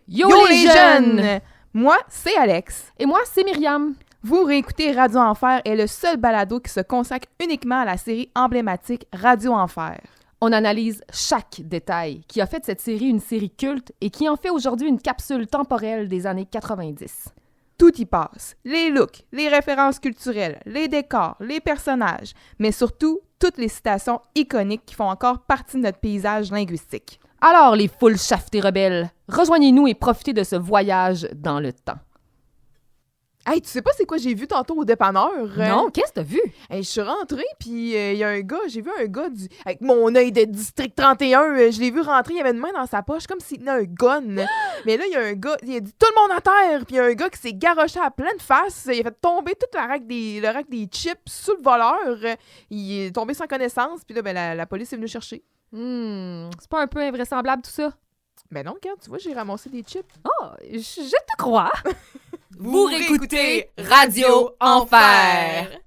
Yo les jeunes! Moi, c'est Alex. Et moi, c'est Myriam. Vous réécoutez Radio Enfer est le seul balado qui se consacre uniquement à la série emblématique Radio Enfer. On analyse chaque détail qui a fait de cette série une série culte et qui en fait aujourd'hui une capsule temporelle des années 90. Tout y passe. Les looks, les références culturelles, les décors, les personnages, mais surtout toutes les citations iconiques qui font encore partie de notre paysage linguistique. Alors, les foules chaftées rebelles, rejoignez-nous et profitez de ce voyage dans le temps. Hey, tu sais pas c'est quoi j'ai vu tantôt au dépanneur? Non, qu'est-ce que t'as vu? Hey, je suis rentrée, puis il y a un gars, j'ai vu un gars avec mon œil de District 31, je l'ai vu rentrer, il avait une main dans sa poche, comme s'il tenait un gun. Mais là, il y a un gars, il a dit « Tout le monde à terre! » Puis il y a un gars qui s'est garoché à pleine face, il a fait tomber tout le rack des chips sous le voleur, il est tombé sans connaissance, puis là, ben, la police est venue le chercher. C'est pas un peu invraisemblable tout ça? Ben non, regarde, tu vois, j'ai ramassé des chips. Oh, je te crois! Vous réécoutez Radio Enfer.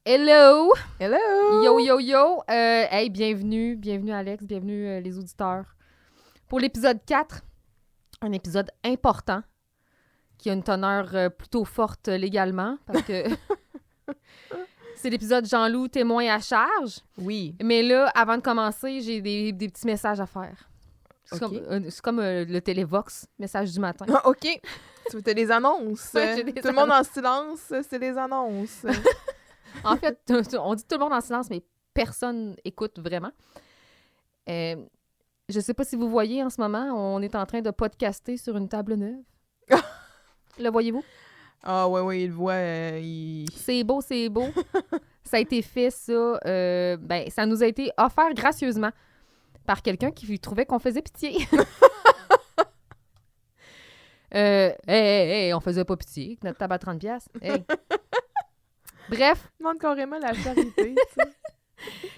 Hello! Hello! Yo, yo, yo! Hey, bienvenue Alex, bienvenue les auditeurs. Pour l'épisode 4, un épisode important qui a une teneur plutôt forte légalement, parce que c'est l'épisode Jean-Loup, témoin à charge. Oui. Mais là, avant de commencer, j'ai des petits messages à faire. C'est Ok. comme le Télévox, message du matin. Ah, OK. Tu as les annonces. Ouais, j'ai des Tout le monde en silence, c'est les annonces. En fait, on dit tout le monde en silence, mais personne écoute vraiment. Je sais pas si vous voyez en ce moment, on est en train de podcaster sur une table neuve. Le voyez-vous? Ah ouais, il le voit. C'est beau, c'est beau. Ça a été fait, ça. Ça nous a été offert gracieusement par quelqu'un qui trouvait qu'on faisait pitié. On faisait pas pitié, notre table à 30$. Hey. Bref. demande carrément la charité, tu sais.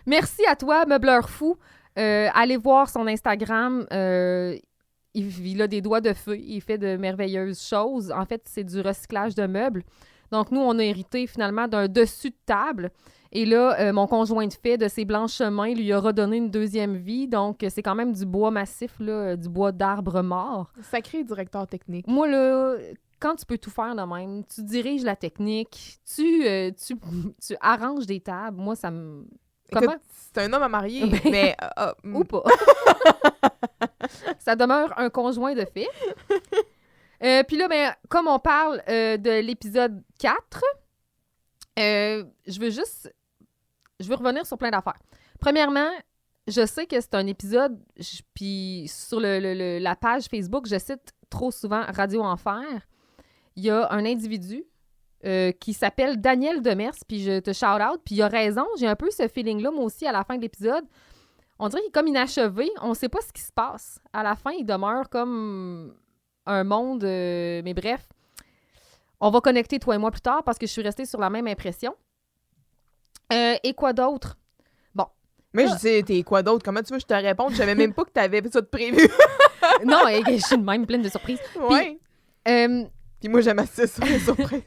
Merci à toi, Meubleur Fou. Allez voir son Instagram. Il a des doigts de feu. Il fait de merveilleuses choses. En fait, c'est du recyclage de meubles. Donc, nous, on a hérité finalement d'un dessus de table. Et là, mon conjoint de fait, de ses blanches mains, lui a redonné une deuxième vie. Donc, c'est quand même du bois massif, là, du bois d'arbre mort. Sacré directeur technique. Moi, là, quand tu peux tout faire de même, tu diriges la technique, tu arranges des tables. Moi, ça me... Comment? Écoute, c'est un homme à marier, Ben, mais... Ou pas. Ça demeure un conjoint de fait. Puis là, ben, comme on parle de l'épisode 4, je veux revenir sur plein d'affaires. Premièrement, je sais que c'est un épisode, puis sur la page Facebook, je cite trop souvent Radio Enfer. Il y a un individu qui s'appelle Daniel Demers, puis je te shout-out, puis il a raison, j'ai un peu ce feeling-là, moi aussi, à la fin de l'épisode. On dirait qu'il est comme inachevé, on sait pas ce qui se passe. À la fin, il demeure comme un monde, mais bref. On va connecter, toi et moi, plus tard, parce que je suis restée sur la même impression. Et quoi d'autre? Bon. Mais je dis, t'es quoi d'autre? Comment tu veux que je te réponde? Je savais même pas que t'avais ça de prévu. Non, je suis même pleine de surprises. Ouais. Puis moi, j'aime assez ça, les surprises.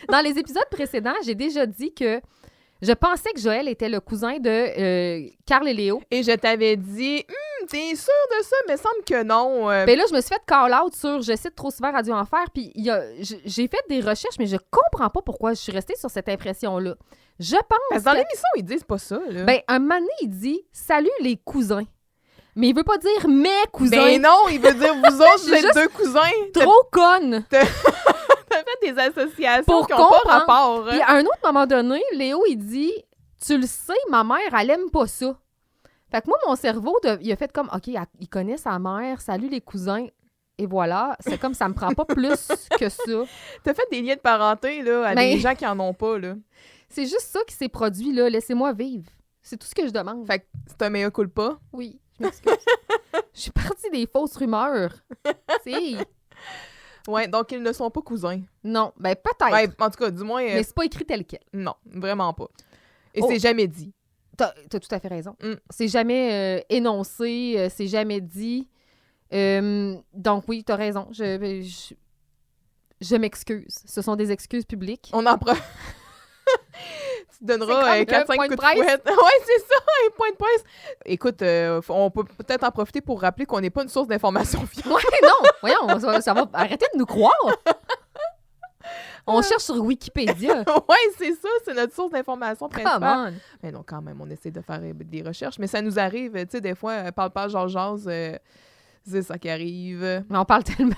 Dans les épisodes précédents, j'ai déjà dit que je pensais que Joël était le cousin de Carl et Léo. Et je t'avais dit, t'es sûr de ça? Mais semble que non. Ben là, je me suis fait call-out sur je cite trop souvent Radio Enfer, puis j'ai fait des recherches, mais je comprends pas pourquoi je suis restée sur cette impression-là. Je pense Parce que dans l'émission, ils disent pas ça, là. Ben, un moment donné, il dit « Salut les cousins ». Mais il veut pas dire « mes cousins ». Ben non, il veut dire vous autres, vous êtes juste deux cousins. Trop conne. T'as fait des associations Pour qui n'ont pas comprendre. rapport. Puis à un autre moment donné, Léo, il dit « Tu le sais, ma mère, elle aime pas ça ». Fait que moi, mon cerveau, il a fait comme « OK, il connaît sa mère, salut les cousins ». Et voilà, c'est comme ça me prend pas plus que ça. T'as fait des liens de parenté là, à des gens qui en ont pas, là. C'est juste ça qui s'est produit, là. Laissez-moi vivre. C'est tout ce que je demande. Fait que c'est un mea culpa. Oui, je m'excuse. Je suis partie des fausses rumeurs. C'est... Ouais, donc ils ne sont pas cousins. Non, ben peut-être. Ouais, en tout cas, du moins... Mais c'est pas écrit tel quel. Non, vraiment pas. Et Oh. c'est jamais dit. T'as tout à fait raison. Mm. C'est jamais énoncé, c'est jamais dit. Donc oui, t'as raison. Je m'excuse. Ce sont des excuses publiques. On en prend... Tu donneras C'est comme un 4-5 point coups de de presse. fouette. Ouais, c'est ça, un point de presse. Écoute, on peut peut-être en profiter pour rappeler qu'on n'est pas une source d'information fiable. Ouais, non! Voyons, ça va... Arrêtez de nous croire! On cherche sur Wikipédia. Ouais, c'est ça, c'est notre source d'information Come principale. on! Mais non, quand même, on essaie de faire des recherches. Mais ça nous arrive, tu sais, des fois, parle, jase, c'est ça qui arrive. Mais on parle tellement.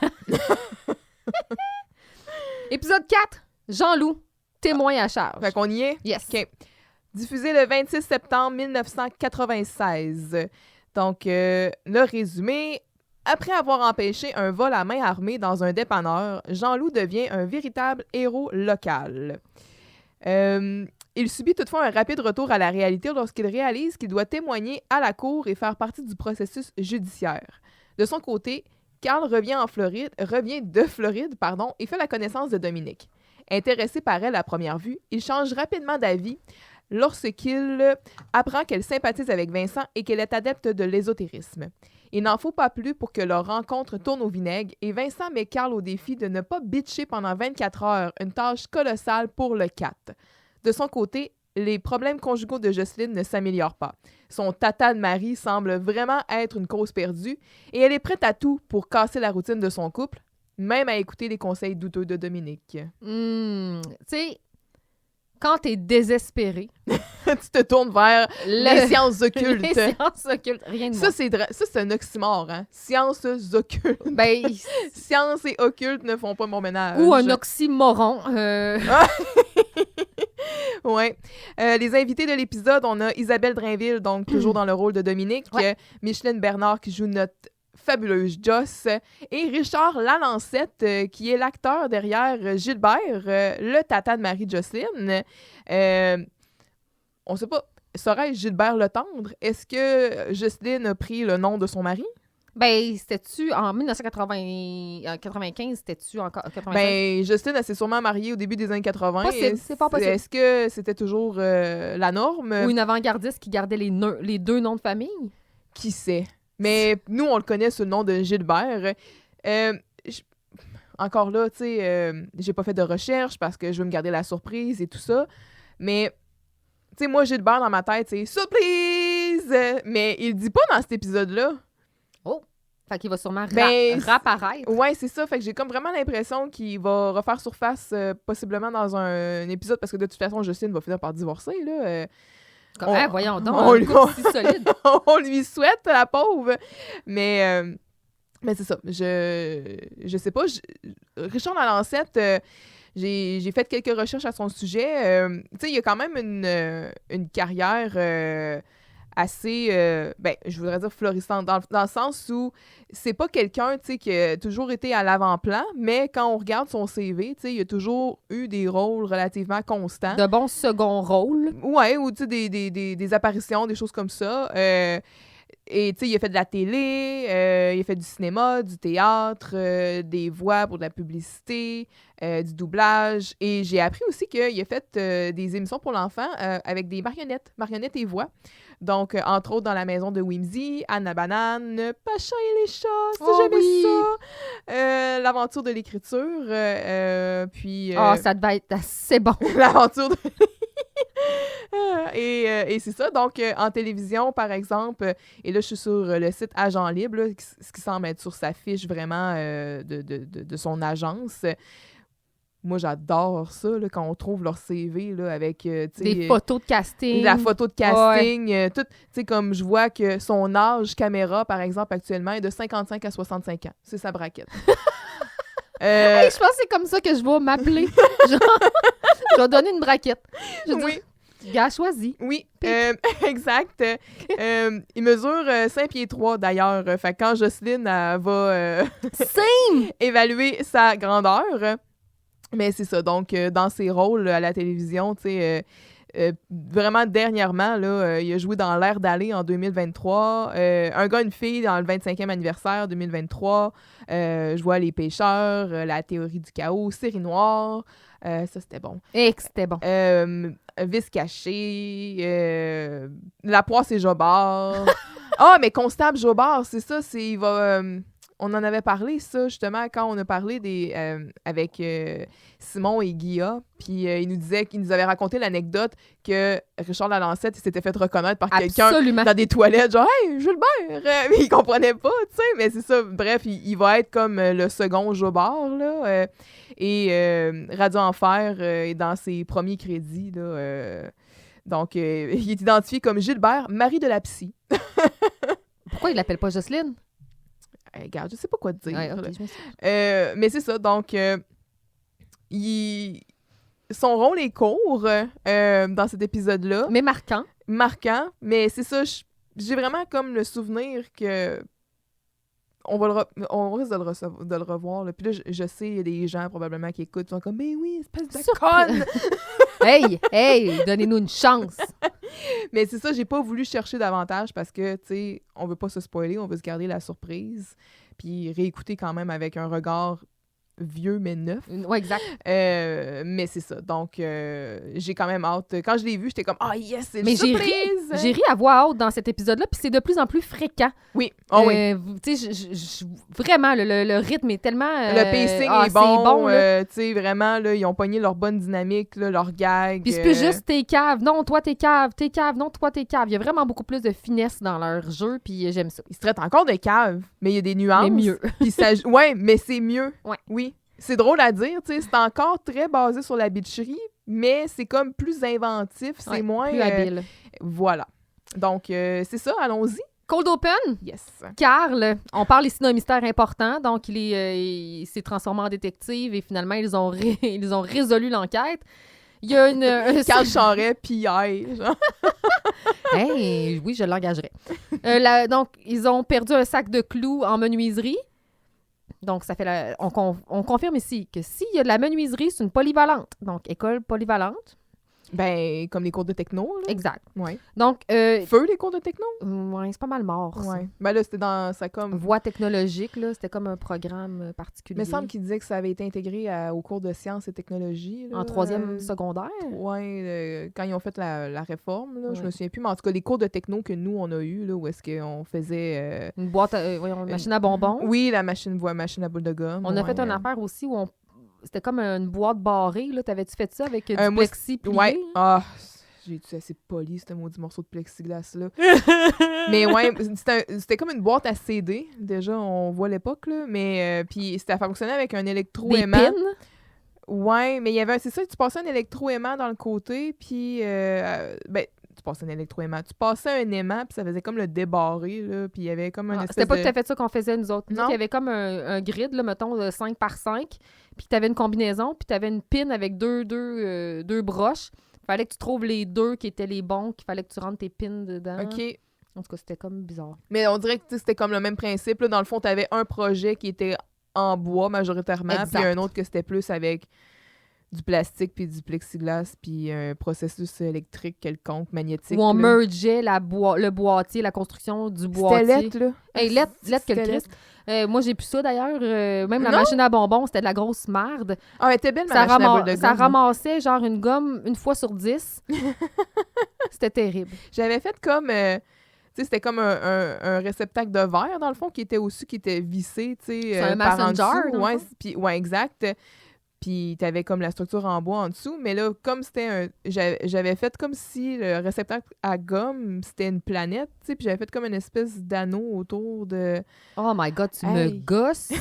Épisode 4. Jean-Loup, témoin à charge. Fait qu'on y est? Yes. OK. Diffusé le 26 septembre 1996. Donc, le résumé. Après avoir empêché un vol à main armée dans un dépanneur, Jean-Loup devient un véritable héros local. Il subit toutefois un rapide retour à la réalité lorsqu'il réalise qu'il doit témoigner à la cour et faire partie du processus judiciaire. De son côté, Carl revient de Floride, et fait la connaissance de Dominique. Intéressé par elle à première vue, il change rapidement d'avis lorsqu'il apprend qu'elle sympathise avec Vincent et qu'elle est adepte de l'ésotérisme. Il n'en faut pas plus pour que leur rencontre tourne au vinaigre et Vincent met Carl au défi de ne pas bitcher pendant 24 heures, une tâche colossale pour le 4. De son côté, les problèmes conjugaux de Jocelyne ne s'améliorent pas. Son tata de mari semble vraiment être une cause perdue et elle est prête à tout pour casser la routine de son couple, même à écouter les conseils douteux de Dominique. Tu sais, quand t'es désespéré... Tu te tournes vers les sciences occultes. Les sciences occultes, rien de Ça, moins. c'est un oxymore, hein? Sciences occultes. Ben, Sciences et occultes ne font pas mon ménage. ou un oxymoron. Ouais. Les invités de l'épisode, on a Isabelle Drainville, donc toujours dans le rôle de Dominique, Ouais. Micheline Bernard qui joue notre fabuleuse Joss, et Richard Lalancette, qui est l'acteur derrière Gilbert, le tata de Marie-Jocelyne. On sait pas, serait-ce Gilbert Le Tendre? Est-ce que Jocelyne a pris le nom de son mari? Ben, c'était-tu en 1995, c'était-tu encore 96? Ben, Jocelyne, elle s'est sûrement mariée au début des années 80. Possible, c'est pas possible. Est-ce que c'était toujours la norme? Ou une avant-gardiste qui gardait les deux noms de famille? Qui sait? Mais nous, on le connaît sous le nom de Gilbert. Encore là, tu sais, j'ai pas fait de recherche parce que je veux me garder la surprise et tout ça. Mais, tu sais, moi, Gilbert, dans ma tête, c'est « Surprise! » Mais il dit pas dans cet épisode-là. Oh! Fait qu'il va sûrement réapparaître. Ouais, c'est ça. Fait que j'ai comme vraiment l'impression qu'il va refaire surface possiblement dans un épisode parce que de toute façon, Jocelyne va finir par divorcer, là. Voyons donc, un couple si solide. On lui souhaite, la pauvre. Mais c'est ça. Je sais pas. Richard Lalancette, j'ai fait quelques recherches à son sujet. Tu sais, il a quand même une carrière assez, je voudrais dire florissante, dans le sens où c'est pas quelqu'un, tu sais, qui a toujours été à l'avant-plan, mais quand on regarde son CV, tu sais, il a toujours eu des rôles relativement constants. De bons seconds rôles. Ouais, ou tu sais, des apparitions, des choses comme ça. Et tu sais, il a fait de la télé, il a fait du cinéma, du théâtre, des voix pour de la publicité, du doublage. Et j'ai appris aussi qu'il a fait des émissions pour l'enfant avec des marionnettes et voix. Donc, entre autres, dans la maison de Whimsy, Anne la banane, Pacha et les chats, si j'aimais ça. L'aventure de l'écriture, puis... ça devait être assez bon. L'aventure de... et c'est ça. Donc, en télévision, par exemple, et là, je suis sur le site Agent Libre, là, ce qui semble être sur sa fiche vraiment de son agence. Moi, j'adore ça, là, quand on trouve leur CV là, avec... des photos de casting. La photo de casting. Tout, tu sais, comme je vois que son âge caméra, par exemple, actuellement, est de 55 à 65 ans. C'est sa braquette. Hey, je pense que c'est comme ça que je vais m'appeler. Genre, je vais donner une braquette. Je vais dire, gars choisi. Oui, exact. Il mesure 5 pieds 3 d'ailleurs. Fait que quand Jocelyne elle va évaluer sa grandeur. Mais c'est ça. Donc, dans ses rôles à la télévision, tu sais, vraiment dernièrement, là, il a joué dans L'air d'aller en 2023. Un gars, une fille dans le 25e anniversaire 2023. Je vois Les Pêcheurs, La théorie du chaos, Série noire. Ça, c'était bon. Et que c'était bon. Vice caché. La poisse et Jobard. Ah, mais Constable Jobard, c'est ça. Il va on en avait parlé, ça, justement, quand on a parlé avec Simon et Guilla. Puis il nous disait qu'il nous avait raconté l'anecdote que Richard Lalancette, il s'était fait reconnaître par quelqu'un Absolument. dans des toilettes, genre « Hey, Gilbert! Mais il comprenait pas, tu sais. Mais c'est ça. Bref, il va être comme le second Jobard, là. Et Radio Enfer est dans ses premiers crédits, là. Donc, il est identifié comme Gilbert, mari de la psy. Pourquoi il l'appelle pas Jocelyne? Regarde, je sais pas quoi te dire. Ouais, ok, je me suis... Mais c'est ça, donc son rôle est court dans cet épisode-là. Mais marquant. Marquant, mais c'est ça, j'ai vraiment comme le souvenir que on risque de le revoir. Là. Puis là, je sais, il y a des gens probablement qui écoutent, qui sont comme « Mais oui, espèce de conne! » Hey, donnez-nous une chance! Mais c'est ça, j'ai pas voulu chercher davantage parce que, tu sais, on veut pas se spoiler, on veut se garder la surprise. Puis réécouter quand même avec un regard vieux mais neuf. Ouais, exact. Mais c'est ça. Donc, j'ai quand même hâte. Quand je l'ai vu, j'étais comme « Ah yes, c'est une Mais surprise! » j'ai ri à voix haute dans cet épisode-là, puis c'est de plus en plus fréquent. Oui. Oh, oui. Tu sais, vraiment, le rythme est tellement... Le pacing est bon. Tu sais, vraiment, là, ils ont pogné leur bonne dynamique, là, leur gag. Puis c'est plus juste t'es cave, non, toi t'es cave, non, toi t'es cave. Il y a vraiment beaucoup plus de finesse dans leur jeu, puis j'aime ça. Ils se traitent encore de cave, mais il y a des nuances. Mais mieux. Puis ça, ouais, mais c'est mieux. Ouais. Oui. C'est drôle à dire, tu sais, c'est encore très basé sur la bitcherie, mais c'est comme plus inventif, c'est moins... plus habile. Voilà. Donc, c'est ça, allons-y. Cold Open, Yes. Carl, on parle ici d'un mystère important, donc il s'est transformé en détective et finalement, ils ont résolu l'enquête. Il y a une... Carl Charret, P.I., genre. Hey, oui, je l'engagerais. Donc, ils ont perdu un sac de clous en menuiserie. Donc, ça fait on confirme ici que s'il y a de la menuiserie, c'est une polyvalente. Donc, école polyvalente. Ben, comme les cours de techno, là. Exact. Ouais. Donc, Feu, les cours de techno? ouais, c'est pas mal mort, ça. Ouais. Ben là, c'était dans ça comme... Voie technologique, là, c'était comme un programme particulier. Il me semble qu'il disait que ça avait été intégré au cours de sciences et technologies. Là, en troisième secondaire. Ouais, quand ils ont fait la réforme, là, Ouais. je me souviens plus, mais en tout cas, les cours de techno que nous, on a eu, là, où est-ce qu'on faisait... Une boîte, une machine à bonbons. Oui, la machine à boule de gomme. On a fait une affaire aussi où c'était comme une boîte barrée, là. T'avais-tu fait ça avec du plexi plié? Ouais. Ah, j'ai été assez poli, ce maudit morceau de plexiglas-là. Mais ouais, c'était comme une boîte à CD. Déjà, on voit l'époque, là. Mais, puis ça fonctionnait avec un électroaimant. Des pins? Ouais, mais il y avait, c'est ça, tu passais un électroaimant dans le côté, puis, tu passais un électroaimant. Tu passais un aimant, puis ça faisait comme le débarrer, là, puis il y avait comme un espèce C'était pas tout à fait ça qu'on faisait, nous autres. Nous Non. autres, il y avait comme un grid, là, mettons, de 5 par 5, puis t'avais une combinaison, puis t'avais une pin avec deux broches. Fallait que tu trouves les deux qui étaient les bons, qu'il fallait que tu rentres tes pins dedans. OK. En tout cas, c'était comme bizarre. Mais on dirait que tu sais, c'était comme le même principe. Là. Dans le fond, tu avais un projet qui était en bois majoritairement, Exact. puis un autre que c'était plus avec du plastique puis du plexiglas puis un processus électrique quelconque, magnétique. Où on là. mergeait le boîtier, la construction du boîtier. C'était lettre, là. Hey, lettre que le C'était Christ. Moi, j'ai plus ça, d'ailleurs. Même la Non? machine à bonbons, c'était de la grosse merde. Ah, elle était belle, ma Ça, machine à boule de gomme. ça ramassait, genre, une gomme une fois sur 10. C'était terrible. J'avais fait comme... tu sais, c'était comme un réceptacle de verre, dans le fond, qui était vissé, tu sais, C'est un par en mason jar, dessous. dans le Ouais, fond? puis, ouais, exact. Puis t'avais comme la structure en bois en dessous, mais là, comme c'était j'avais fait comme si le réceptacle à gomme, c'était une planète, tu sais, puis j'avais fait comme une espèce d'anneau autour de... Oh my God, tu Hey. me gosses!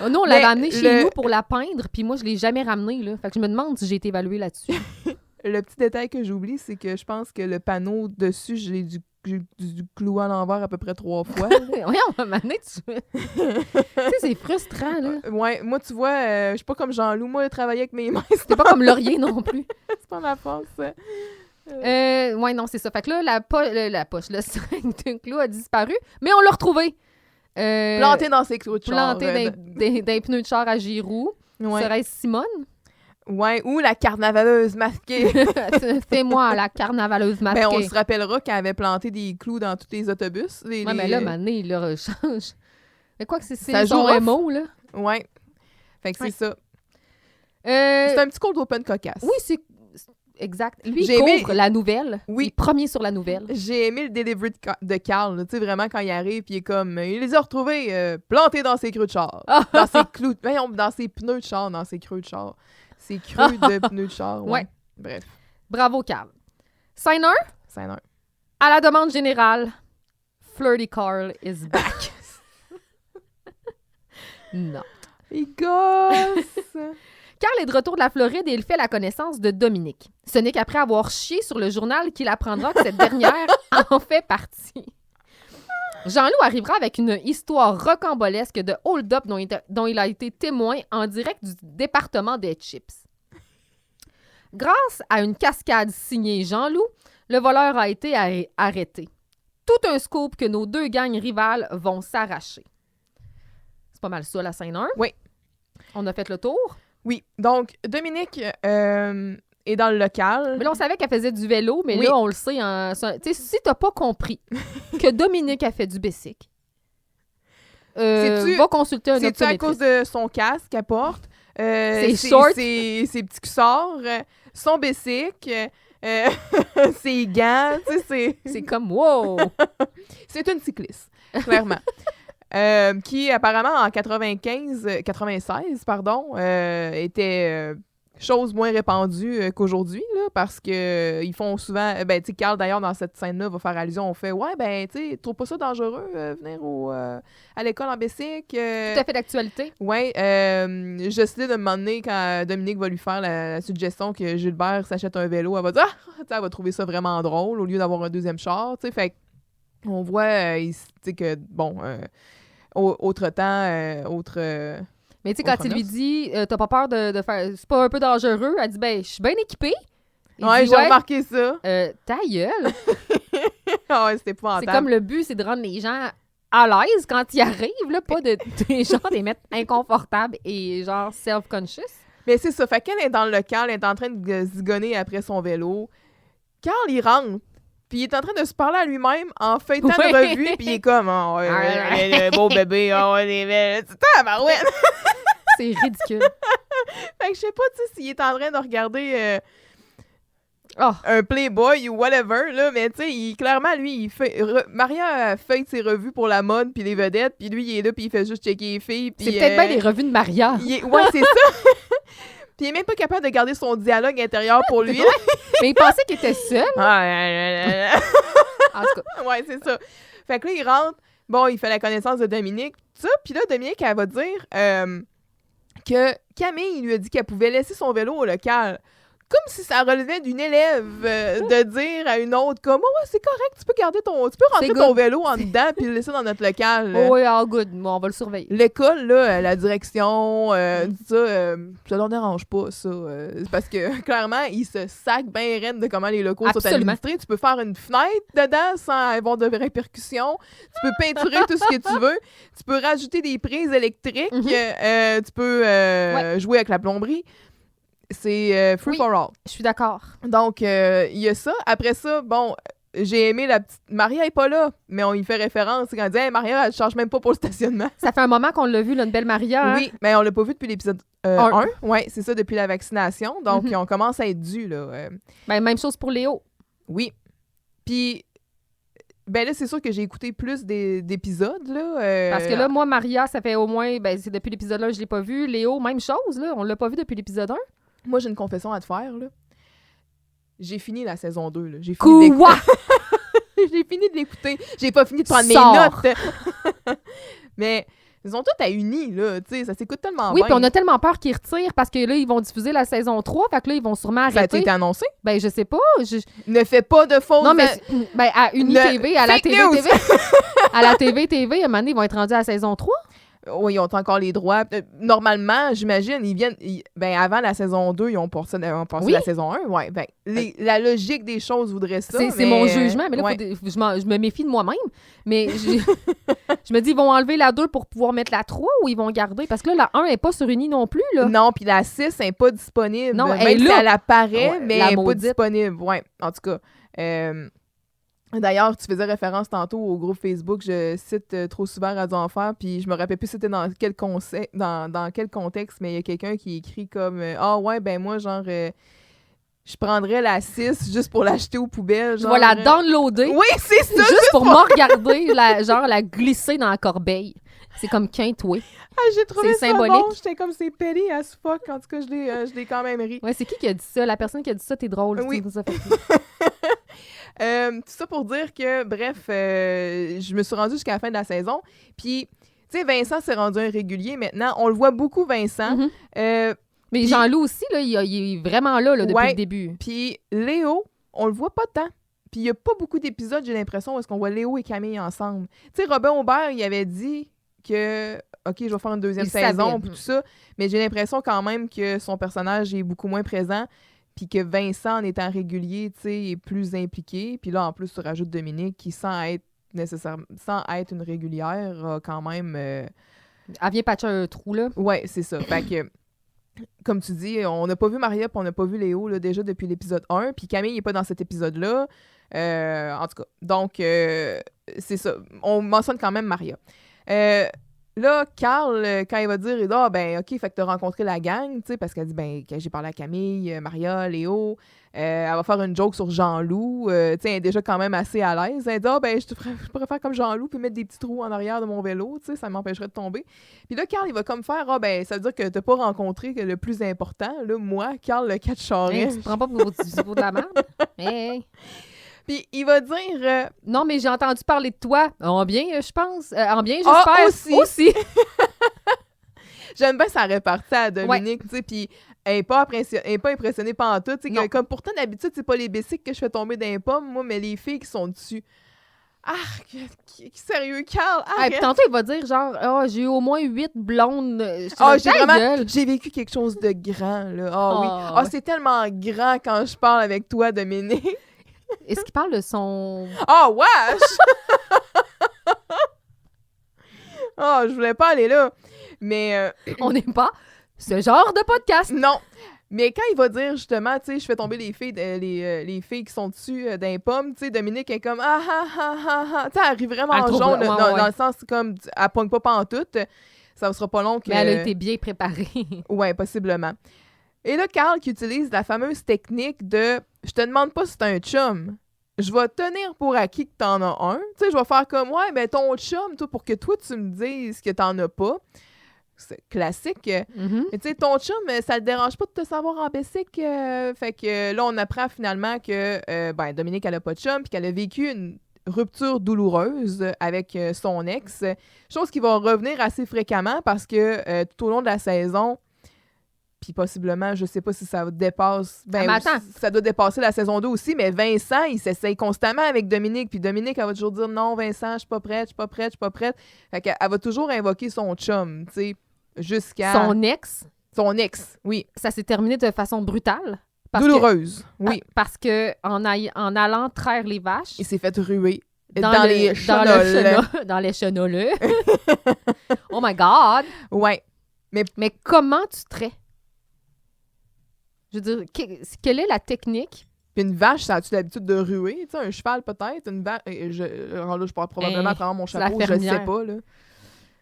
Nous, on l'avait Mais amené chez nous pour la peindre, puis moi, je l'ai jamais ramené, là. Fait que je me demande si j'ai été évaluée là-dessus. Le petit détail que j'oublie, c'est que je pense que le panneau dessus, j'ai dû clouer à l'envers à peu près 3 fois. là. Oui, on m'a amené, tu sais, c'est frustrant, là. Ouais, moi, tu vois, je suis pas comme Jean-Loup. Moi, travailler avec mes mains, C'était pas comme Laurier non plus. c'est pas ma force. Ouais, non, c'est ça. Fait que là, la poche, le string de clou a disparu, mais on l'a retrouvé. Planté dans ses clous de char. Planté dans les pneus de char à Giroux. Ouais. Serait-ce Simone? Ouais, ou la carnavaleuse masquée. C'est moi, la carnavaleuse masquée. Ben, on se rappellera qu'elle avait planté des clous dans tous les autobus. Ouais, mais là, Mané, il leur change. Mais quoi que c'est Ça son joue off. MO, là. Ouais. Fait que Ouais. c'est ça. Euh, C'est un petit cold open cocasse. Oui, c'est... exact. Lui, J'ai il aimé- couvre la nouvelle. Oui. Il est premier sur la nouvelle. J'ai aimé le delivery de Carl, là. Tu sais, vraiment, quand il arrive, puis il est comme... il les a retrouvés plantés dans ses creux de char. Dans ses clous... Voyons, dans ses pneus de char, dans ses creux de char. Ses creux de pneus de char, ouais. Ouais. Bref, Bravo, Carl. Scène 1, c'est un... à la demande générale, Flirty Carl is back. Non. Il gosse! Carl est de retour de la Floride et il fait la connaissance de Dominique. Ce n'est qu'après avoir chié sur le journal qu'il apprendra que cette dernière en fait partie. Jean-Loup arrivera avec une histoire rocambolesque de hold-up dont il a été témoin en direct du département des chips. Grâce à une cascade signée Jean-Loup, le voleur a été arrêté. Tout un scoop que nos deux gangs rivales vont s'arracher. C'est pas mal ça, la scène 1. Oui. On a fait le tour. Oui, donc Dominique est dans le local. Mais là, on savait qu'elle faisait du vélo, mais Oui. là, on le sait. Tu sais, si t'as pas compris que Dominique a fait du bicycle, C'est-tu- va consulter un C'est-tu à optométriste. cause de son casque qu'elle porte? Ses shorts. Ses petits cuissards, son bicycle, ses gants, tu sais, C'est comme, wow! c'est une cycliste, clairement. Qui, apparemment, en 96, pardon, était chose moins répandue qu'aujourd'hui, là, parce que ils font souvent... Ben, tu sais, Carl, d'ailleurs, dans cette scène-là, va faire allusion, on fait « Ouais, ben, tu sais, trouve pas ça dangereux, venir à l'école en bicycle? Tout à fait d'actualité. Ouais, je sais de me demander quand Dominique va lui faire la suggestion que Gilbert s'achète un vélo, elle va dire « Ah! » Tu sais, elle va trouver ça vraiment drôle au lieu d'avoir un deuxième char, tu sais, fait on voit, tu sais, que, bon... autre temps, Mais tu sais, quand Autre il lui noce. dit t'as pas peur de faire. C'est pas un peu dangereux? Elle dit ben, je suis bien équipée. Il Ouais, dit, j'ai remarqué ça. Ta gueule. Ah ouais, c'était C'est épouvantable. comme le but, c'est de rendre les gens à l'aise quand ils arrivent, là, pas de les mettre inconfortables et genre self-conscious. Mais c'est ça. Fait qu'elle est dans le local, elle est en train de zigonner après son vélo. Carl, il rentre. Puis il est en train de se parler à lui-même en feuilletant Ouais. une revue. Puis il est comme, oh, ouais, beau bébé, oh, ouais, les belles. Tabarouette! C'est ridicule. Fait que je sais pas, tu sais, s'il est en train de regarder Oh. un Playboy ou whatever, là, mais tu sais, clairement, lui, il fait... Maria feuille ses revues pour la mode puis les vedettes, puis lui, il est là, puis il fait juste checker les filles. C'est puis, peut-être bien les revues de Maria. Ouais, c'est ça! Puis il est même pas capable de garder son dialogue intérieur pour lui. Mais il pensait qu'il était seul. En tout cas, Ouais, c'est ça. Fait que là, il rentre. Bon, il fait la connaissance de Dominique, tout ça. Puis là, Dominique, elle va dire que Camille lui a dit qu'elle pouvait laisser son vélo au local. Comme si ça relevait d'une élève de dire à une autre comme « Oh, ouais, c'est correct, tu peux rentrer C'est ton good. vélo en dedans puis le laisser dans notre local. oh, oui, all good. Bon, on va le surveiller. L'école, là, la direction, tout ça, ça leur dérange pas, ça. C'est parce que, clairement, ils se sacent bien raide de comment les locaux sont Absolument. administrés. Tu peux faire une fenêtre dedans sans avoir de répercussions. Tu peux peinturer tout ce que tu veux. Tu peux rajouter des prises électriques. Mhm. Tu peux jouer avec la plomberie. C'est free Oui. for all. Je suis d'accord. Donc, il y a ça. Après ça, bon... J'ai aimé la petite... Maria est pas là, mais on y fait référence. Quand on dit hey, « Maria, elle charge même pas pour le stationnement. » Ça fait un moment qu'on l'a vu, là, une belle Maria. Hein? Oui, mais on l'a pas vu depuis l'épisode Un. 1. Oui, c'est ça, depuis la vaccination. Donc, Mhm. on commence à être dû, là. Ben, même chose pour Léo. Oui. Puis, ben là, c'est sûr que j'ai écouté plus d'épisodes, là. Parce que là, moi, Maria, ça fait au moins... Ben, c'est depuis l'épisode 1 je l'ai pas vu. Léo, même chose, là. On l'a pas vu depuis l'épisode 1. Moi, j'ai une confession à te faire, là. J'ai fini la saison 2, là. J'ai fini Quoi? J'ai fini de l'écouter. J'ai pas fini de prendre Sors. mes notes. Mais ils ont tout à unis, là. Tu sais, ça s'écoute tellement Oui, bien. puis on a tellement peur qu'ils retirent parce que là, ils vont diffuser la saison 3. Fait que là, ils vont sûrement Ça a arrêter. été annoncé. Ben, je sais pas. Ne fais pas de fausses... Non, mais ben, à UniTV, à la fake TV, news. TV. À la TV, à un moment donné, ils vont être rendus à la saison 3. Oui, ils ont encore les droits. Normalement, j'imagine, ben, avant la saison 2, ils ont passé Oui. la saison 1. Ouais, ben, la logique des choses voudrait ça. C'est mon jugement, mais là, ouais. je me méfie de moi-même. Mais je me dis, ils vont enlever la 2 pour pouvoir mettre la 3 ou ils vont garder? Parce que là, la 1 n'est pas sur Uni non plus, là. Non, puis la 6 n'est pas disponible. Non, même elle est si là. elle apparaît, Ouais, mais la elle n'est pas maudite. disponible. Ouais, en tout cas. D'ailleurs, tu faisais référence tantôt au groupe Facebook. Je cite trop souvent Radio Enfer, puis je me rappelle plus c'était dans quel dans quel contexte, mais il y a quelqu'un qui écrit comme « Ah ouais, ben moi, genre... je prendrais la 6 juste pour l'acheter aux poubelles. Je vais la downloader. Oui, c'est ça! Juste pour me regarder, la glisser dans la corbeille. C'est comme quintoué. Ah, j'ai trouvé C'est ça symbolique. bon. J'étais comme, c'est petty as fuck. En tout cas, je l'ai quand même ri. Ouais, c'est qui a dit ça? La personne qui a dit ça, t'es drôle. Oui. Ça fait rire. Tout ça pour dire que, bref, je me suis rendue jusqu'à la fin de la saison. Puis, tu sais, Vincent s'est rendu un régulier maintenant. On le voit beaucoup, Vincent. Mhm. Mais Puis- Jean-Loup aussi, là, il est vraiment là depuis Ouais. le début. Puis Léo, on le voit pas tant. Puis il y a pas beaucoup d'épisodes, j'ai l'impression, où est-ce qu'on voit Léo et Camille ensemble. Tu sais, Robin Aubert, il avait dit que, OK, je vais faire une deuxième Il saison, savait. puis tout ça. Mais j'ai l'impression quand même que son personnage est beaucoup moins présent. Puis que Vincent, en étant régulier, tu sais, est plus impliqué. Puis là, en plus, tu rajoutes Dominique, qui, sans être une régulière, a quand même... Elle vient patcher un trou, là. Ouais, c'est ça. Fait que, comme tu dis, on n'a pas vu Maria puis on n'a pas vu Léo là, déjà depuis l'épisode 1. Puis Camille n'est pas dans cet épisode-là. En tout cas, donc, c'est ça. On mentionne quand même Maria. Là, Carl, quand il va dire, il dit, ah, ben, OK, fait que t'as rencontré la gang, tu sais, parce qu'elle dit, ben, que j'ai parlé à Camille, Maria, Léo. Elle va faire une joke sur Jean-Loup. Tu sais, elle est déjà quand même assez à l'aise. Elle dit, ah, ben, je pourrais faire comme Jean-Loup puis mettre des petits trous en arrière de mon vélo, tu sais, ça m'empêcherait de tomber. Puis là, Carl, il va comme faire, ah, ben, ça veut dire que t'as pas rencontré que le plus important, là, moi, Carl, le 4 charret. Tu te prends pas pour de la merde? Hey. Puis il va dire, Non, mais j'ai entendu parler de toi. En bien, je pense. En bien, j'espère. Aussi. J'aime bien sa répartie à Dominique, tu sais, puis elle est pas impressionnée pantoute, tu sais, Non. comme pourtant d'habitude, c'est pas les bicycles que je fais tomber dans les pommes, moi, mais les filles qui sont dessus. Ah, sérieux, Carl, Ah, arrête! puis tantôt, il va dire genre, ah, j'ai eu au moins 8 blondes. J'ai vécu quelque chose de grand, là. Ah oui. Ah. Ah, c'est tellement grand quand je parle avec toi, Dominique. Est-ce qu'il parle de son. Ah, wesh! Ah, je voulais pas aller là. Mais On n'est pas ce genre de podcast. non. Mais quand il va dire justement, tu sais, je fais tomber les filles, les filles qui sont dessus dans les pommes, tu sais, Dominique est comme ah ah ah ah ah. Tu sais, elle rit vraiment Elle trouve- jaune, ouais, dans ouais. le sens comme elle pogne pas pantoute. Ça ne sera pas long que. Mais elle a été bien préparée. Ouais, possiblement. Et là, Carl qui utilise la fameuse technique de je te demande pas si t'as un chum. Je vais tenir pour acquis que t'en as un. Tu sais, je vais faire comme ouais, ben ton chum, toi, pour que toi tu me dises que t'en as pas. C'est classique. Mhm. Mais tu sais, ton chum, ça te dérange pas de te savoir en basic? Fait que là, on apprend finalement que ben, Dominique, elle a pas de chum, puis qu'elle a vécu une rupture douloureuse avec son ex. Chose qui va revenir assez fréquemment parce que tout au long de la saison, puis possiblement, je sais pas si ça dépasse... Ben, Ah, mais attends. ça doit dépasser la saison 2 aussi, mais Vincent, il s'essaye constamment avec Dominique, puis Dominique, elle va toujours dire « Non, Vincent, je suis pas prête, je suis pas prête, je suis pas prête. » Fait qu'elle va toujours invoquer son chum, tu sais, jusqu'à... Son ex, Son ex, oui. ça s'est terminé de façon brutale. Douloureuse, oui. Parce que en allant traire les vaches. Il s'est fait ruer Dans les chenolles. dans les chenolles. Oh my God! Ouais. Mais comment tu traites? Je veux dire, quelle est la technique? Puis une vache, ça a-tu l'habitude de ruer? Tu sais, un cheval peut-être? Une vache... Alors là, je parle probablement à travers mon c'est la chapeau, je sais fermière. pas, là.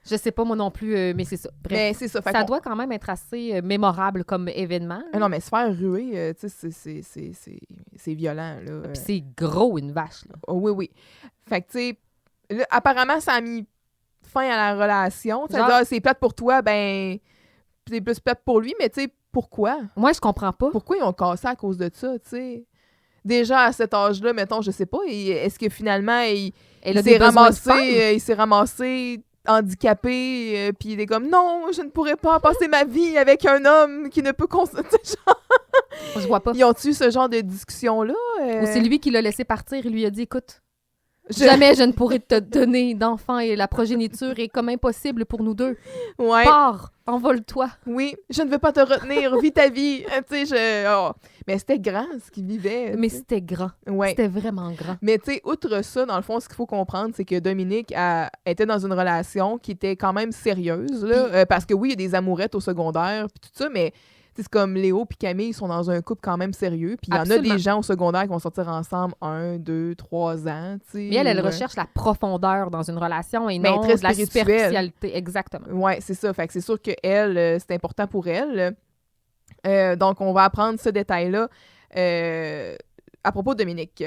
Je sais pas moi non plus, mais c'est ça. Bref, Mais c'est ça. Fait ça qu'on- doit quand même être assez mémorable comme événement. Ah non, mais se faire ruer, tu sais, c'est violent, là. Puis c'est gros, une vache. Là. Oh, oui, oui. Fait que, tu sais, là, apparemment, ça a mis fin à la relation. Genre- Genre... c'est plate pour toi, ben, c'est plus plate pour lui, mais tu sais, pourquoi? Moi, je comprends pas. Pourquoi ils ont cassé à cause de ça, tu sais? Déjà, à cet âge-là, mettons, je sais pas, est-ce que finalement, Elle a des besoins de fun. il s'est ramassé handicapé, puis il est comme, non, je ne pourrais pas passer ma vie avec un homme qui ne peut Je vois pas. Ils ont-tu ce genre de discussion-là? Ou c'est lui qui l'a laissé partir et lui a dit, écoute, Je- jamais je ne pourrai te donner d'enfant et la progéniture est comme impossible pour nous deux. Ouais. Pars, envole-toi. Oui, je ne veux pas te retenir, vis ta vie. Tu sais, mais c'était grand ce qu'il vivait. Mais tu sais. c'était grand. Ouais. C'était vraiment grand. Mais tu sais, outre ça, dans le fond, ce qu'il faut comprendre, c'est que Dominique était dans une relation qui était quand même sérieuse, là, parce que oui, il y a des amourettes au secondaire, puis tout ça, mais tu sais, c'est comme Léo puis Camille sont dans un couple quand même sérieux, puis il y en a Absolument. des gens au secondaire qui vont sortir ensemble 1, 2, 3 ans, tu sais. Mais elle ou, recherche la profondeur dans une relation et Ben, non très de la spirituelle. superficialité. Exactement. Ouais, c'est ça. Fait que c'est sûr que elle, c'est important pour elle. Donc, on va apprendre ce détail-là à propos de Dominique.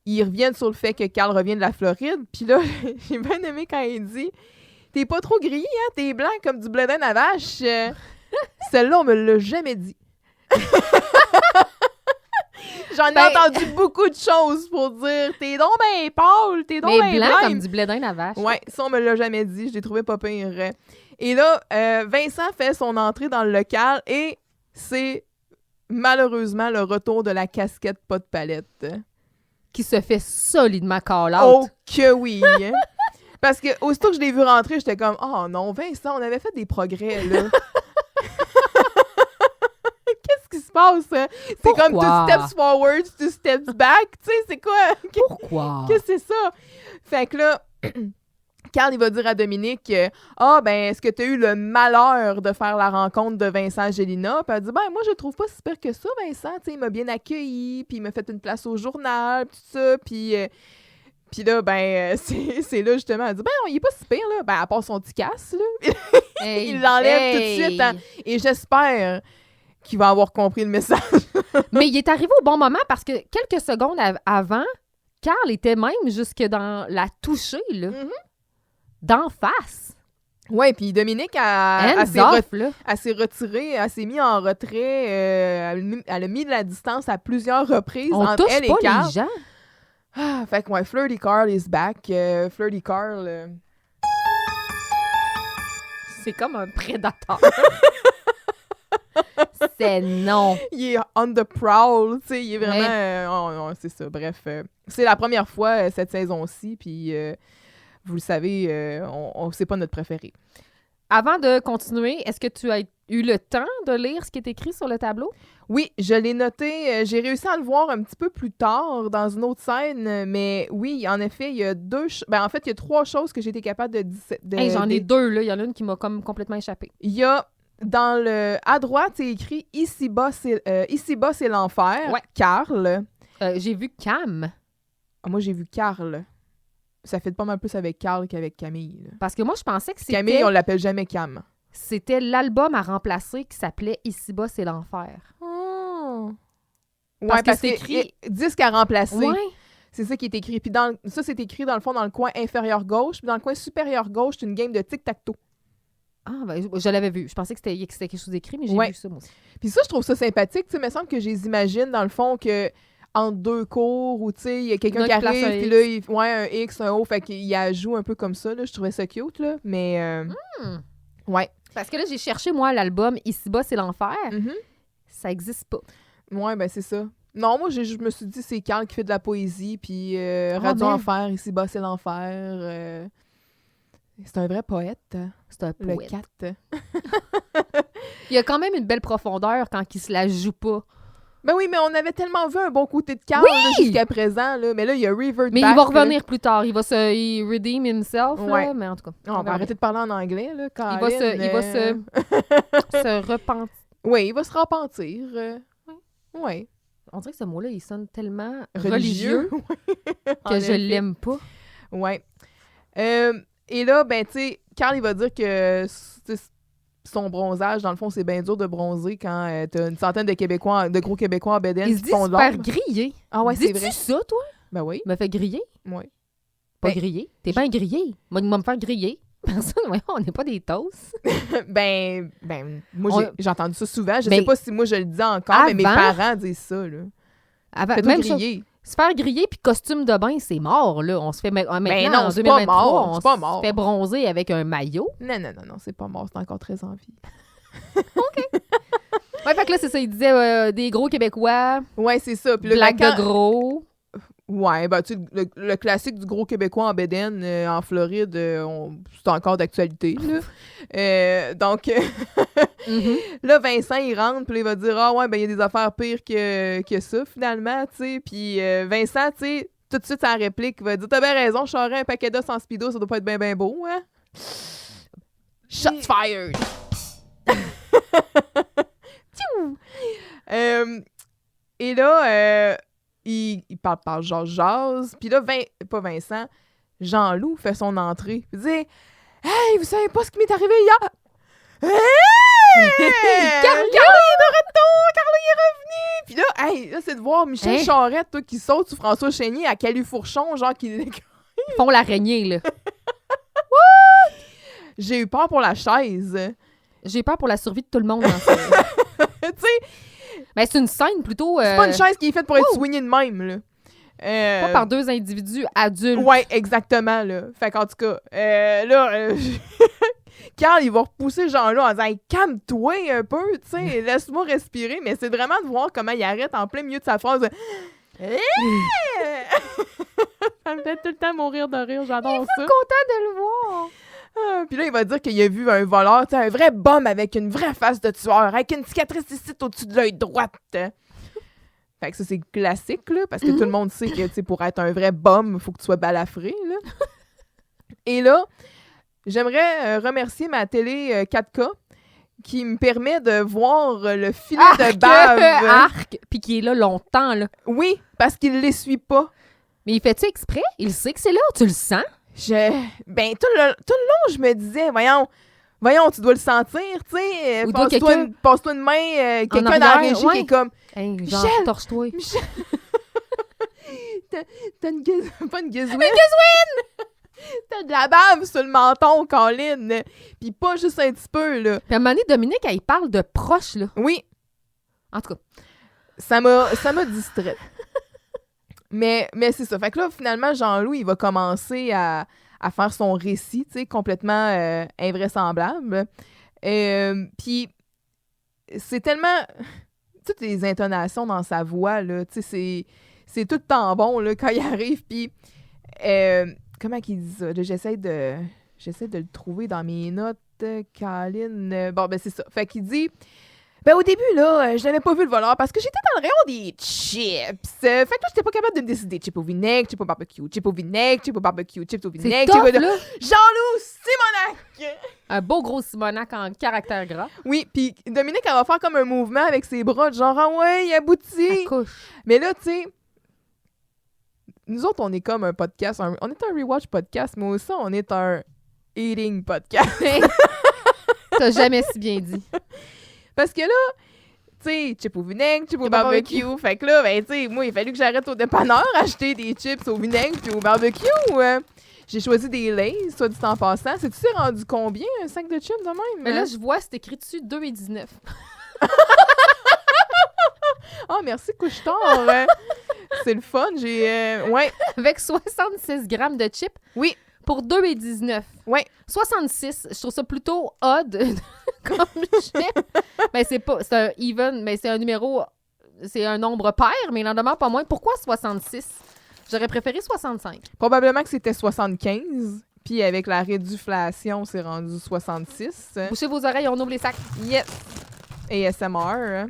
Ils reviennent sur le fait que Carl revient de la Floride. Puis là, j'ai bien aimé quand il dit « T'es pas trop grillé, hein? T'es blanc comme du blé d'Inde à vache. » Celle-là, on me l'a jamais dit. J'en ai entendu beaucoup de choses pour dire « T'es donc ben pâle, t'es donc ben blanc blanc. » comme du blé d'Inde à vache. Ouais, ça, on me l'a jamais dit. Je l'ai trouvé pas pire. Et là, Vincent fait son entrée dans le local et c'est malheureusement le retour de la casquette pas de palette. Qui se fait solidement call-out. Oh que oui! Parce que aussitôt que je l'ai vu rentrer, j'étais comme « Oh non, Vincent, on avait fait des progrès, là. » Qu'est-ce qui se passe? Hein? C'est comme « two steps forward, two steps back ». Tu sais, c'est quoi? Pourquoi? Qu'est-ce que c'est ça? Fait que là... Carl, il va dire à Dominique « Ah, ben, est-ce que tu as eu le malheur de faire la rencontre de Vincent Gélina? » Puis elle dit « Ben, moi, je le trouve pas si pire que ça, Vincent. Tu sais, il m'a bien accueilli, puis il m'a fait une place au journal, tout ça. Puis là, ben, c'est là, justement, elle dit « Ben, non, il est pas si pire, là. Ben, à part son petit casse, là. » Il l'enlève tout de suite. Hein, et j'espère qu'il va avoir compris le message. Mais il est arrivé au bon moment parce que quelques secondes avant, Carl était même jusque dans la toucher, là. D'en face. Ouais, puis Dominique, elle s'est retirée, elle s'est mise en retrait, elle a mis de la distance à plusieurs reprises entre elle et Carl. Les gens. Ah, fait que ouais, Flirty Carl is back. Flirty Carl... C'est comme un prédateur. C'est non. Il est on the prowl, tu sais, il est vraiment... c'est ça, bref. C'est la première fois cette saison-ci, puis... vous le savez, c'est pas notre préféré. Avant de continuer, est-ce que tu as eu le temps de lire ce qui est écrit sur le tableau? Oui, je l'ai noté. J'ai réussi à le voir un petit peu plus tard dans une autre scène, mais oui, en effet, il y a en fait, il y a 3 choses que j'ai été capable de j'en ai 2, là. Il y en a une qui m'a comme complètement échappé. Il y a, à droite, c'est écrit « Ici-bas, c'est l'enfer. Ouais. Carl. » J'ai vu Cam. Moi, j'ai vu Carl. Ça fait pas mal plus avec Carl qu'avec Camille. Là. Parce que moi, je pensais que c'était... Camille, on l'appelle jamais Cam. C'était l'album à remplacer qui s'appelait « Ici-bas, c'est l'enfer ». Oh. Parce que parce c'est écrit... disque à remplacer. Ouais. C'est ça qui est écrit. Puis ça, c'est écrit dans le fond dans le coin inférieur gauche. Puis dans le coin supérieur gauche, c'est une game de tic-tac-toe. Ah, ben, je l'avais vu. Je pensais que c'était quelque chose d'écrit, mais j'ai vu ça, moi aussi. Puis ça, je trouve ça sympathique. Tu sais, il me semble que je les imagine, dans le fond, que entre 2 cours, où, tu sais, il y a quelqu'un qui arrive, puis là, un X, un O, fait qu'il ajoute un peu comme ça, là. Je trouvais ça cute, là. Mais, ouais. Parce que là, j'ai cherché, moi, l'album « Ici-bas, c'est l'enfer ». Ça existe pas. Ouais, ben c'est ça. Non, moi, je me suis dit, c'est Carl qui fait de la poésie, puis Radio Enfer, Ici-bas, c'est l'enfer. C'est un vrai poète. C'est un poète. Le 4. Il y a quand même une belle profondeur quand il se la joue pas. Ben oui, mais on avait tellement vu un bon côté de Carl jusqu'à présent, là. Mais là, il y a revert back. Mais il va revenir plus tard. Il va se redeem himself, ouais. Là, mais en tout cas. On va arrêter de parler en anglais, là. Il va se repentir. Oui, il va se repentir. Oui. On dirait que ce mot-là, il sonne tellement religieux que je l'aime pas. Oui. Et là, ben, tu sais, Carl, il va dire que son bronzage, dans le fond, c'est bien dur de bronzer quand t'as une centaine de gros Québécois en bédaine qui font de l'ombre. Il se dit super grillé. Ah ouais, c'est vrai. Dis-tu ça, toi? Ben oui. Me fait griller? Oui. Pas grillé? T'es bien grillé. Moi, il va me faire griller. Personne, ouais, on n'est pas des toasts. Moi, j'ai entendu ça souvent. Je sais pas si moi, je le dis encore, mais mes parents disent ça, là. Même griller. Se faire griller puis costume de bain, c'est mort, là. On se fait maintenant, non, en c'est 2023, pas mort. on pas mort. se fait bronzer avec un maillot. Non, c'est pas mort. C'est encore très en vie. OK. Ouais, fait que là, c'est ça. Il disait des gros Québécois. Ouais, c'est ça. Puis blague de gros. Ouais, ben, tu sais, le classique du gros Québécois en bédaine en Floride, c'est encore d'actualité, là. Donc, là, Vincent, il rentre, puis il va dire « Ah ouais, ben, il y a des affaires pires que ça, finalement, tu sais. » Puis Vincent, tu sais, tout de suite, sa réplique, il va dire « T'as bien raison, je saurais un paquet d'os en speedo, ça doit pas être bien, bien beau, hein? » Shots fired! Et là, il parle jase. Puis là, pas Vincent, Jean-Loup fait son entrée. Il dit « Hey, vous savez pas ce qui m'est arrivé hier? Carlo! Carlo est de retour! Carlo est revenu! Puis là, hey, là, c'est de voir Michel Hein? Charette, toi, qui saute sur François Chénier à Califourchon, genre qui... Ils font l'araignée, là. J'ai eu peur pour la chaise. J'ai peur pour la survie de tout le monde dans ça. Tu sais, Ben, c'est une scène plutôt... c'est pas une chaise qui est faite pour être oh! soignée de même, là. Pas par deux individus adultes. Ouais, exactement, là. Fait qu'en tout cas, là, Carl, il va repousser Jean-là en disant hey, « Calme-toi un peu, tu sais, laisse-moi respirer. » Mais c'est vraiment de voir comment il arrête en plein milieu de sa phrase. Ça me fait tout le temps mourir de rire, j'adore ça. Content de le voir. Puis là, il va dire qu'il a vu un voleur, tu sais, un vrai bum avec une vraie face de tueur, avec une cicatrice ici au-dessus de l'œil droite. Fait que ça, c'est classique, là, parce que tout le monde sait que, tu sais, pour être un vrai bum, il faut que tu sois balafré, là. Et là, j'aimerais remercier ma télé 4K qui me permet de voir le filet de bave. Arc! Puis qui est là longtemps, là. Oui, parce qu'il l'essuie pas. Mais il fait-tu exprès? Il sait que c'est là, tu le sens? Ben, tout le long, je me disais, voyons, tu dois le sentir, tu sais. Ou doit Passe-toi une main, quelqu'un dans la arrière, régie ouais. qui est comme, Hey, genre, Michel! torche-toi. Michel, t'as une pas une gizouine. T'as de la bave sur le menton, Colin. Puis pas juste un petit peu, là. Puis à un moment donné, Dominique, elle parle de proche, là. Oui, En tout cas. ça m'a distraite. mais c'est ça. Fait que là, finalement, Jean-Louis, il va commencer à faire son récit, tu sais, complètement invraisemblable. Puis c'est tellement... Toutes les intonations dans sa voix, là, tu sais, c'est tout le temps bon, là, quand il arrive. Puis, comment qu'il dit ça? Là, j'essaie de le trouver dans mes notes, Caroline. Bon, ben c'est ça. Fait qu'il dit... Ben au début, là, je n'avais pas vu le voleur parce que j'étais dans le rayon des chips. Fait que là, j'étais pas capable de me décider. Chips au vinaigre, chips au barbecue, chips au vinaigre, chips au barbecue, chips au C'est vinaigre. tough, chips au... là. Jean-Loup Simonac! Un beau gros Simonac en caractère gras. Oui, puis Dominique, elle va faire comme un mouvement avec ses bras, genre, ah ouais, il aboutit. Elle couche. Mais là, tu sais, nous autres, on est comme un podcast. On est un rewatch podcast, mais aussi, on est un eating podcast. T'as jamais si bien dit. Parce que là, tu sais, chips au vinaigre, chips au barbecue. Fait que là, ben, tu sais, moi, il a fallu que j'arrête au dépanneur acheter des chips au vinaigre puis au barbecue. J'ai choisi des Lay's, soit dit en passant. Sais-tu c'est rendu combien, un sac de chips de même? Mais là, je vois, c'est écrit dessus 2,19. Ah, merci, couche-tard. C'est le fun. Ouais. Avec 66 grammes de chips. Oui. Pour 2,19. Ouais. 66, je trouve ça plutôt odd comme chip. Ben, c'est un even, mais c'est un numéro, c'est un nombre pair, mais il n'en demeure pas moins. Pourquoi 66? J'aurais préféré 65. Probablement que c'était 75. Puis avec la réduflation, c'est rendu 66. Bouchez vos oreilles, on ouvre les sacs. Yes. ASMR.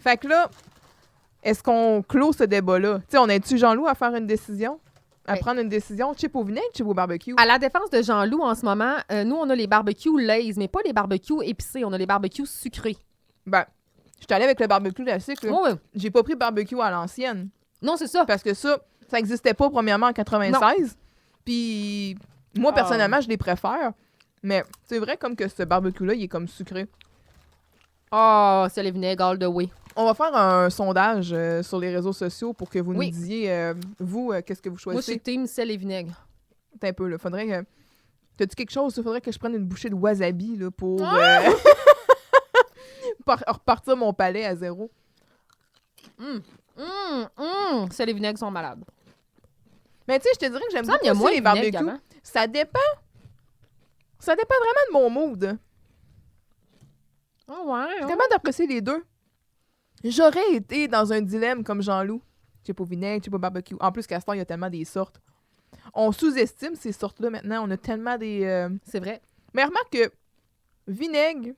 Fait que là, est-ce qu'on clôt ce débat-là? Tu sais, on est-tu Jean-Loup à faire une décision? À prendre une décision? Chip au vinaigre, chip au barbecue? À la défense de Jean-Loup, en ce moment, nous, on a les barbecues Lay's, mais pas les barbecues épicés. On a les barbecues sucrés. Ben, je suis allée avec le barbecue classique. Là. Oh, ouais. J'ai pas pris barbecue à l'ancienne. Non, c'est ça. Parce que ça n'existait pas, premièrement, en 96. Puis, moi, personnellement, je les préfère. Mais c'est vrai comme que ce barbecue-là, il est comme sucré. Oh, c'est les vinaigres all the way. On va faire un sondage sur les réseaux sociaux pour que vous Oui. nous disiez, vous, qu'est-ce que vous Moi, je choisissez. suis team sel et vinaigre. T'as un peu, là. Faudrait que... T'as-tu quelque chose? Il faudrait que je prenne une bouchée de wasabi, là, pour repartir mon palais à zéro. Sel et vinaigre sont malades. Mais tu sais, je te dirais que j'aime Ça, il y a beaucoup moins aussi de les vinaigre barbecues. qu'avant. Ça dépend. Ça dépend vraiment de mon mood. Oh, ouais. Je suis capable d'apprécier les deux. J'aurais été dans un dilemme comme Jean-Loup. Chip au vinaigre, chip au barbecue. En plus, Castor, il y a tellement des sortes. On sous-estime ces sortes-là maintenant. On a tellement des... C'est vrai. Mais remarque que vinaigre,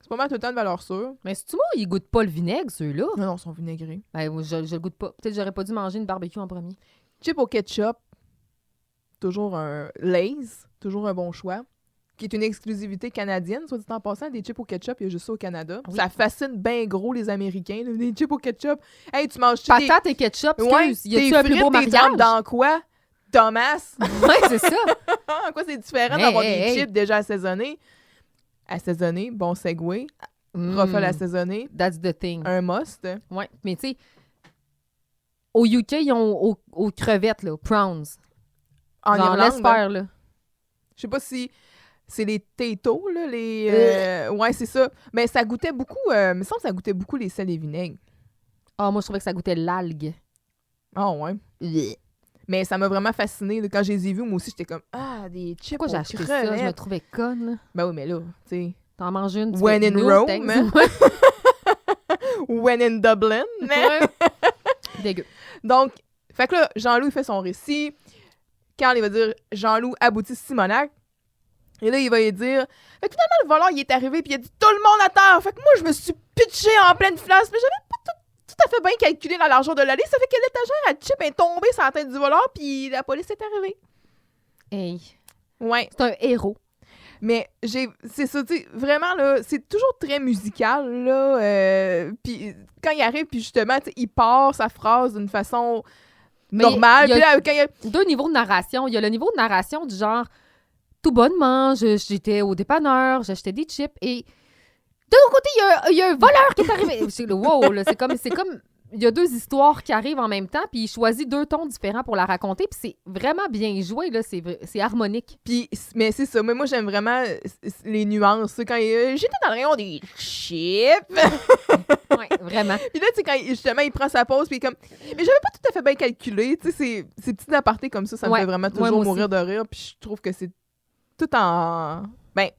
c'est pas mal tout le temps de valeur sûre. Mais si tu vois, ils goûtent pas le vinaigre, ceux-là. Non, ils sont vinaigrés. Ben, moi, je le goûte pas. Peut-être que j'aurais pas dû manger une barbecue en premier. Chip au ketchup, toujours un Lay's, toujours un bon choix. Qui est une exclusivité canadienne, soit dit en passant, des chips au ketchup, il y a juste ça au Canada. Oui. Ça fascine bien gros les Américains, là, des chips au ketchup. Hey, tu manges-tu Patates et ketchup, Ouais, excuse. Y a-tu un plus beau frites, t'es mariage? trempes dans quoi? Thomas? Ouais, c'est ça. En quoi c'est différent Hey, d'avoir hey, des hey. chips déjà assaisonnés? Assaisonnés, bon segue. Ruffles assaisonnés. That's the thing. Un must. Ouais, mais tu sais, au UK, ils ont aux crevettes, là, prawns. En Genre, Irlande, laisse faire, là. je sais pas si c'est les Tato, là, les... ouais, c'est ça. Mais ça goûtait beaucoup... il me semble que ça goûtait beaucoup les sels et vinaigres. Ah, moi, je trouvais que ça goûtait l'algue. Ah ouais. Mais ça m'a vraiment fascinée. Là. Quand je les ai vus, moi aussi, j'étais comme « Ah, des chips Pourquoi j'ai aux acheté ça? Je me crevettes. trouvais conne, là. » Ben oui, mais là, tu sais... T'en manges une, tu When fais, in no, Rome, thanks. hein? When in Dublin. Ouais. Dégueu. Donc, fait que là, Jean-Loup, il fait son récit. Carl, il va dire « Jean-Loup aboutit Simonac. » Et là, il va lui dire... Fait que finalement, le voleur, il est arrivé, puis il a dit « Tout le monde à terre! » Fait que moi, je me suis pitché en pleine place, mais j'avais pas tout à fait bien calculé dans l'argent de l'allée. Ça fait que l'étagère à chip est tombée sur la tête du voleur, puis la police est arrivée. Hey. Ouais. C'est un héros. Mais c'est ça, tu sais, vraiment, là, c'est toujours très musical, là. Puis quand il arrive, puis justement, tu sais, il part sa phrase d'une façon Mais normale. il y a- Puis là, quand il y a... Deux niveaux de narration. Il y a le niveau de narration du genre, tout bonnement, j'étais au dépanneur, j'achetais des chips, et de l'autre côté, il y a un voleur qui est arrivé. C'est le wow, là, c'est comme... Il y a deux histoires qui arrivent en même temps, puis il choisit deux tons différents pour la raconter, puis c'est vraiment bien joué, là, c'est harmonique. Puis, mais c'est ça, mais moi, j'aime vraiment les nuances. Quand j'étais dans le rayon des chips. Ouais, vraiment. Puis là, tu sais, quand justement, il prend sa pause, puis il est comme... Mais j'avais pas tout à fait bien calculé. Tu sais, ces petits apartés comme ça me Ouais. fait vraiment Ouais, toujours moi aussi. mourir de rire. Puis je trouve que c'est tout en... Ben,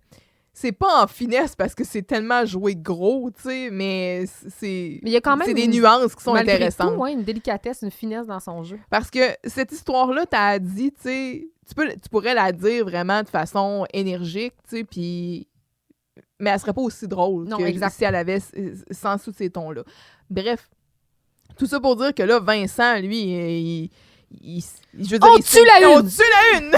c'est pas en finesse parce que c'est tellement joué gros, tu sais, mais c'est... Mais il y a quand même C'est des nuances qui sont malgré intéressantes. tout, ouais, une délicatesse, une finesse dans son jeu. Parce que cette histoire-là, t'as dit, tu sais, tu pourrais la dire vraiment de façon énergique, tu sais, puis... Mais elle serait pas aussi drôle Non, que exact. si elle avait sans tous ces tons-là. Bref, tout ça pour dire que là, Vincent, lui, je veux dire, On tue la on une! tue la une!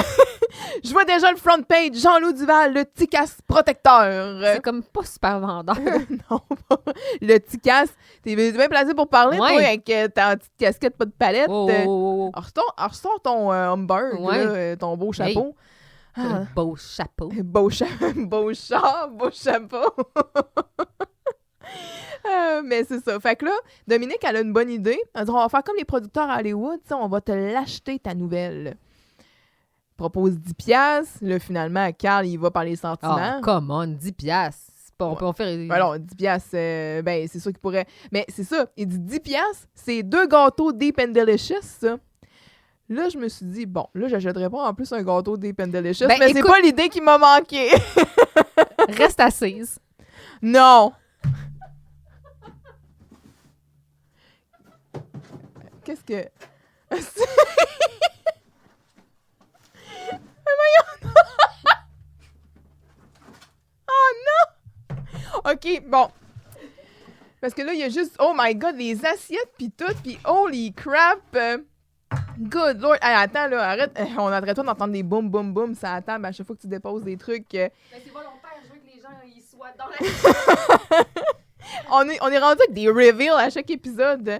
Je vois déjà le front page, Jean-Loup Duval, le Ticas protecteur. C'est comme pas super vendeur. Non, pas le Ticas. T'es bien placé pour parler, Ouais. toi, avec ta petite casquette, pas de palette. Oh, oh, oh, oh. Ressors ton Humberg, Ouais. là, ton beau chapeau. Un beau chapeau. Beau chat, beau chapeau. Mais c'est ça. Fait que là, Dominique, elle a une bonne idée. Elle dit, on va faire comme les producteurs à Hollywood, on va te l'acheter, ta nouvelle. Propose 10 piastres. Là, finalement, Carl, il va par les sentiments. Ah, come on, 10 piastres. C'est pas- On peut en faire... Alors, 10 piastres, ben, c'est sûr qu'il pourrait... Mais c'est ça, il dit 10 piastres, c'est 2 gâteaux Deep and Delicious, ça. Là, je me suis dit, bon, là, j'achèterais pas en plus un gâteau Deep and Delicious, Ben, mais c'est écoute- pas l'idée qui m'a manqué. Reste assise. Non! Qu'est-ce que... Voyons! Oh non! OK, bon. Parce que là, il y a juste, oh my God, les assiettes pis tout, pis holy crap! Good Lord! Hey, attends, là, arrête. On arrête-toi d'entendre des boum, boum, boum sur la table à chaque fois que tu déposes des trucs. Mais c'est volontaire, je veux que les gens y soient dans la... On est rendu avec des reveals à chaque épisode.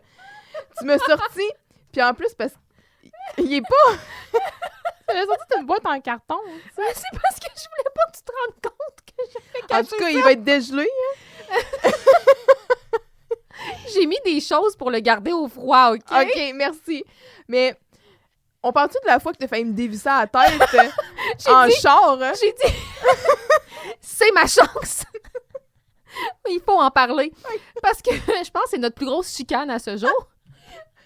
Tu m'as sorti, puis en plus, parce qu'il est pas... Tu m'as sorti une boîte en carton, tu sais. C'est parce que je voulais pas que tu te rendes compte que j'ai fait En cacher tout cas, ça. il va être dégelé. J'ai mis des choses pour le garder au froid, OK? OK, merci. Mais on parle-tu de la fois que t'as failli me dévisser à la tête en dit- char? Hein? J'ai dit... c'est ma chance! Il faut en parler. Parce que je pense que c'est notre plus grosse chicane à ce jour.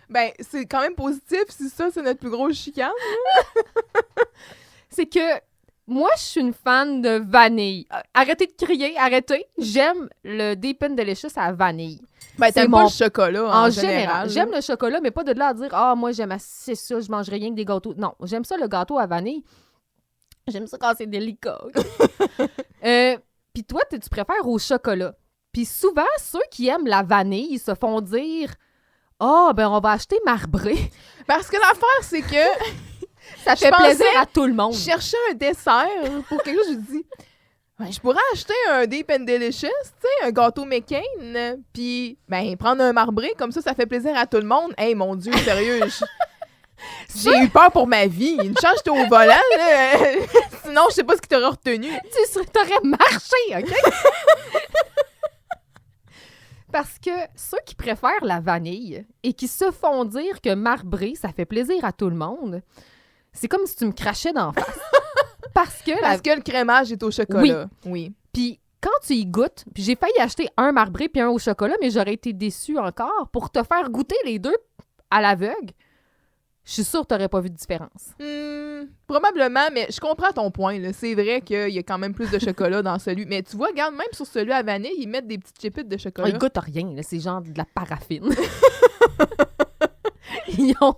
Ben, c'est quand même positif si ça, c'est notre plus grosse chicane. C'est que moi, je suis une fan de vanille. Arrêtez de crier, arrêtez. J'aime le Deep and Delicious à vanille. Ben, C'est t'aimes mon- pas le chocolat En en général, général. j'aime le chocolat, mais pas de là à dire « Ah, moi, j'aime assez ça, je mangerai rien que des gâteaux. » Non, j'aime ça, le gâteau à vanille. J'aime ça quand c'est délicat. Puis toi, tu préfères au chocolat. Puis souvent, ceux qui aiment la vanille se font dire « Ah, ben on va acheter marbré. Parce que l'affaire, c'est que » Ça Je fait pensais- plaisir à tout le monde. je cherchais un dessert pour quelque chose. Je dis, ben, je pourrais acheter un Deep and Delicious, tu sais, un gâteau McCain, puis ben, prendre un marbré, comme ça fait plaisir à tout le monde. Hey, mon Dieu, sérieux, j'ai eu peur pour ma vie. Une chance, j'étais au volant, là. Sinon, je sais pas ce qui t'aurait retenu. Tu t'aurais marché, OK? Parce que ceux qui préfèrent la vanille et qui se font dire que marbré, ça fait plaisir à tout le monde, c'est comme si tu me crachais d'en face. Parce que le crémage est au chocolat. Oui. Puis quand tu y goûtes, puis j'ai failli acheter un marbré puis un au chocolat, mais j'aurais été déçue encore pour te faire goûter les deux à l'aveugle. Je suis sûre que tu n'aurais pas vu de différence. Probablement, mais je comprends ton point. Là. C'est vrai qu'il y a quand même plus de chocolat dans celui. Mais tu vois, regarde, même sur celui à vanille, ils mettent des petites chipites de chocolat. Ils goûtent rien, là. C'est genre de la paraffine. Ils ont...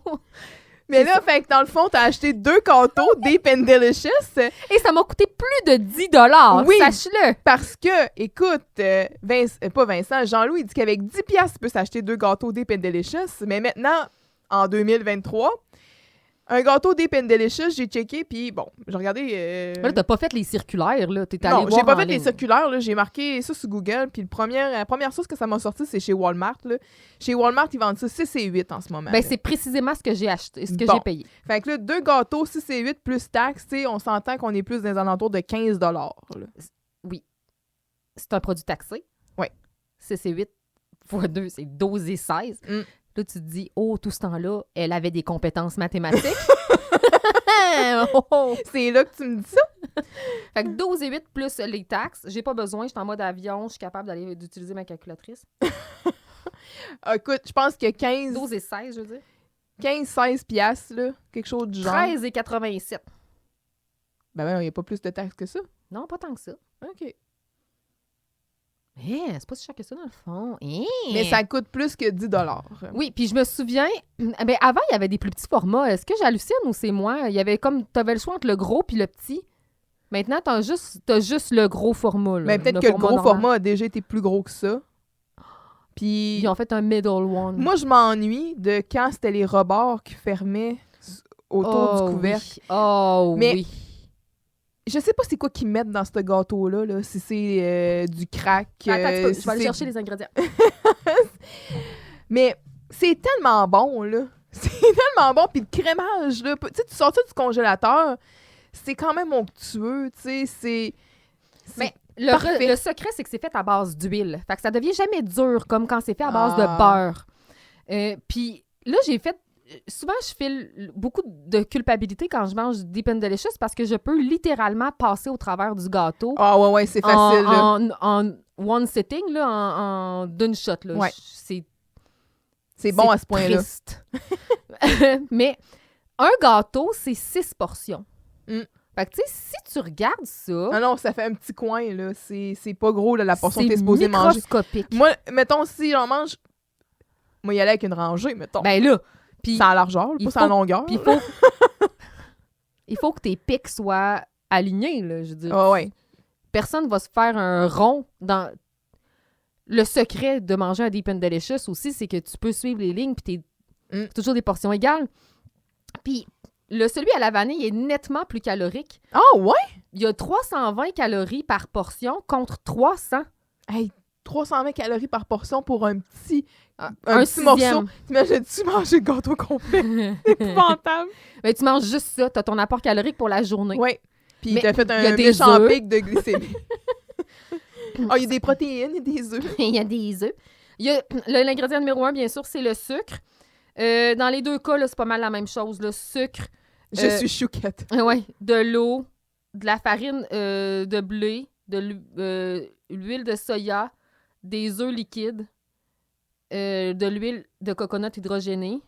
Mais là, fait que dans le fond, t'as acheté 2 gâteaux Deep and Delicious. Et ça m'a coûté plus de 10$, oui, sache-le. Parce que, écoute, pas Vincent, Jean-Louis, il dit qu'avec 10$, tu peux s'acheter 2 gâteaux Deep and Delicious. Mais maintenant, en 2023, un gâteau Deep and Delicious, j'ai checké, puis bon, j'ai regardé... Là, t'as pas fait les circulaires, là. T'es allé Non, voir j'ai pas en fait ligne. les circulaires, là. J'ai marqué ça sur Google, puis la première source que ça m'a sorti, c'est chez Walmart, là. Chez Walmart, ils vendent ça 6 et 8 en ce moment. Ben, là. c'est précisément ce que j'ai acheté, ce que Bon. j'ai payé. Fait que là, 2 gâteaux, 6 et 8 plus taxes, tu sais, on s'entend qu'on est plus dans les alentours de 15$. Là. C'est un produit taxé. Oui. 6 et 8 fois 2, c'est 12 et 16. Là, tu te dis, oh, tout ce temps-là, elle avait des compétences mathématiques. Oh! C'est là que tu me dis ça? Fait que 12 et 8 plus les taxes. J'ai pas besoin, je suis en mode avion, je suis capable d'utiliser ma calculatrice. Écoute, je pense que 15, 12 et 16, je veux dire. 15-16 piastres, là, quelque chose du genre. 13,87. Ben il n'y a pas plus de taxes que ça. Non, pas tant que ça. OK. C'est pas si cher que ça, dans le fond. Mais ça coûte plus que 10$. Oui, puis je me souviens, ben avant, il y avait des plus petits formats. Est-ce que j'hallucine ou c'est moi? Il y avait comme, t'avais le choix entre le gros puis le petit. Maintenant, t'as juste le gros format. Là, Mais peut-être que le gros normal. format a déjà été plus gros que ça. Puis Ils ont fait un middle one. moi, je m'ennuie de quand c'était les rebords qui fermaient autour du couvercle. Oui. Oh Mais oui. Je sais pas c'est quoi qu'ils mettent dans ce gâteau-là, là, si c'est du crack. Attends, tu peux, si je vais aller c'est- chercher les ingrédients. Mais c'est tellement bon, là. C'est tellement bon. Puis le crémage, là, tu sais, tu sors ça du congélateur, c'est quand même onctueux, tu sais, c'est Mais parfait. le secret, c'est que c'est fait à base d'huile. Fait que ça devient jamais dur comme quand c'est fait à base Ah. de beurre. Puis là, j'ai fait... Souvent, je file beaucoup de culpabilité quand je mange du Deep and Delicious parce que je peux littéralement passer au travers du gâteau Ah ouais, c'est facile, là. en one sitting, là, en d'une shot. Là. Ouais. C'est C'est bon à ce point-là. triste. Mais un gâteau, c'est 6 portions. Mm. Fait que, tu sais, si tu regardes ça, Ah non, ça fait un petit coin, là. C'est pas gros, là, la portion que c'est t'es supposé manger. microscopique. Moi, mettons, si j'en mange... Moi, y aller avec une rangée, mettons. Ben là, puis sans largeur, il pas sans faut- longueur. puis il faut que tes pics soient alignés, là, je veux dire. Ah ouais. Personne va se faire un rond dans... Le secret de manger un Deep and Delicious aussi, c'est que tu peux suivre les lignes puis Mm. toujours des portions égales. Puis celui à la vanille est nettement plus calorique. Ah ouais? Il y a 320 calories par portion contre 300. Hey, 320 calories par portion pour un petit Un petit morceau. sixième. T'imagines-tu manger le gâteau complet? C'est épouvantable. Ben, tu manges juste ça. Tu as ton apport calorique pour la journée. Oui. Puis Mais t'as fait il y a un des méchant œufs. pic de glycémie. Ah, il y a des protéines, il y a des œufs. Il y a des œufs. L'ingrédient numéro 1, bien sûr, c'est le sucre. Dans les deux cas, là, c'est pas mal la même chose. Le sucre, Je suis chouquette. de l'eau, de la farine de blé, de l'huile de soya, des œufs liquides, de l'huile de coconut hydrogénée.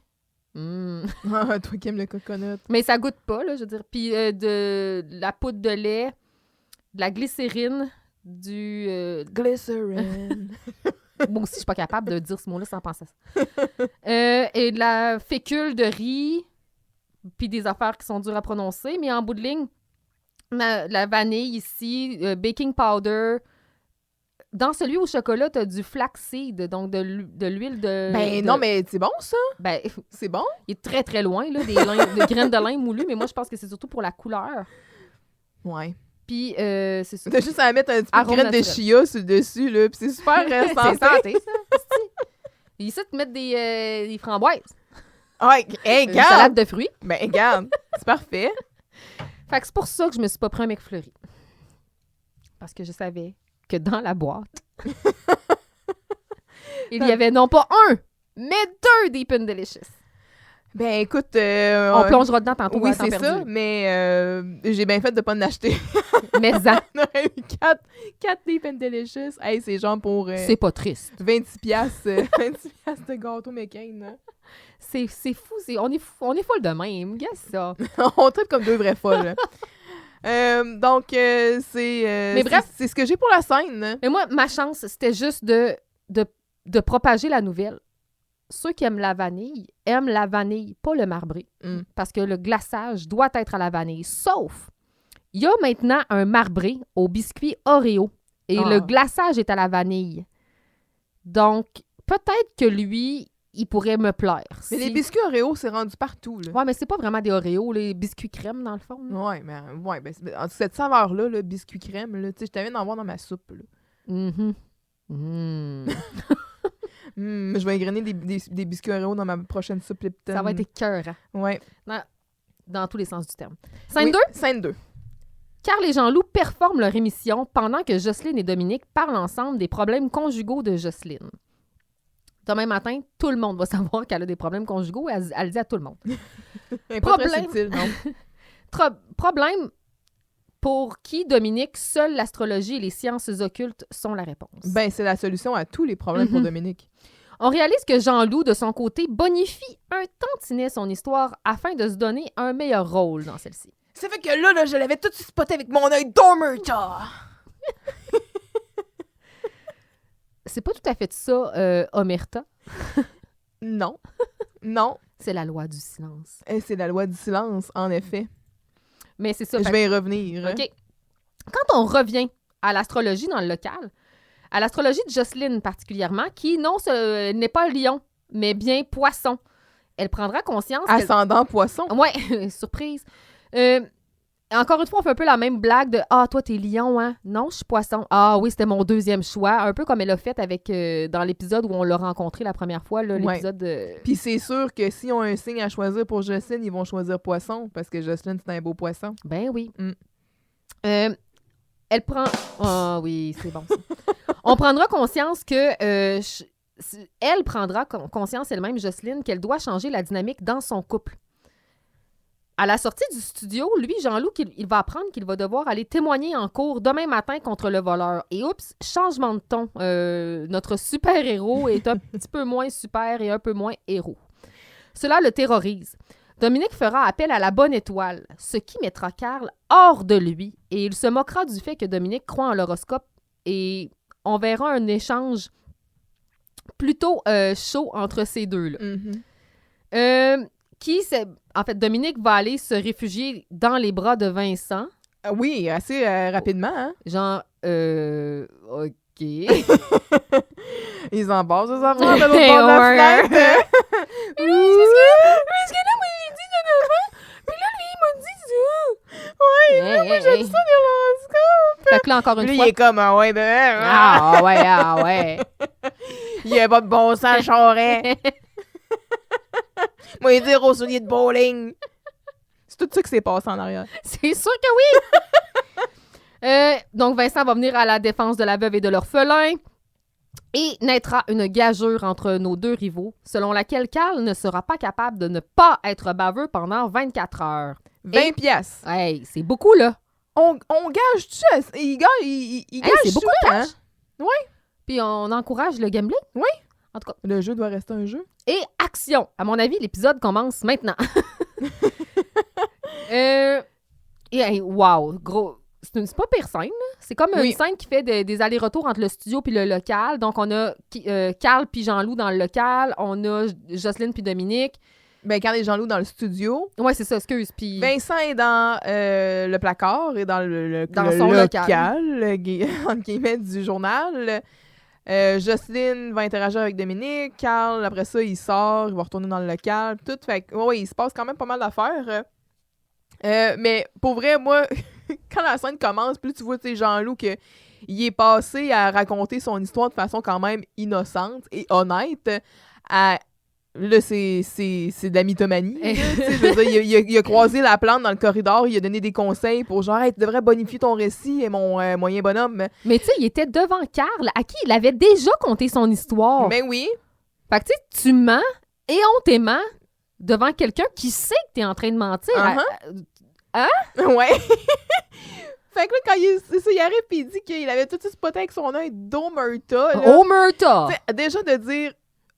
Ah, toi qui aimes le coconut. Mais ça goûte pas, là, je veux dire. Puis de la poudre de lait, de la glycérine, du... Glycerin. Moi aussi, je suis pas capable de dire ce mot-là sans penser à ça. Et de la fécule de riz, puis des affaires qui sont dures à prononcer. Mais en bout de ligne, la vanille ici, baking powder. Dans celui au chocolat, tu as du flaxseed, donc de l'huile de... Ben non, mais c'est bon, ça. Ben, C'est bon. il est très, très loin, là, des graines de lin moulues, mais moi, je pense que c'est surtout pour la couleur. Ouais. Puis, c'est ça. T'as juste à mettre un petit peu de Arôme graines de naturel. chia sur le dessus, là, puis c'est super C'est santé. santé, ça. c'est-tu. Ici, tu mets des framboises. Ouais, hey, Une regarde. salade de fruits. Ben, regarde. C'est parfait. Fait que c'est pour ça que je me suis pas pris un McFlurry. Parce que je savais que dans la boîte, Il y avait non pas un, mais 2 Deep and Delicious. Ben écoute... On plongera dedans tantôt. Oui, à temps c'est perdu. ça, mais j'ai bien fait de pas en acheter. Mais ça, On aurait eu 4 Deep and Delicious. Hey, c'est genre pour c'est pas triste. 26 piastres, 26 piastres de gâteau McCain. Hein? C'est fou, on est folle de même. Qu'est-ce ça? On traite comme 2 vraies folles. Donc, c'est Mais bref. c'est ce que j'ai pour la scène. Mais moi, ma chance, c'était juste de propager la nouvelle. Ceux qui aiment la vanille, pas le marbré. Mm. Parce que le glaçage doit être à la vanille. Sauf, il y a maintenant un marbré au biscuit Oreo. Et Ah. le glaçage est à la vanille. Donc, peut-être que lui, il pourrait me plaire. Mais les biscuits Oreo, c'est rendu partout. Là. Ouais, mais c'est pas vraiment des Oreos, les biscuits crème, dans le fond. là. Ouais, ben, cette saveur-là, le biscuit crème, là, tu sais, je t'avais d'en voir dans ma soupe. Là. Mhm. Mm. Je vais égrener des biscuits Oreo dans ma prochaine soupe Lipton. Ça va être écœurant. Ouais. Dans tous les sens du terme. Scène Oui, 2. Scène 2. Carl et Jean-Loup performent leur émission pendant que Jocelyne et Dominique parlent ensemble des problèmes conjugaux de Jocelyne. Demain matin, tout le monde va savoir qu'elle a des problèmes conjugaux et elle le dit à tout le monde. Pas très subtil, non? Problème pour qui, Dominique, seule l'astrologie et les sciences occultes sont la réponse. Ben, c'est la solution à tous les problèmes pour Mhm. Dominique. On réalise que Jean-Loup, de son côté, bonifie un tantinet son histoire afin de se donner un meilleur rôle dans celle-ci. Ça fait que là, je l'avais tout spoté avec mon œil d'Omerta. C'est pas tout à fait ça, Omerta. Non. Non. C'est la loi du silence. C'est la loi du silence, en effet. Mais c'est ça. Je vais y revenir. OK. Quand on revient à l'astrologie dans le local, à l'astrologie de Jocelyne particulièrement, qui non, ce n'est pas lion, mais bien poisson, elle prendra conscience qu'elle... Ascendant poisson. Ouais, surprise. Encore une fois, on fait un peu la même blague de « Ah, toi, t'es lion, hein? Non, je suis poisson. Ah oui, c'était mon deuxième choix. » Un peu comme elle a fait avec dans l'épisode où on l'a rencontré la première fois, là, Ouais. l'épisode de... Puis c'est sûr que s'ils ont un signe à choisir pour Jocelyne, ils vont choisir poisson, parce que Jocelyne, c'est un beau poisson. Ben oui. Mm. Elle prend... Ah oui, c'est bon ça. On prendra conscience que... elle prendra conscience elle-même, Jocelyne, qu'elle doit changer la dynamique dans son couple. À la sortie du studio, lui, Jean-Loup, il va apprendre qu'il va devoir aller témoigner en cours demain matin contre le voleur. Et oups, changement de ton. Notre super-héros est un petit peu moins super et un peu moins héros. Cela le terrorise. Dominique fera appel à la bonne étoile, ce qui mettra Carl hors de lui. Et il se moquera du fait que Dominique croit en l'horoscope. Et on verra un échange plutôt chaud entre ces deux-là. Mhm. En fait, Dominique va aller se réfugier dans les bras de Vincent. Ah oui, assez rapidement, hein? Genre, OK. Ils embassent les enfants de l'autre bord de la Ouais. fenêtre. Parce que là, moi, j'ai dit de puis là, lui, il m'a dit ça. Oui, moi, J'aime ça, l'horoscope. Fait que là, encore une Lui, fois... il est comme, ah ouais, ben... Ah ouais, ah ouais. Il y a pas de bon sens, Charest. Moi, il dire au soulier de bowling. C'est tout ça qui s'est passé en arrière. C'est sûr que oui! Donc, Vincent va venir à la défense de la veuve et de l'orphelin. Et naîtra une gageure entre nos deux rivaux, selon laquelle Carl ne sera pas capable de ne pas être baveux pendant 24 heures. 20 piastres. Hey, c'est beaucoup, là. On gage tout ça. Il gage, il Hey, gage c'est beaucoup de souvent, cash. Puis on encourage le gambling. Oui. En tout cas. Le jeu doit rester un jeu. Et action! À mon avis, l'épisode commence maintenant. Et hey, wow! Gros. C'est pas pire scène, là. C'est comme Oui. une scène qui fait des allers-retours entre le studio puis le local. Donc, on a Carl puis Jean-Loup dans le local. On a Jocelyne puis Dominique. Ben, quand les Jean-Loup dans le studio, Ouais, c'est ça, excuse. Puis Vincent est dans le placard et dans le Dans son local. entre guillemets, du journal. Jocelyne va interagir avec Dominique. Carl, après ça, il sort, il va retourner dans le local. Tout. Fait que, ouais, il se passe quand même pas mal d'affaires. Mais pour vrai, moi, quand la scène commence, plus tu vois, tu sais, Jean-Loup, qu'il est passé à raconter son histoire de façon quand même innocente et honnête à là, c'est de la mythomanie. Là, je veux dire, il a croisé la plante dans le corridor, il a donné des conseils pour genre, hey, tu devrais bonifier ton récit, mon moyen bonhomme. Mais tu sais, il était devant Carl, à qui il avait déjà conté son histoire. Ben oui. Fait que tu sais, tu mens éhontément devant quelqu'un qui sait que t'es en train de mentir. Ouais. Fait que là, quand il arrive et il dit qu'il avait tout spoté avec son œil d'Omerta. Omerta! Déjà de dire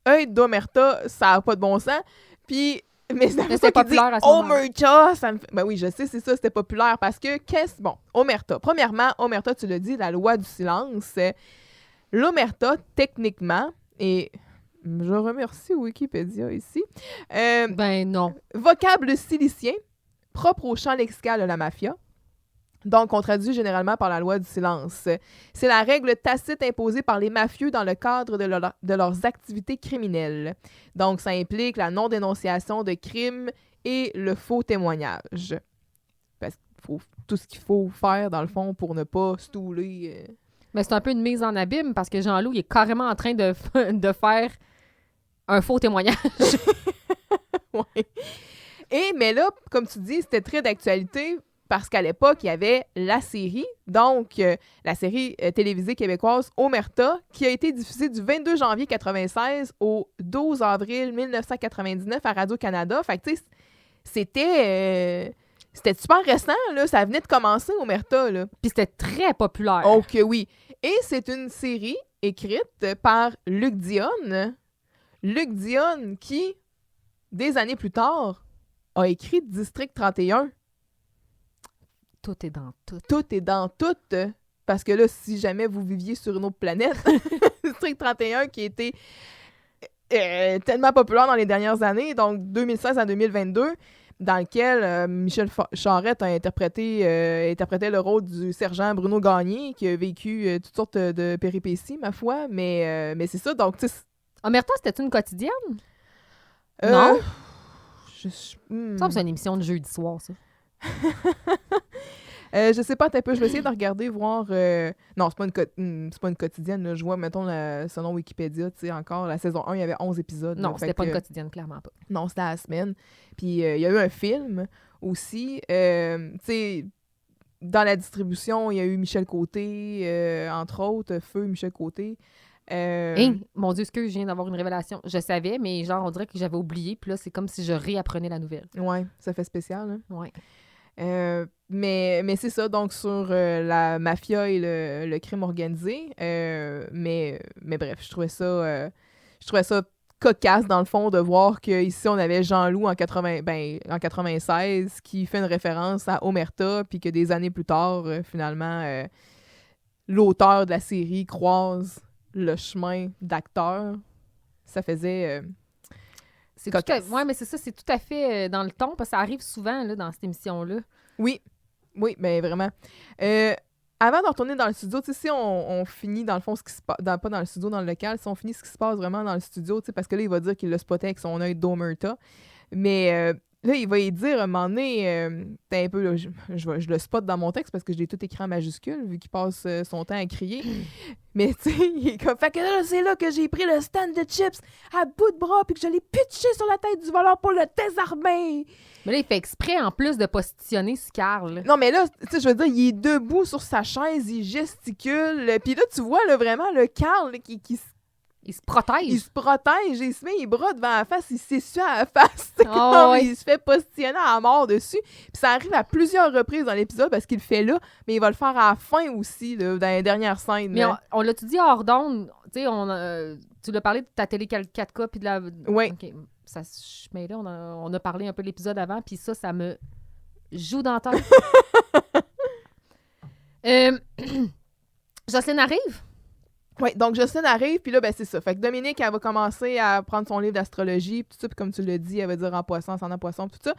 œil d'Omerta, ça n'a pas de bon sens. Puis, mais c'était populaire à ce moment-là. Omerta, ça me fait... Ben oui, je sais, c'est ça, c'était populaire parce que, bon, Omerta. Premièrement, Omerta, tu l'as dit, la loi du silence. L'Omerta, techniquement, et je remercie Wikipédia ici. Ben non. Vocable silicien, propre au champ lexical de la mafia. Donc, on traduit généralement par la loi du silence. C'est la règle tacite imposée par les mafieux dans le cadre de leurs activités criminelles. Donc, ça implique la non-dénonciation de crimes et le faux témoignage. Parce qu'il faut tout ce qu'il faut faire, dans le fond, pour ne pas stouler. Mais c'est un peu une mise en abîme parce que Jean-Loup, il est carrément en train de faire un faux témoignage. Ouais. Mais là, comme tu dis, c'était très d'actualité parce qu'à l'époque, il y avait la série, donc la série télévisée québécoise Omerta, qui a été diffusée du 22 janvier 1996 au 12 avril 1999 à Radio-Canada. Fait que, tu sais, c'était super récent, là. Ça venait de commencer, Omerta, là. Puis c'était très populaire. Donc, oui. Et c'est une série écrite par Luc Dionne. Luc Dionne qui, des années plus tard, a écrit District 31. Tout est dans tout. Tout est dans tout. Parce que là, si jamais vous viviez sur une autre planète, District 31 qui a été tellement populaire dans les dernières années, donc 2016 à 2022, dans lequel Michel Charette a interprété le rôle du sergent Bruno Gagné, qui a vécu toutes sortes de péripéties, ma foi. Mais c'est ça, donc... Omerta, c'était une quotidienne? Non? Ça me semble que c'est une émission de jeudi soir, ça. Je sais pas, un peu. Je vais essayer de regarder, voir... Non, c'est pas une quotidienne. Là. Je vois, mettons, selon Wikipédia, tu sais, encore, la saison 1, il y avait 11 épisodes. Non, là, c'était pas une quotidienne, clairement pas. Non, c'était à la semaine. Puis il y a eu un film aussi. Tu sais, dans la distribution, il y a eu Michel Côté, entre autres, Feu Michel Côté. Mon Dieu, excuse, je viens d'avoir une révélation. Je savais, mais genre, on dirait que j'avais oublié. Puis là, c'est comme si je réapprenais la nouvelle. Ouais, ça fait spécial. Hein? Ouais. Mais c'est ça, donc sur la mafia et le crime organisé. Mais bref, je trouvais ça cocasse, dans le fond, de voir qu'ici, on avait Jean-Loup en 96 qui fait une référence à Omerta, puis que des années plus tard, finalement, l'auteur de la série croise le chemin d'acteur. Ça faisait... Oui, mais c'est ça, c'est tout à fait dans le ton, parce que ça arrive souvent là, dans cette émission-là. Oui, mais vraiment. Avant de retourner dans le studio, tu sais, si on finit dans le fond ce qui se passe, pas dans le studio, dans le local, si on finit ce qui se passe vraiment dans le studio, tu sais, parce que là, il va dire qu'il l'a spoté avec son œil d'Omerta. Mais là, il va y dire, à un moment donné, t'es un peu, là, je le spot dans mon texte parce que je l'ai tout écrit en majuscule, vu qu'il passe son temps à crier. Mais tu sais, il est comme, fait que là, c'est là que j'ai pris le stand de chips à bout de bras puis que je l'ai pitché sur la tête du voleur pour le désarmer. Mais là, il fait exprès, en plus, de positionner ce Carl. Là. Non, mais là, tu sais, je veux dire, il est debout sur sa chaise, il gesticule. Puis là, tu vois, là, vraiment, le Carl là, qui il se protège. Il se protège, il se met les bras devant la face, il s'essuie à la face. Il se fait positionner à mort dessus. Puis ça arrive à plusieurs reprises dans l'épisode parce qu'il le fait là, mais il va le faire à la fin aussi, là, dans les dernières scènes. Mais on l'a-tu dit hors d'onde? Tu sais, tu l'as parlé de ta télé 4K puis de la... Oui. Okay. Mais là, on a parlé un peu de l'épisode avant, puis ça me joue dans la tête. Jocelyne arrive? Oui, donc Jocelyne arrive, puis là, ben c'est ça. Fait que Dominique, elle va commencer à prendre son livre d'astrologie, puis tout ça, puis comme tu l'as dit, elle va dire en poisson, sans en poisson, tout ça.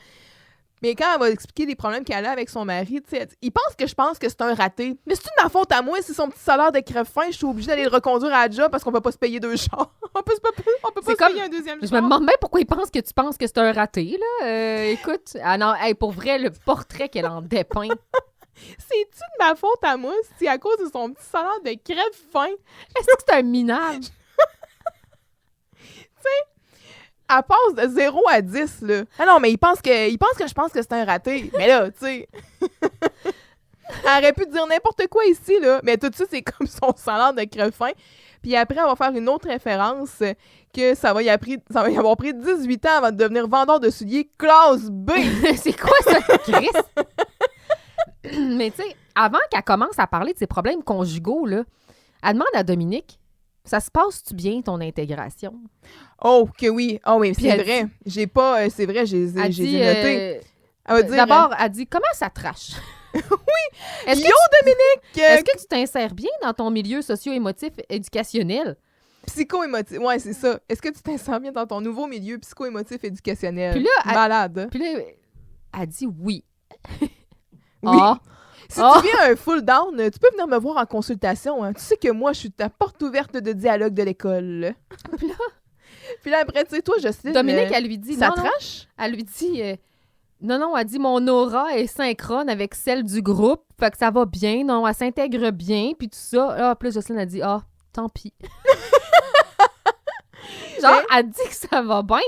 Mais quand elle va expliquer les problèmes qu'elle a avec son mari, tu sais, il pense que je pense que c'est un raté. Mais c'est de ma faute à moi, c'est son petit salaire de crève-faim, je suis obligée d'aller le reconduire à la job parce qu'on peut pas se payer 2 chars. on peut pas se payer un deuxième char. Je me demande même pourquoi il pense que tu penses que c'est un raté, là. Écoute, non, pour vrai, le portrait qu'elle en dépeint... C'est-tu de ma faute à moi si à cause de son petit salaire de crève-faim? Est-ce que c'est un minage? Tu sais, Elle passe de 0 à 10, là. Ah non, mais il pense que je pense que c'est un raté. Mais là, tu sais... Elle aurait pu dire n'importe quoi ici, là. Mais tout ça, c'est comme son salaire de creux-fin. Puis après, elle va faire une autre référence que ça va y avoir pris 18 ans avant de devenir vendeur de souliers classe B. C'est quoi ça, Chris? Mais tu sais, avant qu'elle commence à parler de ses problèmes conjugaux, là, elle demande à Dominique, ça se passe-tu bien, ton intégration? Oh, que oui. Oh, oui, Puis c'est elle vrai. J'ai pas... c'est vrai, j'ai Elle j'ai dit, noté. Elle va dire... d'abord, elle dit, comment ça trache? Est-ce que, Yo, Dominique! est-ce que tu t'insères bien dans ton milieu socio-émotif éducationnel? Psycho-émotif. Ouais, c'est ça. Est-ce que tu t'insères bien dans ton nouveau milieu psycho-émotif éducationnel? Puis là, Malade. Puis là, elle dit oui. Oui. Ah. Si Ah. tu viens un full down, tu peux venir me voir en consultation. Hein. Tu sais que moi, je suis ta porte ouverte de dialogue de l'école. Puis là, après, tu sais, toi, Jocelyne... Dominique, elle lui dit ça non, non. trache? Elle lui dit non, elle dit mon aura est synchrone avec celle du groupe, fait que ça va bien, non, elle s'intègre bien, puis tout ça. Ah, puis là, Jocelyne a dit tant pis. Genre, elle dit que ça va bien.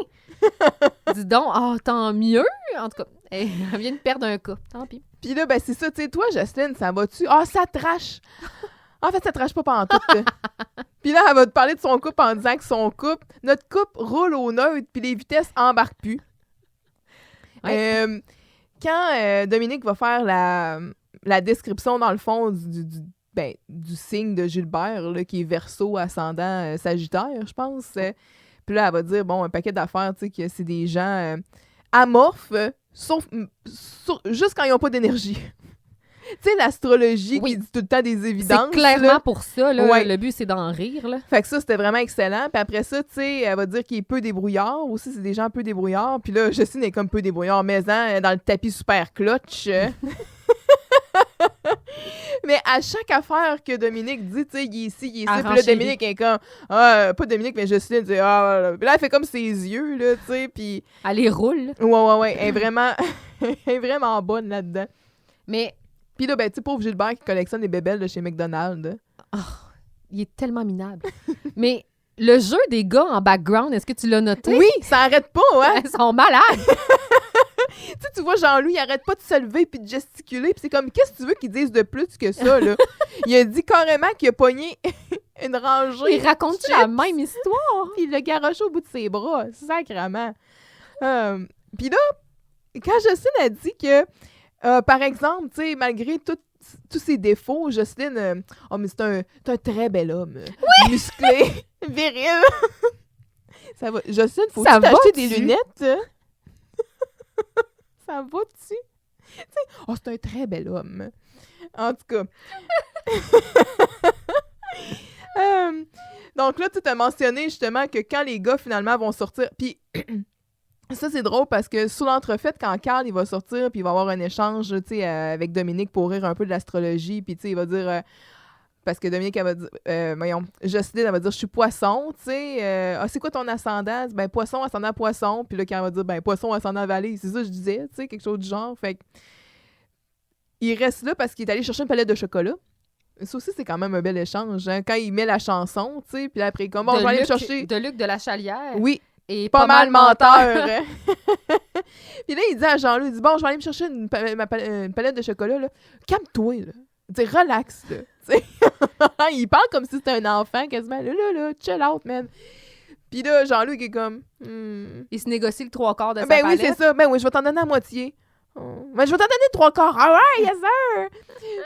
Dis donc, tant mieux. En tout cas, elle vient de perdre un cas, tant pis. Puis là, ben c'est ça, tu sais, toi, Jocelyne, ça va-tu? Ça trache! En fait, ça trache pas pantoute. Puis là, elle va te parler de son couple en disant que notre couple roule au neutre, puis les vitesses embarquent plus. Ouais. Quand Dominique va faire la description, dans le fond, du signe de Gilbert, là, qui est Verseau, ascendant Sagittaire, je pense. Puis là, elle va dire, bon, un paquet d'affaires, tu sais, que c'est des gens amorphes, sauf juste quand ils n'ont pas d'énergie. Tu sais, l'astrologie Oui. qui dit tout le temps des évidences. C'est clairement là. pour ça, là. Ouais. Le but, c'est d'en rire, là. Fait que ça, c'était vraiment excellent. Puis après ça, tu sais, elle va dire qu'il est peu débrouillard. Aussi, c'est des gens peu débrouillards. Puis là, Justine est comme peu débrouillard. Mais dans le tapis super clutch. Mais à chaque affaire que Dominique dit, tu sais, il est ici, il est ici. Puis là, Dominique est comme... pas Dominique, mais Justine, tu sais, Puis là, elle fait comme ses yeux, là, tu sais, puis... Elle les roule. Ouais. Elle est vraiment bonne là-dedans. Mais... Puis là, ben, tu sais, pauvre Gilbert qui collectionne les bébelles de chez McDonald's. il est tellement minable. Mais le jeu des gars en background, est-ce que tu l'as noté? Oui, ça arrête pas, hein? Ils sont malades! Tu vois, Jean-Louis, il arrête pas de se lever puis de gesticuler. Puis c'est comme, qu'est-ce que tu veux qu'il dise de plus que ça, là? Il a dit carrément qu'il a pogné une rangée. Il raconte la même histoire? Puis il l'a garoché au bout de ses bras, sacrément. Puis là, quand Jocelyne a dit que, par exemple, tu sais, malgré tous ses défauts, Jocelyne, mais c'est un très bel homme. Oui! Musclé, viril. Ça va. Jocelyne, faut-tu t'acheter des lunettes? Ça va-tu? C'est un très bel homme. En tout cas. Donc là, tu as mentionné justement que quand les gars finalement vont sortir, puis ça c'est drôle parce que sous l'entrefaite, quand Carl il va sortir puis il va avoir un échange, tu sais, avec Dominique pour rire un peu de l'astrologie, puis tu sais, il va dire parce que Dominique, elle va dire, Jocelyne, elle va dire, je suis poisson, tu sais, c'est quoi ton ascendant? Ben, poisson, ascendant poisson, puis là, quand elle va dire, ben, poisson, ascendant vallée, c'est ça que je disais, tu sais, quelque chose du genre, fait que il reste là parce qu'il est allé chercher une palette de chocolat. Ça aussi, c'est quand même un bel échange, hein? Quand il met la chanson, tu sais, puis après, comme, bon, je vais aller me chercher... De Luc de la Chalière. Oui, et pas mal menteur. Puis là, il dit à Jean-Loup, il dit, bon, je vais aller me chercher une palette de chocolat, là. Calme-toi, là. Tu sais, relax, là. Il parle comme si c'était un enfant, quasiment. Là, chill out, man. Puis là, Jean-Loup, qui est comme... Il se négocie le 3/4 de sa Ben palette. oui, c'est ça. Ben oui, je vais t'en donner la moitié. Ben, je vais t'en donner 3/4. Ah ouais, yes sir!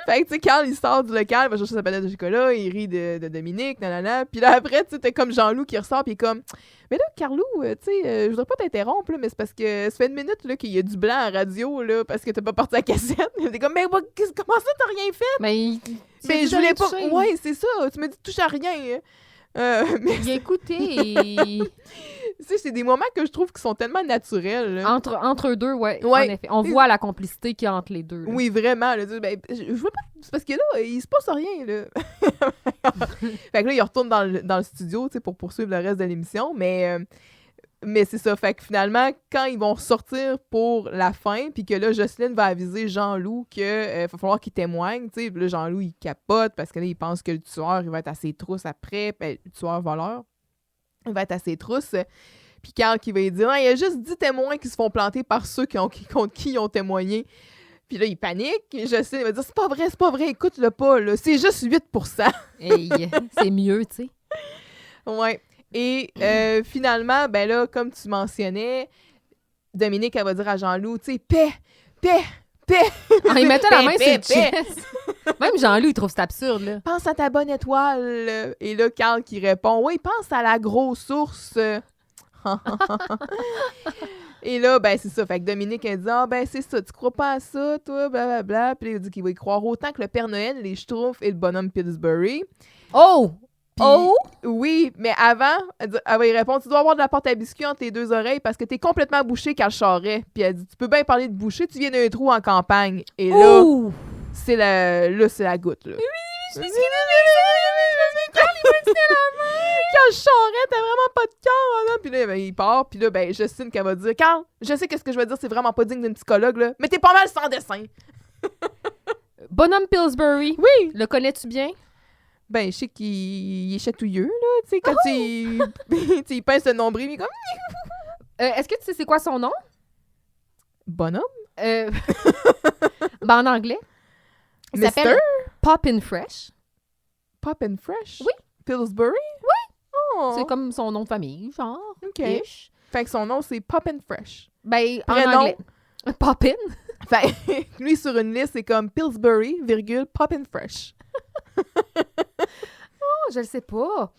Fait que, tu sais, Carl, il sort du local, il va chercher sa palette de chocolat, il rit de Dominique, nanana. Puis là, après, tu sais, t'es comme Jean-Loup qui ressort, puis il est comme... Mais là, Carlou, tu sais, je voudrais pas t'interrompre, là, mais c'est parce que ça fait une minute là, qu'il y a du blanc à la radio, là, parce que t'as pas porté la cassette. T'es comme, mais comment ça, t'as rien fait? Mais je voulais pas... Ouais, c'est ça, tu me dis touche à rien. Mais il a écouté et... Tu sais, c'est des moments que je trouve qui sont tellement naturels. Là. Entre eux deux, ouais, Ouais. en effet. On voit la complicité qu'il y a entre les deux. Là. Oui, vraiment. Là, ben, je veux pas... C'est parce que là, il se passe rien. Là. Fait que là, il retourne dans le studio pour poursuivre le reste de l'émission. Mais c'est ça. Fait que finalement, quand ils vont ressortir pour la fin, puis que là, Jocelyne va aviser Jean-Loup qu'il va falloir qu'il témoigne. Puis là, Jean-Loup, il capote parce que là, il pense que le tueur, il va être à ses trousses après. Ben, le tueur voleur. Il va être à ses trousses. Puis Carl qui va lui dire, non, il y a juste 10 témoins qui se font planter par ceux contre qui ils ont témoigné. Puis là, il panique. Je sais, il va dire, c'est pas vrai, écoute-le pas, là. C'est juste 8%. Hey, c'est mieux, tu sais. Ouais. Et finalement, ben là, comme tu mentionnais, Dominique, elle va dire à Jean-Loup, tu sais, paix. Ah, il mettait la main sur le paix. chest. Même Jean-Loup, il trouve ça absurde, là. Pense à ta bonne étoile. Et là, Carl qui répond, oui, pense à la grosse ours. Et là, ben, c'est ça. Fait que Dominique, elle dit, ah, ben, c'est ça, tu crois pas à ça, toi, blablabla. Puis là, il dit qu'il va y croire autant que le Père Noël, les Schtroumpfs et le bonhomme Pillsbury. Oh! Puis, oui, mais avant, elle va y répondre, tu dois avoir de la porte à biscuits entre tes deux oreilles parce que t'es complètement bouché, Carl Charret. Puis elle dit, tu peux bien parler de boucher, tu viens d'un trou en campagne. Et là, Ouh! c'est la goutte, là. Je me suis dit, Carl, il m'a dit la main! Carl Charret, t'as vraiment pas de cœur, là. Puis là, ben, il part. Puis là, ben, Justine, qu'elle va dire, Carl, je sais que ce que je vais dire, c'est vraiment pas digne d'une psychologue, là, mais t'es pas mal sans dessin. Bonhomme Pillsbury. Oui. Le connais-tu bien? Ben, je sais qu'il est chatouilleux, là. Tu sais, quand il pince le nombril, il est comme, Est-ce que tu sais c'est quoi son nom? bonhomme. Ben, en anglais. Il Mister s'appelle Poppin' Fresh. Poppin' Fresh. Oui. Pillsbury. Oui. Oh. C'est comme son nom de famille, genre. OK. Ish. Fait que son nom, c'est Poppin' Fresh. Ben, en Prénom. anglais. Poppin'. Fait que lui, sur une liste, c'est comme Pillsbury, virgule, Poppin' Fresh. Oh, je le sais pas.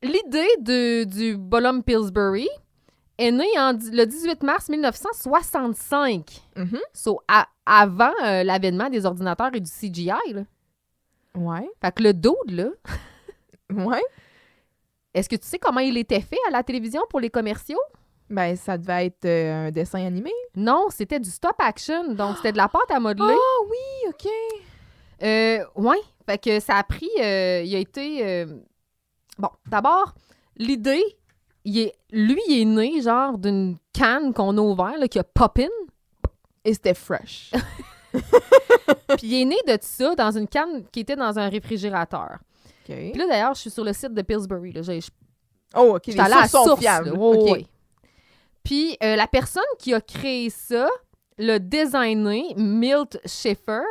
L'idée du bonhomme Pillsbury est née le 18 mars 1965. Mhm. So, avant l'avènement des ordinateurs et du CGI, là. Ouais. Fait que le dude, là, Ouais. est-ce que tu sais comment il était fait à la télévision pour les commerciaux? Ben, ça devait être un dessin animé. Non, c'était du stop action. Donc, c'était de la pâte à modeler. Ah oui, OK. Ouais. Fait que ça a pris... il a été... Bon, d'abord, l'idée, lui, il est né, genre, d'une canne qu'on a ouverte, là, qui a pop-in. Et c'était fresh. Puis il est né de ça dans une canne qui était dans un réfrigérateur. OK. Puis là, d'ailleurs, je suis sur le site de Pillsbury. Là. Oh, OK. J'étais allée à la sont source. fiables. Là. OK. Ouais. Puis la personne qui a créé ça, le designé, Milt Schaefer,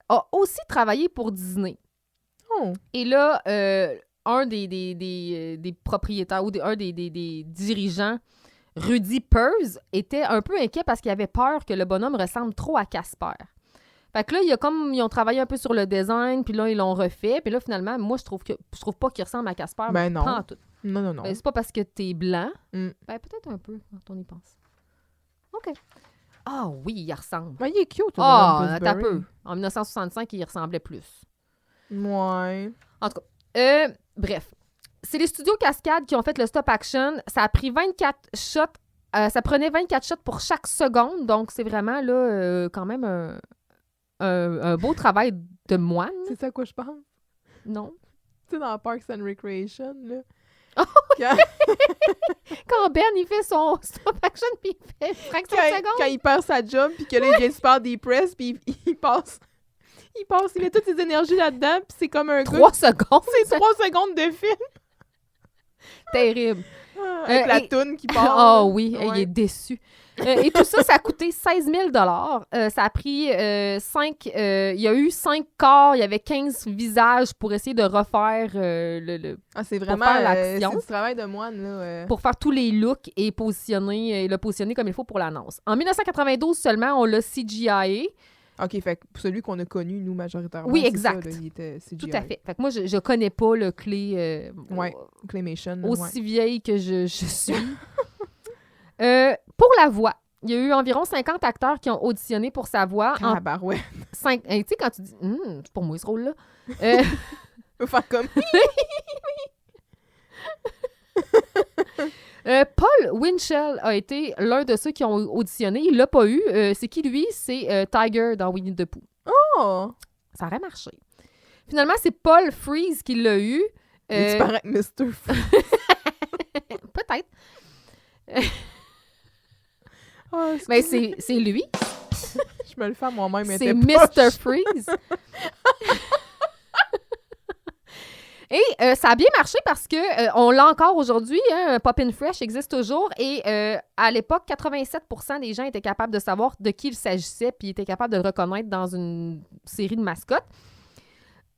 a aussi travaillé pour Disney. Oh. Et là, un des propriétaires ou un des dirigeants, Rudy Pearce, était un peu inquiet parce qu'il avait peur que le bonhomme ressemble trop à Casper. Fait que là, ils ont travaillé un peu sur le design, puis là, ils l'ont refait. Puis là, finalement, moi, je trouve pas qu'il ressemble à Casper. Ben non. Pas en tout. Non. Ben, c'est pas parce que t'es blanc. Mm. Ben, peut-être un peu, quand on y pense. OK. Ah oui, il ressemble. Ben, il est cute, Ah, t'as peu. En 1965, il y ressemblait plus. Ouais. En tout cas, bref. C'est les studios Cascade qui ont fait le stop action. Ça a pris 24 shots. Ça prenait 24 shots pour chaque seconde. Donc, c'est vraiment, là, quand même un beau travail de moine. C'est ça à quoi je pense? Non. Tu sais, dans Parks and Recreation, là. Oh, Quand, quand Ben, il fait son stop action, puis il fait fraction de seconde. quand il perd sa job, puis que là, il vient de se faire des presses, puis il passe, il met toutes ses énergies là-dedans, puis c'est comme un 3 secondes. C'est 3 secondes de film. Terrible. Avec la et- toune qui part. Ah oui, Ouais. il est déçu. Et tout ça, ça a coûté 16 000 ça a pris 5... il y a eu 5 corps, il y avait 15 visages pour essayer de refaire Ah, c'est vraiment faire l'action. c'est du travail de moine, là. pour faire tous les looks et le positionner comme il faut pour l'annonce. En 1992 seulement, on l'a CGI. OK, fait que pour celui qu'on a connu, nous, majoritairement, Oui, c'est exact. ça, là, il était CGI. Tout à fait. Fait que moi, je connais pas le clé Ouais, Claymation. là, aussi ouais. vieille que je suis. Pour la voix, il y a eu environ 50 acteurs qui ont auditionné pour sa voix. Ah, bah ouais. Tu sais, quand tu dis c'est pour moi ce rôle-là. Faut faire comme... Paul Winchell a été l'un de ceux qui ont auditionné. Il l'a pas eu. C'est qui, lui? C'est Tiger dans Winnie the Pooh. Oh! Ça aurait marché. Finalement, c'est Paul Freeze qui l'a eu. Tu parais avec Mr. Peut-être. Oh, Mais c'est lui. je me le fais à moi-même. C'est Mr. Mr. Freeze. Et ça a bien marché parce que on l'a encore aujourd'hui. Hein, Poppin' Fresh existe toujours. Et à l'époque, 87% des gens étaient capables de savoir de qui il s'agissait puis étaient capables de le reconnaître dans une série de mascottes.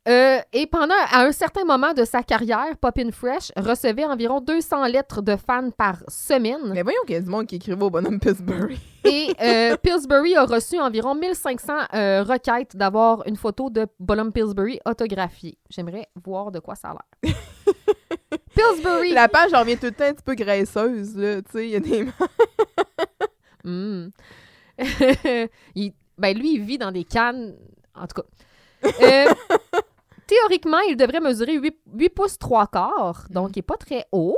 Et à un certain moment de sa carrière, Poppin' Fresh recevait environ 200 lettres de fans par semaine. Mais voyons qu'il y a du monde qui écrivait au bonhomme Pillsbury. Et Pillsbury a reçu environ 1500 requêtes d'avoir une photo de bonhomme Pillsbury autographiée. J'aimerais voir de quoi ça a l'air. Pillsbury! La page en revient tout le temps un petit peu graisseuse, là. Tu sais, il y a des... Lui, il vit dans des cannes. En tout cas. Théoriquement, il devrait mesurer 8 pouces 3 quarts, donc il n'est pas très haut.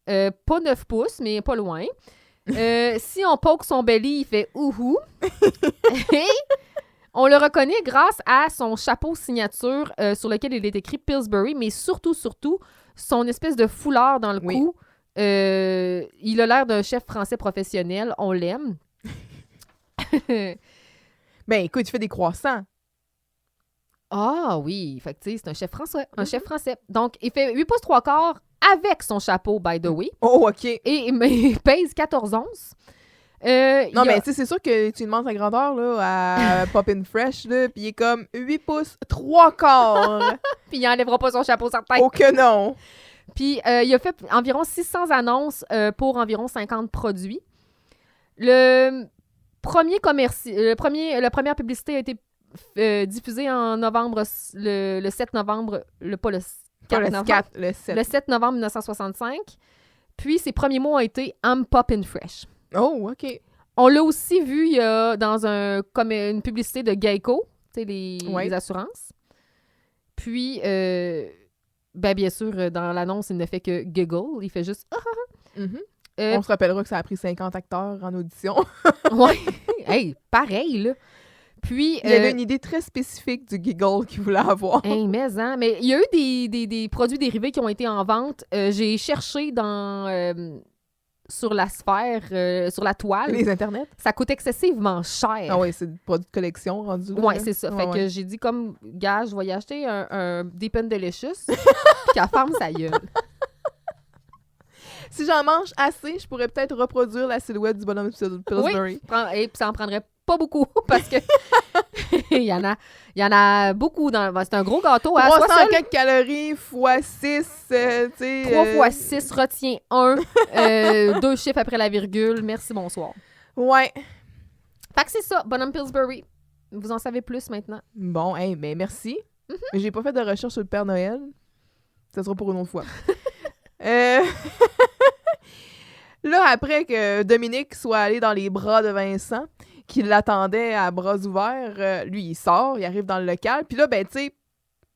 Pas 9 pouces, mais pas loin. Si on poke son belly, il fait « ouhou ». Et on le reconnaît grâce à son chapeau signature sur lequel il est écrit Pillsbury, mais surtout, son espèce de foulard dans le cou. Il a l'air d'un chef français professionnel. On l'aime. Ben, écoute, il fait des croissants. Ah oui, fait que, c'est un chef français. Chef français. Donc, il fait 8 pouces 3 quarts avec son chapeau, by the way. Oh, OK. Et mais il pèse 14 onces. Non, mais tu sais, c'est sûr que tu demandes sa grandeur là, à Poppin' Fresh, là, puis il est comme 8 pouces 3 quarts. Puis il enlèvera pas son chapeau certain. Oh que non! Puis il a fait environ 600 annonces pour environ 50 produits. La première publicité a été diffusée en novembre, le 7 novembre, le 7 novembre 1965. Puis ses premiers mots ont été « I'm Poppin' Fresh ». Oh, OK. On l'a aussi vu dans une publicité de Geico, tu sais, les assurances. Puis, bien sûr, dans l'annonce, il ne fait que giggle. Il fait juste « ah, ah, ah ». On se rappellera que ça a pris 50 acteurs en audition. Ouais. Hey, pareil, là. Puis, il y avait une idée très spécifique du giggle qu'il voulait avoir. Mais il y a eu des produits dérivés qui ont été en vente. J'ai cherché sur la sphère, sur la toile. Les internets? Ça coûte excessivement cher. Ah oui, c'est des produits de collection rendus là. Oui, c'est ça. Fait que j'ai dit comme gars, je vais y acheter un Deep and Delicious puis qu'elle ferme sa gueule. Si j'en mange assez, je pourrais peut-être reproduire la silhouette du bonhomme Pillsbury. Oui, et puis ça en prendrait pas beaucoup parce que il y en a beaucoup c'est un gros gâteau à 300 quelques calories fois 6, tu sais 3 fois 6 retiens 1 2 chiffres après la virgule. Merci, bonsoir. Ouais. Fait que c'est ça, bonhomme Pillsbury. Vous en savez plus maintenant. Bon, mais merci. Mais j'ai pas fait de recherche sur le Père Noël. Ça sera pour une autre fois. Là, après que Dominique soit allé dans les bras de Vincent, qui l'attendait à bras ouverts, lui, il sort, il arrive dans le local. Puis là, ben, tu sais,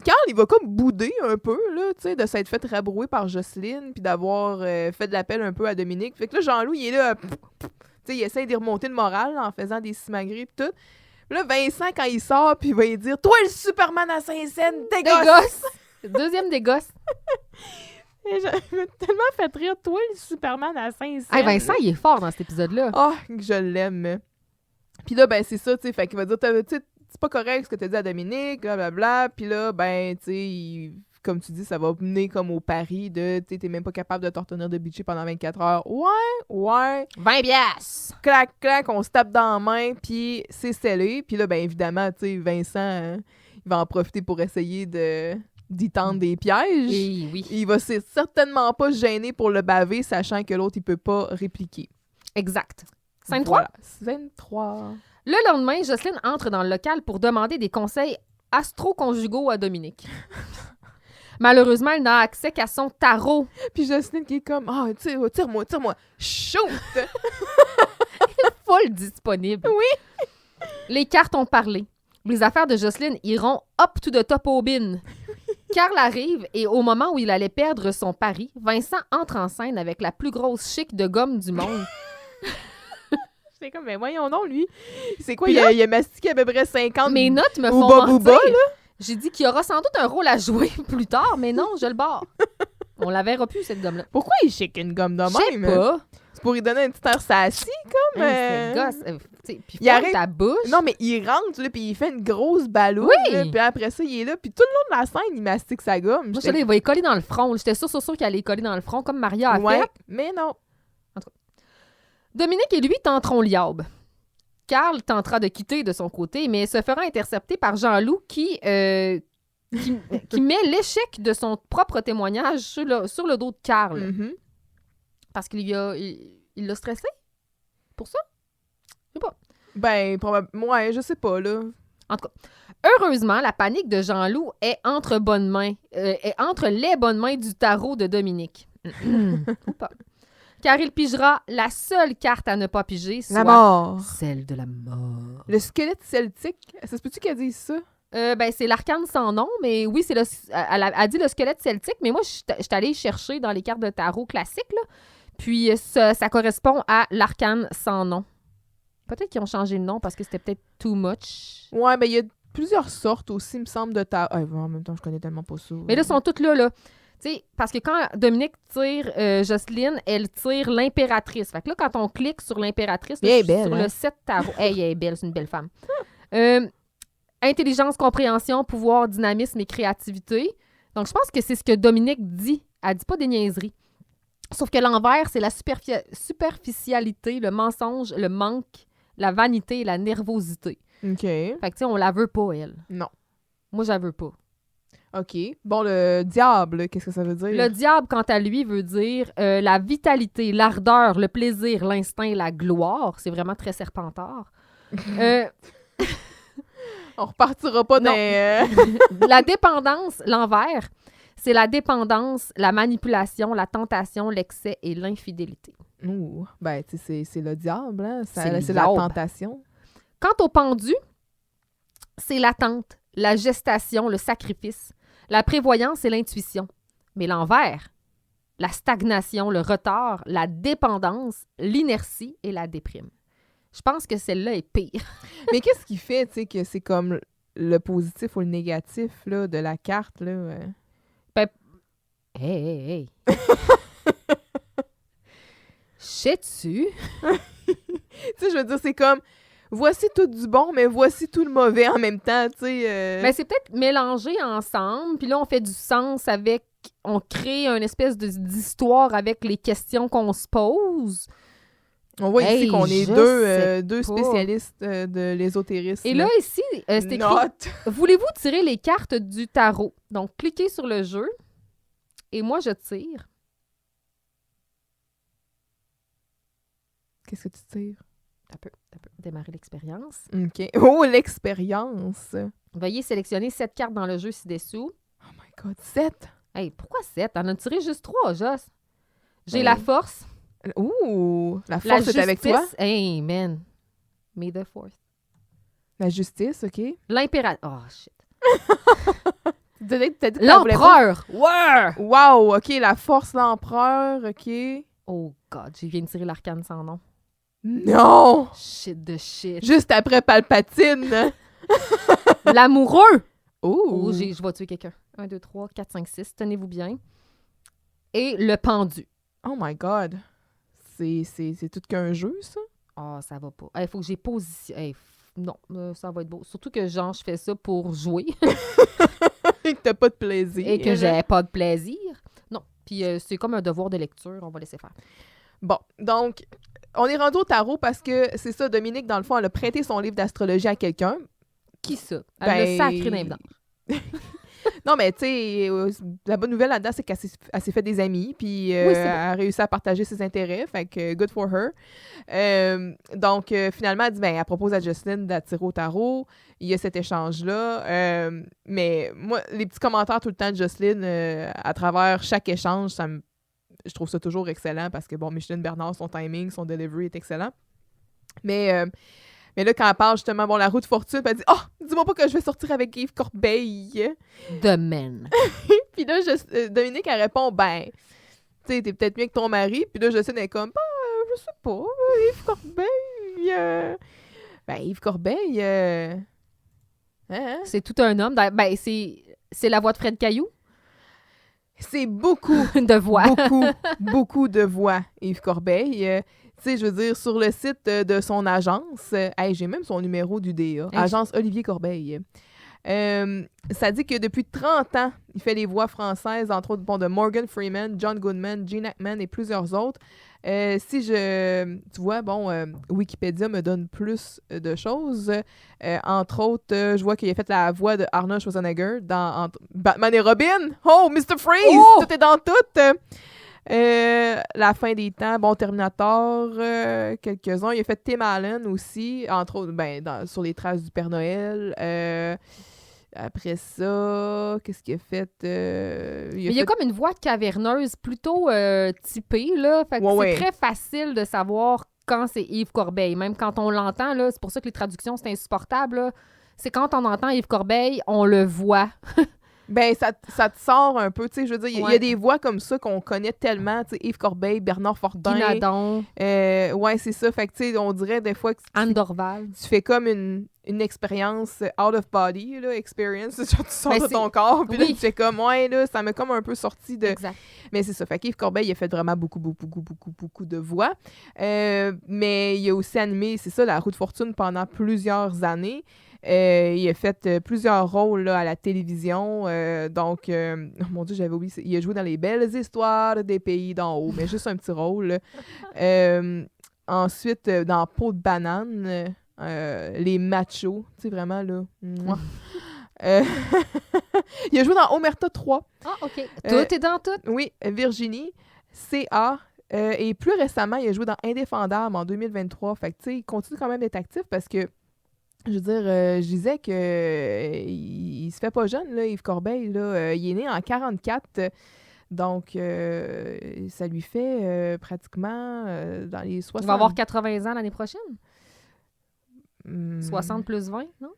Carl, il va comme bouder un peu, là, tu sais, de s'être fait rabrouer par Jocelyne, puis d'avoir fait de l'appel un peu à Dominique. Fait que là, Jean-Louis, il est là, tu sais, il essaie d'y remonter le moral en faisant des simagrées puis tout. Puis là, Vincent, quand il sort, puis il va lui dire « Toi, le Superman à Saint-Saëns, dégosse! » Deuxième dégosse. Et je m'ai tellement fait rire. Toi, le Superman à Saint-Saëns. Hey, Vincent, il est fort dans cet épisode-là. Ah, oh, je l'aime. Puis là, ben, c'est ça, tu sais. Fait qu'il va dire, tu sais, c'est pas correct ce que t'as dit à Dominique, blablabla. Puis là, ben, tu sais, comme tu dis, ça va mener comme au pari de, tu sais, t'es même pas capable de te retenir de bitcher pendant 24 heures. Ouais. 20 piastres. Clac, clac, on se tape dans la main, puis c'est scellé. Puis là, ben, évidemment, tu sais, Vincent, il va en profiter pour essayer d'y tendre des pièges. Et oui. Il va certainement pas se gêner pour le baver, sachant que l'autre, il peut pas répliquer. Exact. Scène 3. Voilà. Scène 3. Le lendemain, Jocelyne entre dans le local pour demander des conseils astro-conjugaux à Dominique. Malheureusement, elle n'a accès qu'à son tarot. Puis Jocelyne qui est comme « Ah, tire-moi, shoot! » Full disponible. Oui. Les cartes ont parlé. Les affaires de Jocelyne iront up to the top au bin. Carl arrive et au moment où il allait perdre son pari, Vincent entre en scène avec la plus grosse chic de gomme du monde. C'est comme, mais voyons donc, lui. C'est quoi, Puis il a mastiqué à peu près 50 Mes notes me font Booba mentir. Booba, là. J'ai dit qu'il y aura sans doute un rôle à jouer plus tard, mais non, je le barre. On la verra plus, cette gomme-là. Pourquoi il shake une gomme de Je sais même? pas. C'est pour lui donner un petit air sassy, comme... C'est gosse. Puis il ferme arrête- ta bouche. Non, mais il rentre, là, puis il fait une grosse balloune, Oui! là, puis après ça, il est là, puis tout le long de la scène, il mastique sa gomme. Moi, il va y coller dans le front. J'étais sûre qu'il allait y coller dans le front, comme Maria a Ouais, fait. mais non. Dominique et lui tenteront l'iaube. Carl tentera de quitter de son côté, mais se fera intercepter par Jean-Loup qui met l'échec de son propre témoignage sur le dos de Carl. Mhm. Parce qu'il l'a stressé? Pour ça? Je sais pas. Ben, probablement, ouais, je sais pas, là. En tout cas, heureusement, la panique de Jean-Loup est entre bonnes mains, est entre les bonnes mains du tarot de Dominique. Ou pas. Car il pigera la seule carte à ne pas piger, soit La mort. celle de la mort. Le squelette celtique, ça se peut-tu qu'elle dise ça? Ben, c'est l'arcane sans nom, mais oui, elle a dit le squelette celtique, mais moi, je suis allée chercher dans les cartes de tarot classiques, là, puis ça correspond à l'arcane sans nom. Peut-être qu'ils ont changé le nom parce que c'était peut-être too much. Ouais, ben il y a plusieurs sortes aussi, il me semble, de tarot. Ah, en même temps, je connais tellement pas ça. Mais là, ils sont toutes là. Tu sais, parce que quand Dominique tire Jocelyne, elle tire l'impératrice. Fait que là, quand on clique sur l'impératrice, là, Elle est je suis belle, sur hein? le 7 tarot. Hey, elle est belle, c'est une belle femme. Intelligence, compréhension, pouvoir, dynamisme et créativité. Donc, je pense que c'est ce que Dominique dit. Elle dit pas des niaiseries. Sauf que l'envers, c'est la superficialité, le mensonge, le manque, la vanité et la nervosité. OK. Fait que, tu sais, on la veut pas, elle. Non. Moi, je la veux pas. OK. Bon, le diable, qu'est-ce que ça veut dire? Le diable, quant à lui, veut dire la vitalité, l'ardeur, le plaisir, l'instinct, la gloire. C'est vraiment très serpentard. On repartira pas Non. dans... La dépendance, l'envers, c'est la dépendance, la manipulation, la tentation, l'excès et l'infidélité. Ouh, ben, tu sais, c'est le diable, hein? C'est le C'est la diable. tentation. Quant au pendu, c'est l'attente, la gestation, le sacrifice, la prévoyance et l'intuition. Mais l'envers, la stagnation, le retard, la dépendance, l'inertie et la déprime. Je pense que celle-là est pire. Mais qu'est-ce qui fait, tu sais, que c'est comme le positif ou le négatif, là, de la carte, là? Hey. Sais-tu? Tu sais, je veux dire, c'est comme... Voici tout du bon, mais voici tout le mauvais en même temps, tu sais. Ben, c'est peut-être mélangé ensemble, puis là, on fait du sens avec... On crée une espèce d'histoire avec les questions qu'on se pose. On voit ici Hey, qu'on est je deux sais pas. spécialistes de l'ésotérisme. Et là, ici, c'est écrit Note. « Voulez-vous tirer les cartes du tarot? » Donc, cliquez sur le jeu, et moi, je tire. Qu'est-ce que tu tires? Ça peut démarrer l'expérience. OK. Oh, l'expérience! Veuillez sélectionner 7 cartes dans le jeu ci-dessous. Oh my God, 7! Hey, pourquoi 7? T'en as tiré juste 3, Joss. J'ai Ben, la force, Ouh! La la force est avec toi. justice. Hey, man. May the fourth. La justice, OK. L'impératrice. Oh, shit. T'as dit que t'en voulais pas. L'empereur! Ouais! Wow! OK, la force, l'empereur, OK. Oh, God, je viens de tirer l'arcane sans nom. Non! Shit de shit. Juste après Palpatine! L'amoureux! Ouh! Oh, je vais tuer quelqu'un. 1, 2, 3, 4, 5, 6. Tenez-vous bien. Et le pendu. Oh my God! C'est tout qu'un jeu, ça? Ah, ça va pas. Il faut que j'ai position. Non, ça va être beau. Surtout que, genre, je fais ça pour jouer Et que t'as pas de plaisir. et que j'ai pas de plaisir. Non. Puis c'est comme un devoir de lecture. On va laisser faire. Bon, donc, on est rendu au tarot parce que c'est ça, Dominique, dans le fond, elle a prêté son livre d'astrologie à quelqu'un. Qui ça? Elle l'a sacré dans les dents. Non, mais tu sais, la bonne nouvelle là-dedans, c'est qu'elle s'est fait des amis, puis c'est elle a réussi à partager ses intérêts, fait que good for her. Donc, finalement, elle dit, ben, elle propose à Jocelyne d'attirer au tarot. Il y a cet échange-là. Mais moi, les petits commentaires tout le temps de Jocelyne, à travers chaque échange, je trouve ça toujours excellent parce que, bon, Micheline Bernard, son timing, son delivery est excellent. Mais là, quand elle parle justement, bon, la roue de fortune, elle dit « Oh, dis-moi pas que je vais sortir avec Yves Corbeil! » The men. Puis là, Dominique, elle répond « Ben, tu sais, t'es peut-être mieux que ton mari. » Puis là, Jocelyne est comme « Ben, je sais pas, Yves Corbeil... Ben, Yves Corbeil... Hein? C'est tout un homme. Ben, c'est la voix de Fred Caillou. C'est beaucoup, de voix. beaucoup de voix, Yves Corbeil. Tu sais, je veux dire, sur le site de son agence, hey, j'ai même son numéro d'UDA, Agence Olivier Corbeil. Ça dit que depuis 30 ans, il fait les voix françaises, entre autres de Morgan Freeman, John Goodman, Gene Hackman et plusieurs autres. Tu vois, Wikipédia me donne plus de choses. Entre autres, je vois qu'il a fait la voix de Arnold Schwarzenegger dans Batman et Robin. Oh, Mr. Freeze! Oh! Tout est dans tout! La fin des temps, Terminator, quelques-uns. Il a fait Tim Allen aussi, entre autres, sur les traces du Père Noël. Après ça, qu'est-ce qu'il a fait? Il y a comme une voix caverneuse plutôt typée, là. Fait que c'est très facile de savoir quand c'est Yves Corbeil. Même quand on l'entend, là, c'est pour ça que les traductions, c'est insupportable, là. C'est quand on entend Yves Corbeil, on le voit. Ça te sort un peu, tu sais, je veux dire, il y a des voix comme ça qu'on connaît tellement, tu sais, Yves Corbeil, Bernard Fortin. Guy Nadon. Ouais, c'est ça, fait que, tu sais, on dirait des fois que Anne Dorval. Tu fais comme une expérience out of body, là, experience, tu sors de ton corps, puis là, tu fais comme, ouais, là, ça m'a comme un peu sorti de... Exact. Mais c'est ça, fait qu'Yves Corbeil, il a fait vraiment beaucoup de voix, mais il a aussi animé, c'est ça, La Roue de Fortune pendant plusieurs années. Il a fait plusieurs rôles là, à la télévision. Oh mon Dieu, j'avais oublié. Il a joué dans Les Belles Histoires des Pays d'en haut, mais juste un petit rôle. Ensuite, dans Peau de banane, Les Machos. Tu sais, vraiment, là. Il a joué dans Omerta 3. Ah, OK. Tout est dans tout? Oui, Virginie, C.A. Et plus récemment, il a joué dans Indéfendable en 2023. Fait que, tu sais, il continue quand même d'être actif parce que je veux dire, je disais que il se fait pas jeune, là, Yves Corbeil. Là, il est né en 1944, donc ça lui fait pratiquement dans les 60... Il va avoir 80 ans l'année prochaine? 60 plus 20, non?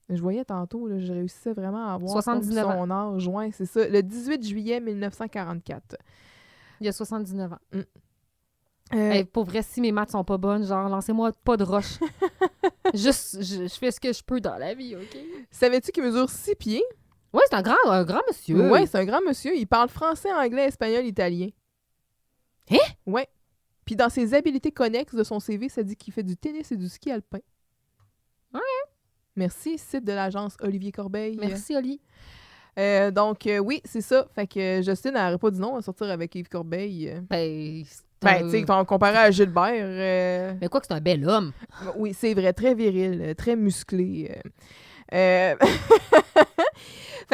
Je voyais tantôt, là, je réussissais vraiment à avoir 79 son âge. Ouais, c'est ça. Le 18 juillet 1944. Il a 79 ans. Pour vrai, si mes maths sont pas bonnes, genre, lancez-moi pas de roche. Juste, je fais ce que je peux dans la vie, OK? Savais-tu qu'il mesure 6 pieds? Oui, c'est un grand monsieur. Oui, c'est un grand monsieur. Il parle français, anglais, espagnol, italien. Hein? Oui. Puis dans ses habiletés connexes de son CV, ça dit qu'il fait du tennis et du ski alpin. Ouais. Merci, site de l'agence Olivier Corbeil. Merci, Oli. Oui, c'est ça. Fait que Justine n'aurait pas dit non à sortir avec Yves Corbeil. Tu sais, comparé à Gilbert... Mais quoi que c'est un bel homme. Oui, c'est vrai, très viril, très musclé. Fait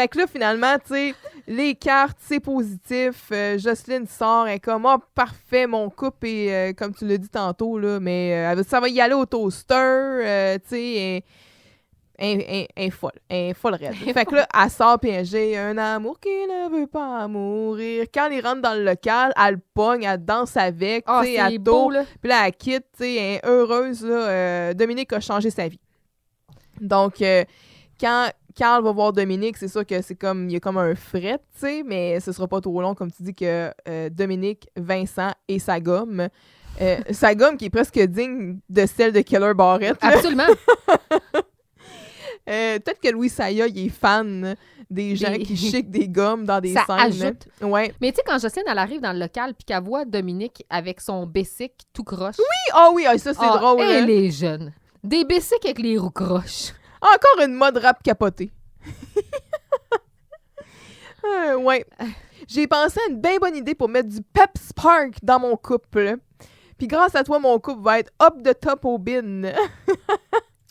que là, finalement, tu sais, les cartes, c'est positif. Jocelyne sort, elle est comme, parfait, mon couple est, comme tu l'as dit tantôt, là, mais ça va y aller au toaster, tu sais, elle est folle raide. Fait que là, elle sort pis j'ai un amour qui ne veut pas mourir. Quand elle rentre dans le local, elle le pogne, elle danse avec, tu sais, elle tourne. Puis là, elle quitte, tu sais, elle est heureuse, là. Dominique a changé sa vie. Donc, quand Carl va voir Dominique, c'est sûr que c'est comme, il y a comme un fret, tu sais, mais ce sera pas trop long, comme tu dis, que Dominique, Vincent et sa gomme. Sa gomme qui est presque digne de celle de Keller Barrett. Absolument. Peut-être que Louis Saya, il est fan des gens qui chiquent des gommes dans des scènes. Ça ajoute. Ouais. Mais tu sais, quand Jocelyne, elle arrive dans le local puis qu'elle voit Dominique avec son Bessic tout croche. Oui, ça, c'est drôle. Elle est jeune. Des Bessic avec les roues croches. Encore une mode rap capotée. Ouais. J'ai pensé à une bien bonne idée pour mettre du Pep Spark dans mon couple. Puis grâce à toi, mon couple va être up the top au bin.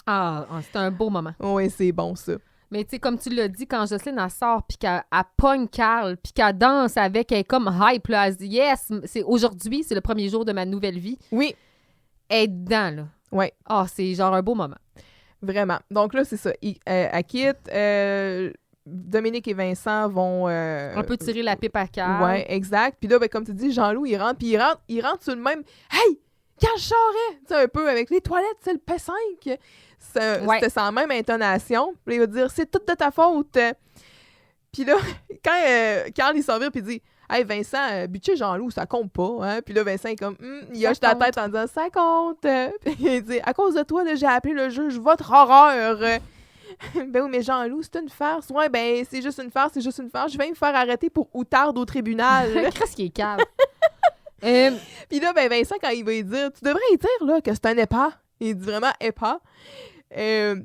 C'est un beau moment. Oui, c'est bon, ça. Mais tu sais, comme tu l'as dit, quand Jocelyne, elle sort, puis qu'elle pogne Carl, puis qu'elle danse avec, elle est comme hype, là, elle se dit « Yes, aujourd'hui, c'est le premier jour de ma nouvelle vie. » Oui. Elle est dedans, là. Oui. C'est genre un beau moment. Vraiment. Donc là, c'est ça. Elle quitte. Dominique et Vincent vont... un peu tirer la pipe à Carl. Oui, exact. Puis là, comme tu dis, Jean-Loup, il rentre, puis il rentre sur le même... Hey! Carl Charret! Tu sais, un peu avec les toilettes, c'est le P5. C'était sa même intonation. Puis il va dire, c'est toute de ta faute. Puis là, quand Carl, il s'en vient, puis il dit, hey, Vincent, budget Jean-Loup, ça compte pas. Hein? Puis là, Vincent est comme, il hoche la tête en disant, ça compte. Puis il dit, à cause de toi, là, j'ai appelé le juge votre horreur. Ben oui, mais Jean-Loup, c'est une farce. Ouais, ben c'est juste une farce, c'est juste une farce. Je vais me faire arrêter pour outarde au tribunal. Qu'est-ce qui est calme? Puis là, ben Vincent, quand il va lui dire, tu devrais lui dire là, que c'est un épais. Il dit vraiment épais.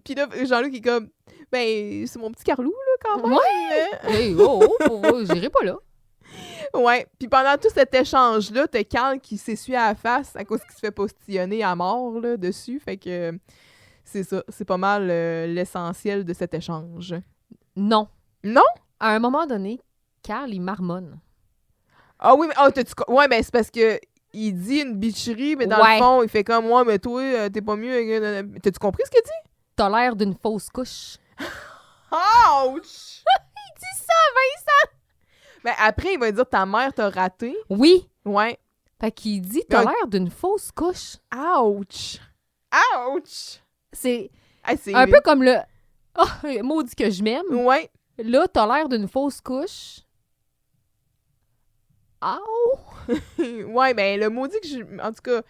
Puis là, Jean-Luc est comme, ben c'est mon petit Carlou, là, quand même. Ouais! Hey, oh, j'irai pas là. Ouais. Puis pendant tout cet échange-là, t'as Carl qui s'essuie à la face à cause qu'il se fait postillonner à mort, là, dessus. Fait que c'est ça. C'est pas mal l'essentiel de cet échange. Non. Non? À un moment donné, Carl, il marmonne. Ah oui, mais ouais, ben c'est parce que il dit une bitcherie, mais dans le fond, il fait comme moi, mais toi, t'es pas mieux. T'as-tu compris ce qu'il dit? T'as l'air d'une fausse couche. Ouch! Il dit ça, Vincent! Ben après, il va dire ta mère t'a raté. Oui. Ouais. Fait qu'il dit t'as l'air d'une fausse couche. Ouch! Ouch! C'est C'est un peu comme le oh, maudit que je m'aime. Ouais. Là, t'as l'air d'une fausse couche. Ow! Ouais, ben le maudit que je. En tout cas.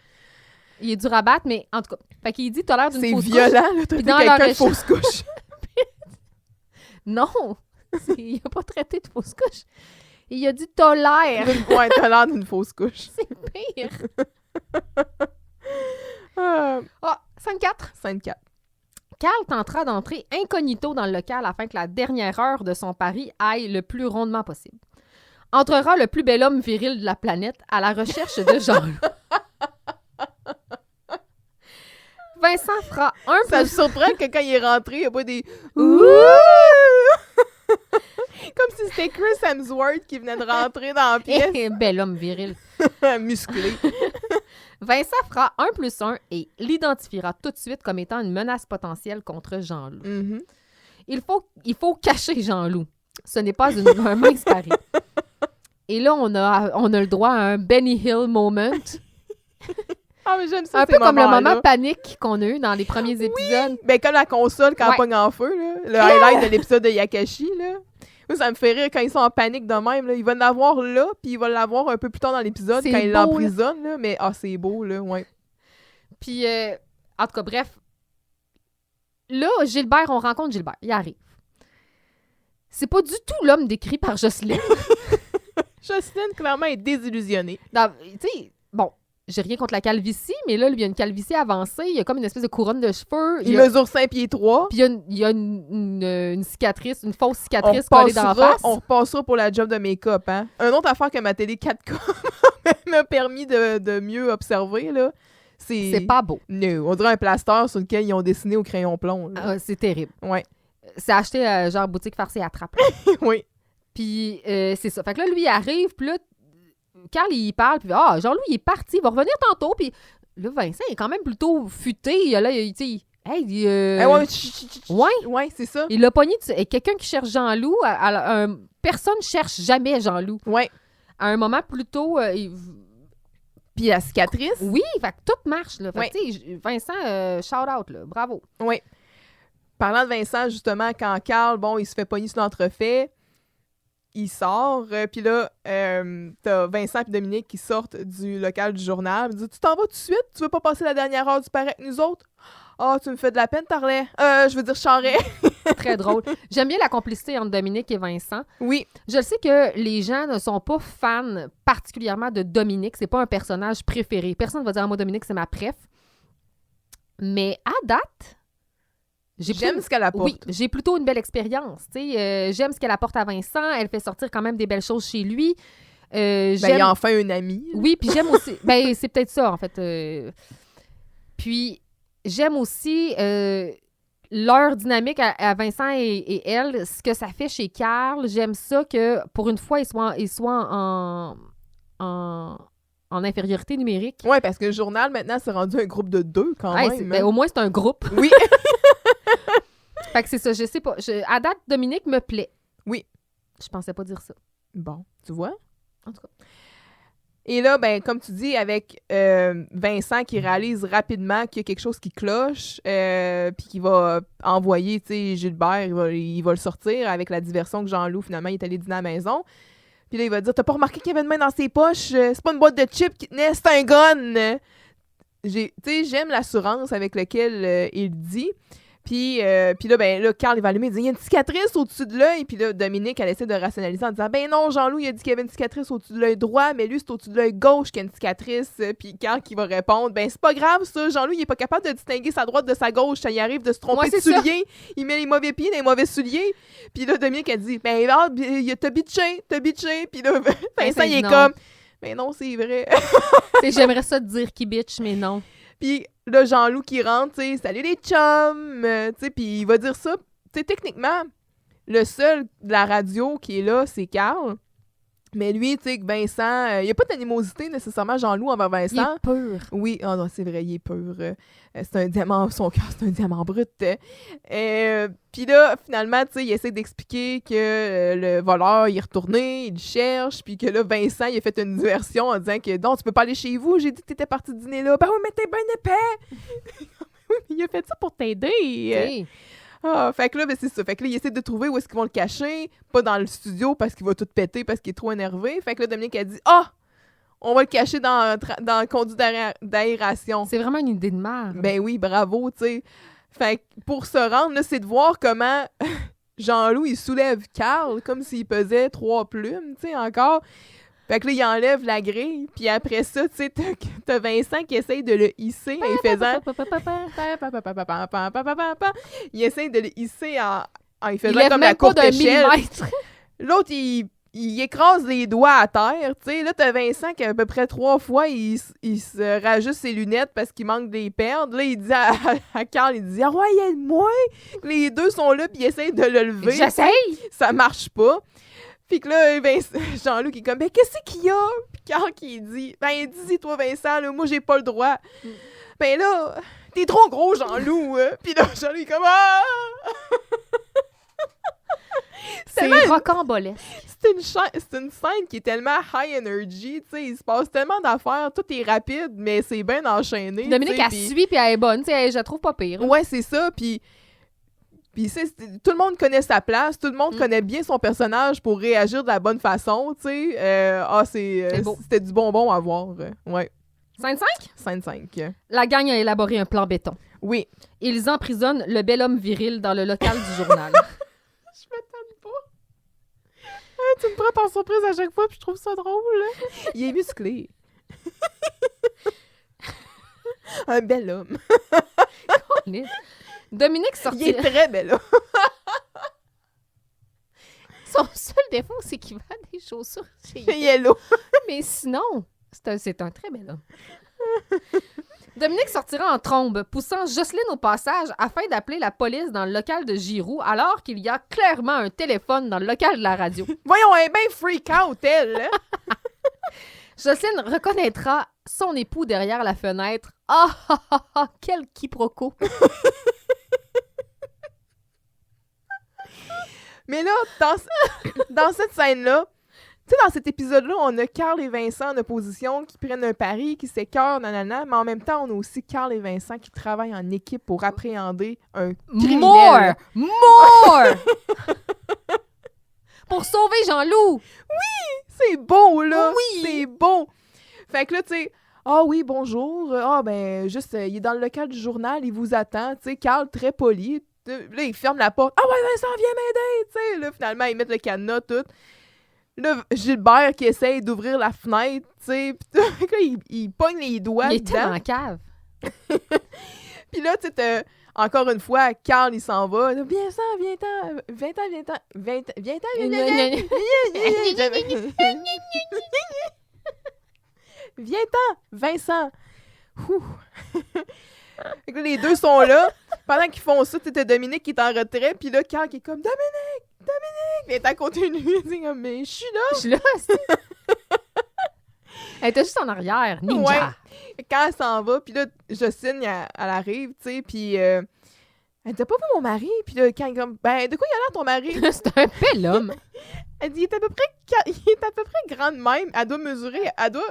Il est dur à battre, mais en tout cas. Fait qu'il dit t'as l'air d'une fausse couche. C'est violent, là, traiter quelqu'un de fausse couche. Non! Il a pas traité de fausse couche. Il a dit t'as l'air. Ouais, t'as l'air d'une fausse couche. C'est pire. 5-4. 5-4. Carl tentera d'entrer incognito dans le local afin que la dernière heure de son pari aille le plus rondement possible. Entrera le plus bel homme viril de la planète à la recherche de Jean-Loup. Vincent fera un Ça me plus... surprend que quand il est rentré, il n'y a pas des ouh! Comme si c'était Chris Hemsworth qui venait de rentrer dans la pièce. Bel homme viril. Musclé. Vincent fera 1+1 et l'identifiera tout de suite comme étant une menace potentielle contre Jean-Loup. Mm-hmm. Il faut cacher Jean-Loup. Ce n'est pas un mince pari. Et là, on a le droit à un Benny Hill moment. Ah, mais j'aime ça, un peu comme le moment panique qu'on a eu dans les premiers épisodes. Ben, comme la console quand elle pogne en feu, là. Le highlight de l'épisode de Yakashi, là. Moi, ça me fait rire quand ils sont en panique de même, là. Il va l'avoir là, puis il va l'avoir un peu plus tard dans l'épisode quand il l'emprisonne, là. Mais, c'est beau, là, ouais. Puis, en tout cas, bref. Là, Gilbert, on rencontre Gilbert. Il arrive. C'est pas du tout l'homme décrit par Jocelyne. Jocelyne, clairement, est désillusionnée. Tu sais, bon, j'ai rien contre la calvitie, mais là, lui, il y a une calvitie avancée. Il y a comme une espèce de couronne de cheveux. Il mesure 5 pieds 3. Puis il y a une cicatrice, une fausse cicatrice collée dans la face. On repassera pour la job de make-up, hein. Une autre affaire que ma télé 4K m'a permis de mieux observer, là. C'est pas beau. No. On dirait un plaster sur lequel ils ont dessiné au crayon plomb. C'est terrible. Ouais. C'est acheté genre boutique farcée à trappe. Oui. Puis c'est ça. Fait que là, lui, il arrive, puis là, Carl, il parle, puis Jean-Louis, il est parti, il va revenir tantôt, puis là, Vincent, il est quand même plutôt futé. Là, tu sais, ouais, c'est ça. Il l'a pogné. Quelqu'un qui cherche Jean-Loup, personne cherche jamais Jean-Loup. Ouais. À un moment plutôt... Puis la cicatrice. Oui, fait que tout marche, là. Fait que, tu sais, Vincent, shout-out, là. Bravo. Oui. Parlant de Vincent, justement, quand Carl, il se fait pogner sur l'entrefait, il sort, puis là, t'as Vincent et Dominique qui sortent du local du journal. Ils disent, tu t'en vas tout de suite? Tu veux pas passer la dernière heure du pari avec nous autres? Ah, tu me fais de la peine, Tarlet. Je veux dire Charret. Très drôle. J'aime bien la complicité entre Dominique et Vincent. Oui. Je sais que les gens ne sont pas fans particulièrement de Dominique. C'est pas un personnage préféré. Personne ne va dire, moi, Dominique, c'est ma préf. Mais à date... J'aime ce qu'elle apporte. Oui, j'ai plutôt une belle expérience. J'aime ce qu'elle apporte à Vincent. Elle fait sortir quand même des belles choses chez lui. Il y a enfin une amie. Oui, puis j'aime aussi... c'est peut-être ça, en fait. Puis, j'aime aussi leur dynamique à Vincent et elle, ce que ça fait chez Carl. J'aime ça que, pour une fois, ils soient en infériorité numérique. Oui, parce que le journal, maintenant, c'est rendu un groupe de 2 quand même. Au moins, c'est un groupe. Oui. Fait que c'est ça, je sais pas. À date, Dominique me plaît. Oui. Je pensais pas dire ça. Bon, tu vois? En tout cas. Et là, comme tu dis, avec Vincent qui réalise rapidement qu'il y a quelque chose qui cloche, puis qui va envoyer, tu sais, Gilbert, il va le sortir avec la diversion que Jean-Loup, finalement, il est allé dîner à la maison. Puis là, il va dire, t'as pas remarqué qu'il y avait une main dans ses poches? C'est pas une boîte de chips qui tenait, c'est un gun! Tu sais, j'aime l'assurance avec laquelle il dit. Puis là, ben là, Carl, il va allumer, il dit « Il y a une cicatrice au-dessus de l'œil. » Puis là, Dominique, elle essaie de rationaliser en disant « Ben non, Jean-Loup, il a dit qu'il y avait une cicatrice au-dessus de l'œil droit, mais lui, c'est au-dessus de l'œil gauche qu'il y a une cicatrice. » Puis Carl qui va répondre « Ben c'est pas grave, ça. Jean-Loup, il est pas capable de distinguer sa droite de sa gauche. Ça y arrive de se tromper Ouais, de c'est ça. souliers. Il met les mauvais pieds dans les mauvais souliers. » Puis là, Dominique, elle dit « Ben t'as bitché. » Puis là, Vincent, il est non. comme « Ben non, c'est vrai. » T'sais, j'aimerais ça te dire qui bitch, mais non. Puis là, Jean-Loup qui rentre, tu sais, « Salut les chums! » Tu sais, puis il va dire ça. Tu sais, techniquement, le seul de la radio qui est là, c'est Carl. Mais lui, tu sais, que Vincent, il n'y a pas d'animosité nécessairement, Jean-Loup, envers Il Vincent. est pur. Oui, oh non, c'est vrai, il est pur. C'est un diamant, son cœur, c'est un diamant brut. Puis là, finalement, tu sais, il essaie d'expliquer que le voleur, il est retourné, il le cherche, puis que là, Vincent, il a fait une diversion en disant que non, tu peux pas aller chez vous, j'ai dit que t'étais parti dîner là. Ben oui, mais t'es bien épais! Oui, mais il a fait ça pour t'aider. T'sais. Ah, fait que là, ben, c'est ça. Fait que là, il essaie de trouver où est-ce qu'ils vont le cacher. Pas dans le studio parce qu'il va tout péter parce qu'il est trop énervé. Fait que là, Dominique a dit « Ah! On va le cacher dans le conduit d'aération. » C'est vraiment une idée de merde. Ben oui, bravo, tu sais. Fait que pour se rendre, là, c'est de voir comment Jean-Loup, il soulève Carl comme s'il pesait 3 plumes, tu sais, encore. Fait que là, il enlève la grille, puis après ça, tu sais, t'as Vincent qui essaye de le hisser en faisant... Il essaye de le hisser en faisant lève comme même la pas courte d'un échelle. millimètre. L'autre, il écrase les doigts à terre, tu sais. Là, t'as Vincent qui, à peu près 3 fois, il se rajuste ses lunettes parce qu'il manque de les perdre. Là, il dit à Carl, il dit « Ah ouais, aide-moi! » Les deux sont là, puis ils essayent de le lever. J'essaye! Ça marche pas. Puis que là, Jean-Loup qui est comme « Ben, qu'est-ce qu'il y a? » Puis Carl qui dit « Ben, dis-toi, Vincent, là, moi, j'ai pas le droit. Ben là, t'es trop gros, Jean-Loup. Puis là, Jean-Loup est comme « Ah! » C'est tellement- rocambolesque. C'est une scène qui est tellement high energy, tu sais, il se passe tellement d'affaires, tout est rapide, mais c'est bien enchaîné. Dominique, tu sais, elle puis- suit puis elle est bonne. Tu sais, je la trouve pas pire. Ouais, c'est ça, puis tout le monde connaît sa place, tout le monde connaît bien son personnage pour réagir de la bonne façon, tu sais. C'est beau. C'était du bonbon à voir. Ouais, Scène 5? scène 5. La gang a élaboré un plan béton. Oui. Ils emprisonnent le bel homme viril dans le local du journal. Je m'attends pas. Tu me prends par surprise à chaque fois, puis je trouve ça drôle. Il est musclé. Un bel homme. Dominique Il est sortira... très bel homme. Son seul défaut, c'est qu'il vend des chaussures chez Yellow. Mais sinon, c'est un très bel homme. Dominique sortira en trombe, poussant Jocelyne au passage afin d'appeler la police dans le local de Giroux, alors qu'il y a clairement un téléphone dans le local de la radio. Voyons, elle est bien freak out, elle. Hein? Jocelyne reconnaîtra son époux derrière la fenêtre. Ah ah ah ah, quel quiproquo! Mais là, dans cette scène-là, tu sais, dans cet épisode-là, on a Carl et Vincent en opposition qui prennent un pari, qui s'écœurent, nanana, mais en même temps, on a aussi Carl et Vincent qui travaillent en équipe pour appréhender un criminel. More! Pour sauver Jean-Loup! C'est beau, là! Oui! C'est beau! Fait que là, tu sais, ah oui, bonjour. Ah, ben, juste, il est dans le local du journal, il vous attend. Tu sais, Carl, très poli. Là, il ferme la porte. Ah ouais, Vincent, viens m'aider! Tu sais, là, finalement, ils mettent le cadenas, tout. Là, Gilbert qui essaye d'ouvrir la fenêtre, tu sais. Puis là, il pogne les doigts Il était dedans. en cave. Puis là, tu sais, encore une fois, Carl, il s'en va. Viens-t'en, viens-t'en, viens-t'en, viens-t'en, viens-t'en, viens-t'en, Vincent. Ouh. Fait que là, les deux sont là. Pendant qu'ils font ça, tu sais, Dominique qui est en retrait. Puis là, Carl qui est comme Dominique, il est à côté de lui. Il est comme, mais je suis là. Je suis là, c'est- Elle était juste en arrière, ninja. Ouais. Quand elle s'en va, puis là, Jocelyne, elle arrive, tu sais, puis elle dit « T'as pas vu mon mari? » Puis là, quand il est comme « Ben, de quoi il a l'air ton mari? C'est un bel homme. » Elle dit « Il est à peu près grand de même. Elle doit mesurer, elle doit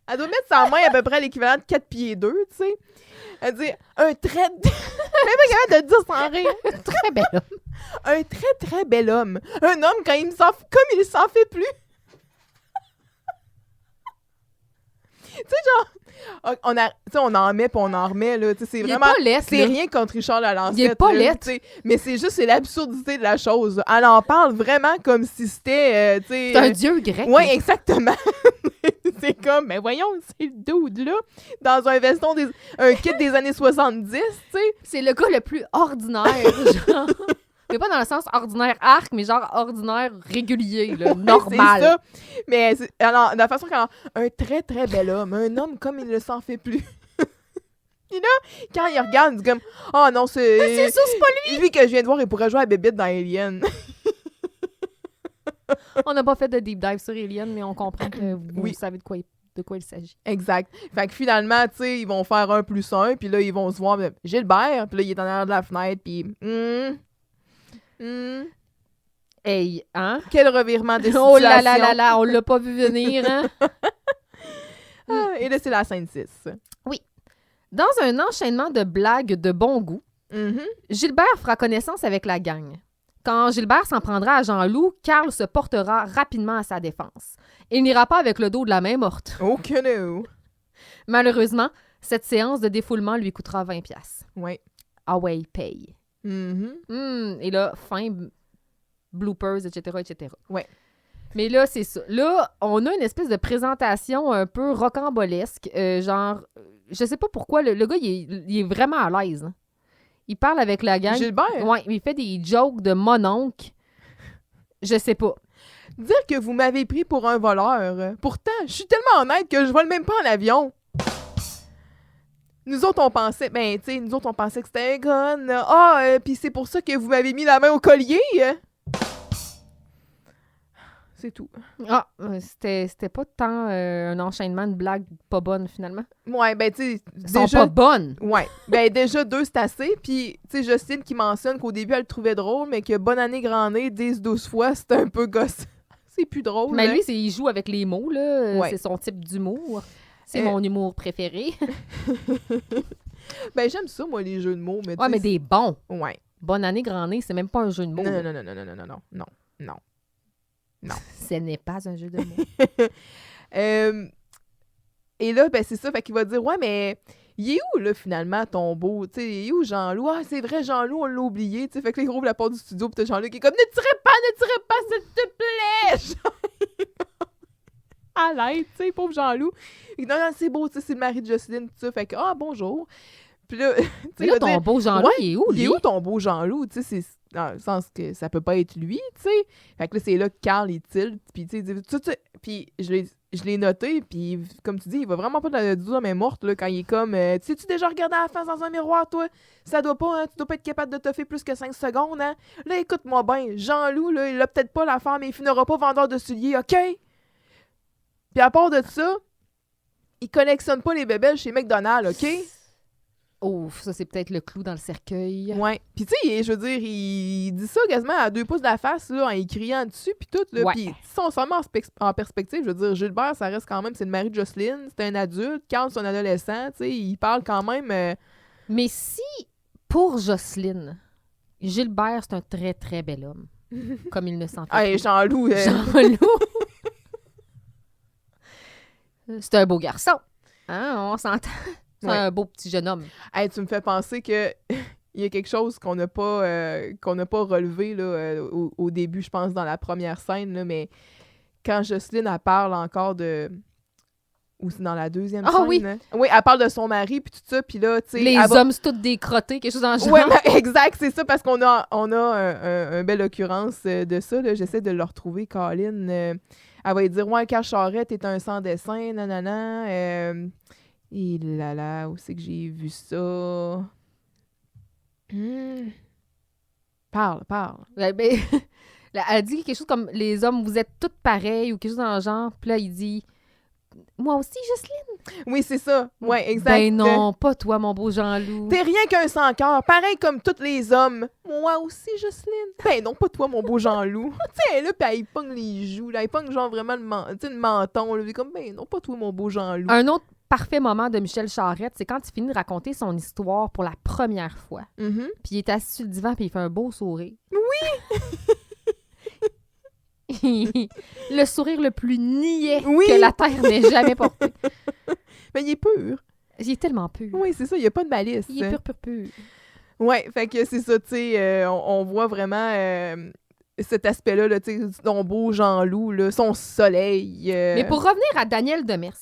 mettre sa main à peu près à l'équivalent de 4 pieds 2, tu sais. Elle dit « Un très... » Elle est pas capable de le dire sans rire. Très bel homme. Un très, très bel homme. Un homme, comme il s'en fait plus. on en met puis on en remet, là. Tu sais, c'est Il vraiment... est pas laid, C'est là. rien contre Richard Lalancette. Il est pas là, laid. tu sais, mais c'est juste, c'est l'absurdité de la chose. Là. Elle en parle vraiment comme si c'était, tu sais... C'est un dieu grec. Oui, là. exactement. C'est comme, mais voyons, c'est le dude, là, dans un veston, un kit des années 70, tu sais. C'est le gars le plus ordinaire, genre. Mais pas dans le sens ordinaire arc, mais genre ordinaire régulier, là, normal. C'est ça. Mais alors, de la façon qu'elle a un très, très bel homme, un homme comme il ne s'en fait plus. Puis là, quand il regarde, il dit comme, « Oh non, C'est ça, c'est pas lui! Lui que je viens de voir, il pourrait jouer à Bébite dans Alien. » On n'a pas fait de deep dive sur Alien, mais on comprend que vous Oui. savez de quoi il s'agit. Exact. Fait que finalement, tu sais, ils vont faire 1+1, puis là, ils vont se voir, Gilbert, puis là, il est en arrière de la fenêtre, puis... Hey, hein? Quel revirement de situation. Oh là là là là, on l'a pas vu venir, hein? Ah, et là, c'est la scène 6. Dans un enchaînement de blagues de bon goût, Mhm. Gilbert fera connaissance avec la gang. Quand Gilbert s'en prendra à Jean-Loup, Carl se portera rapidement à sa défense. Il n'ira pas avec le dos de la main morte. Oh que no. Malheureusement, cette séance de défoulement lui coûtera 20$. Ouais. Ah ouais, paye. Mhm. Et là, fin, bloopers, etc., etc. Ouais. Mais là, c'est ça. Là, on a une espèce de présentation un peu rocambolesque. Genre, je sais pas pourquoi, le gars, il est vraiment à l'aise. Hein. Il parle avec la gang. Gilbert? Ouais, il fait des jokes de mononcle. Je sais pas. Dire que vous m'avez pris pour un voleur. Pourtant, je suis tellement honnête que je vole même pas en avion. Nous autres, on pensait... Ben, tu sais, nous autres, on pensait que c'était un gun. Ah, puis c'est pour ça que vous m'avez mis la main au collier. C'est tout. Ah, c'était pas tant un enchaînement de blagues pas bonnes, finalement. Ouais, ben, tu sais, Elles sont déjà... pas bonnes. Ouais. Ben, déjà, 2, c'est assez. Puis, tu sais, Justine qui mentionne qu'au début, elle le trouvait drôle, mais que bonne année, grand nez, 10-12 fois, c'était un peu gosse. C'est plus drôle. Mais là. lui, il joue avec les mots, là. Ouais. C'est son type d'humour. C'est mon humour préféré. Ben, j'aime ça, moi, les jeux de mots. Mais tu Ouais, sais, mais des bons. Ouais. Bonne année, grand nez, c'est même pas un jeu de mots. Non, là. non, non, non, non, non, non, non, non, non, non. Ce n'est pas un jeu de mots. Et là, ben, c'est ça. Fait qu'il va dire, ouais, mais il est où, là, finalement, ton beau? Tu sais, il est où Jean-Loup? Ah, c'est vrai, Jean-Loup, on l'a oublié. Tu sais, fait que là, il rouvre la porte du studio, pis t'as Jean-Loup qui est comme, ne tirez pas, s'il te plaît! À l'aide, tu sais, pauvre Jean-Loup. Il dit, non, non, c'est beau, tu sais, c'est le mari de Jocelyne, tout ça. Fait que, ah, bonjour. Puis là, tu sais, Mais il là, va dire, ton beau Jean-Loup, ouais, il est où, lui? il est où ton beau Jean-Loup? Tu sais, c'est dans le sens que ça peut pas être lui, tu sais. Fait que là, c'est là que Carl, il tilt, puis tu sais, il dit, puis je l'ai noté, puis comme tu dis, il va vraiment pas du tout dans mes morte, là, quand il est comme, tu sais-tu déjà regardé la face dans un miroir, toi? Ça doit pas, hein? Tu dois pas être capable de toffer plus que 5 secondes, hein? Là, écoute-moi bien, Jean-Loup, là, il a peut-être pas la femme, mais il finira pas vendeur de souliers, OK? Puis à part de ça, il collectionne pas les bébelles chez McDonald's, OK? Oh, ça, c'est peut-être le clou dans le cercueil. Ouais. Puis tu sais, je veux dire, il dit ça quasiment à 2 pouces de la face, là, en y criant dessus, puis tout, là. Ouais. Puis si on se remet en perspective, je veux dire, Gilbert, ça reste quand même, c'est le mari de Jocelyne, c'est un adulte, Carl, c'est un adolescent, tu sais, il parle quand même... Mais si, pour Jocelyne, Gilbert, c'est un très, très bel homme, comme il ne s'en fait Hey, plus. Jean-Loup, Jean-Loup. C'est un beau garçon. Hein, on s'entend. C'est Ouais. un beau petit jeune homme. hey, tu me fais penser que il y a quelque chose qu'on n'a pas relevé là, au début, je pense, dans la première scène, là, mais quand Jocelyne, elle parle encore de... Ou c'est dans la deuxième Ah scène? oui. Hein? Oui, elle parle de son mari, puis tout ça, puis là, tu sais... Les elle va- hommes, c'est tous décrottés, quelque chose dans le genre. Ouais, ben, exact, c'est ça, parce qu'on a un belle occurrence de ça. Là. J'essaie de le retrouver, Colin. Elle va lui dire, ouais, Carl Charette est un sans-dessin, nanana. Et là, où c'est que j'ai vu ça? Parle. Ouais, ben, là, elle dit quelque chose comme « Les hommes, vous êtes tous pareils » ou quelque chose dans le genre. Puis là, il dit « Moi aussi, Jocelyne. Oui, c'est ça. Ouais, » exact. Ben non, pas toi, mon beau Jean-Loup. T'es rien qu'un sans-cœur, pareil comme tous les hommes. Moi aussi, Jocelyne. Ben non, pas toi, mon beau Jean-Loup. Tu sais, là, puis elle pogne les joues, là, elle pogne genre vraiment le menton. Là, puis comme, ben non, pas toi, mon beau Jean-Loup. Un autre parfait moment de Michel Charette, c'est quand il finit de raconter son histoire pour la première fois. Mhm. Puis il est assis sur le divan, puis il fait un beau sourire. Oui! Le sourire le plus niais Oui. que la Terre n'ait jamais porté. Mais il est pur. Il est tellement pur. Oui, c'est ça, il n'y a pas de malice. Il est pur. Ouais, fait que c'est ça, tu sais, on voit vraiment cet aspect-là, là, tu sais, son beau Jean-Loup, là, son soleil. Mais pour revenir à Daniel Demers,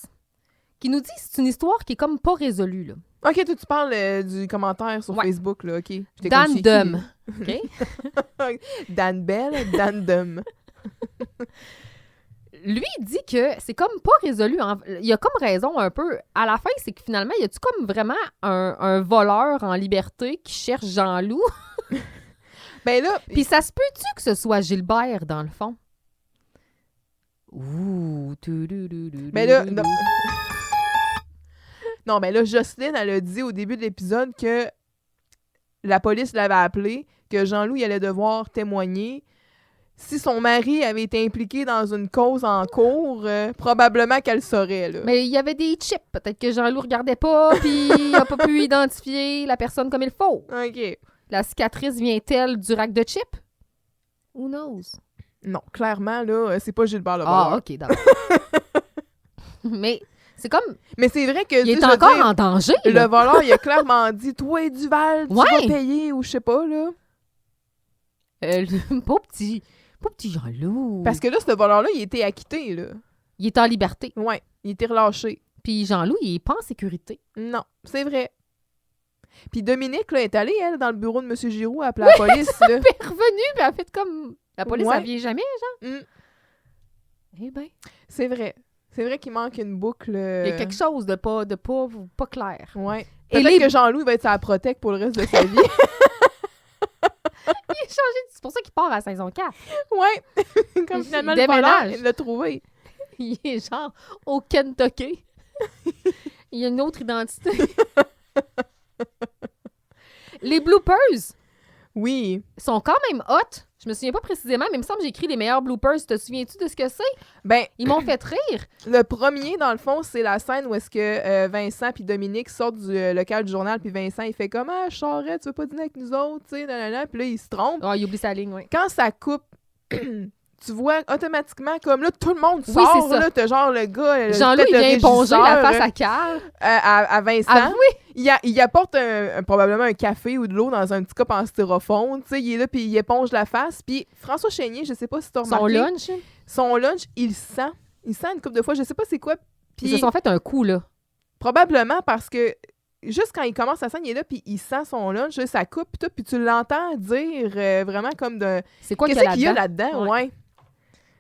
qui nous dit que c'est une histoire qui est comme pas résolue, là. OK, toi, tu parles du commentaire sur Ouais. Facebook, là, OK. J'étais Dan comme, c'est qui, Dum. lui? OK? Dan Bell, Dan Dum. Lui, il dit que c'est comme pas résolu. Il a comme raison un peu. À la fin, c'est que finalement, y a-tu comme vraiment un voleur en liberté qui cherche Jean-Loup? Ben là, Puis ça se peut-tu que ce soit Gilbert, dans le fond? Ouh. ben là, non. Non, mais là, Jocelyne, elle a dit au début de l'épisode que la police l'avait appelé, que Jean-Loup, il allait devoir témoigner. Si son mari avait été impliqué dans une cause en cours, probablement qu'elle le saurait, là. Mais il y avait des chips. Peut-être que Jean-Loup regardait pas, puis il a pas pu identifier la personne comme il faut. OK. La cicatrice vient-elle du rack de chips? Who knows? Non, clairement, là, c'est pas Gilbert le voleur. Ah, OK, d'accord. Mais c'est comme... Mais c'est vrai que... Il tu sais, est je veux encore dire, en danger, le là. voleur, il a clairement dit « Toi et Duval, tu Ouais. vas payer » ou je sais pas, là. Pauvre petit Jean-Loup. Parce que là, ce voleur-là, il était acquitté, là. Il est en liberté. Ouais, il était relâché. Puis Jean-Loup, il est pas en sécurité. Non, c'est vrai. Puis Dominique, là, est allée, elle, dans le bureau de M. Giroux, appeler la police, là. Elle est revenue, puis elle a fait comme... La police, Ouais. elle vient jamais, genre. Mm, Eh ben, c'est vrai. C'est vrai qu'il manque une boucle. il y a quelque chose de pas clair. Ouais. Et Peut-être les- que Jean-Loup, il va être sa protect pour le reste de sa vie. Il a changé, c'est pour ça qu'il part à saison 4. Ouais. Comme Il finalement, le voleur, déménage. il l'a trouvé. Il est genre au Kentucky. Il a une autre identité. Les bloopers Oui. sont quand même hot. Je me souviens pas précisément, mais il me semble que j'ai écrit les meilleurs bloopers. Te souviens-tu de ce que c'est? Ben, Ils m'ont fait rire. le premier, dans le fond, c'est la scène où est-ce que Vincent puis Dominique sortent du local du journal, puis Vincent, il fait comme « Ah, je saurais, tu veux pas dîner avec nous autres? » Tu sais, nanana. Puis là, il se trompe. Ah, il oublie sa ligne, oui. Quand ça coupe, tu vois automatiquement comme là, tout le monde Oui, sort. c'est ça. Là, t'as genre le gars, Jean-Loup, peut-être il le vient éponger la régisseur, face à Carl. à Vincent. Ah oui! Il apporte probablement un café ou de l'eau dans un petit cup en styrofoam. Tu sais, il est là, puis il éponge la face. Puis François Chénier, je sais pas si t'as Son remarqué. lunch. Son lunch, il le sent. Il sent une couple de fois, je sais pas c'est quoi. Ils Puis se sont fait un coup, là. probablement parce que juste quand il commence la scène, il est là, puis il sent son lunch, là, ça coupe, puis tout, puis tu l'entends dire vraiment comme de... C'est quoi Qu'est-ce qu'il y a là-dedans? Ouais. Ouais.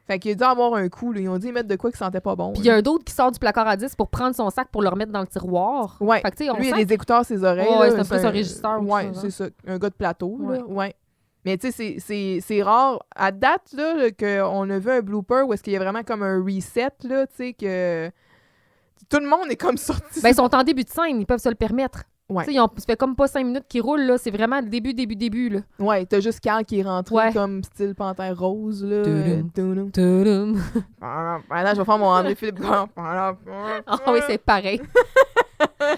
Fait qu'il a dû avoir un coup, là. Ils ont dit mettre de quoi qui sentait pas bon. Puis il y a un d'autre qui sort du placard à 10 pour prendre son sac pour le remettre dans le tiroir. Ouais. Fait que, tu sais, on Lui, il a sent des écouteurs à ses oreilles. Ouais, là. c'est un peu un régisseur ou Ouais, ça, c'est ça. Un gars de plateau, Ouais. là. Ouais. Mais tu sais, c'est rare. À date, là, qu'on a vu un blooper où est-ce qu'il y a vraiment comme un reset, là, tu sais, que tout le monde est comme sorti. Ben, ils sont en début de scène, ils peuvent se le permettre. Ouais. Tu sais, ça fait comme pas 5 minutes qu'ils roulent, là. C'est vraiment le début, là. Ouais, t'as juste Carl qui est rentré Ouais. comme style panthère rose, là. Tudum. Tudum. Tudum. Maintenant, je vais faire mon André-Philippe. Ah oui, c'est pareil.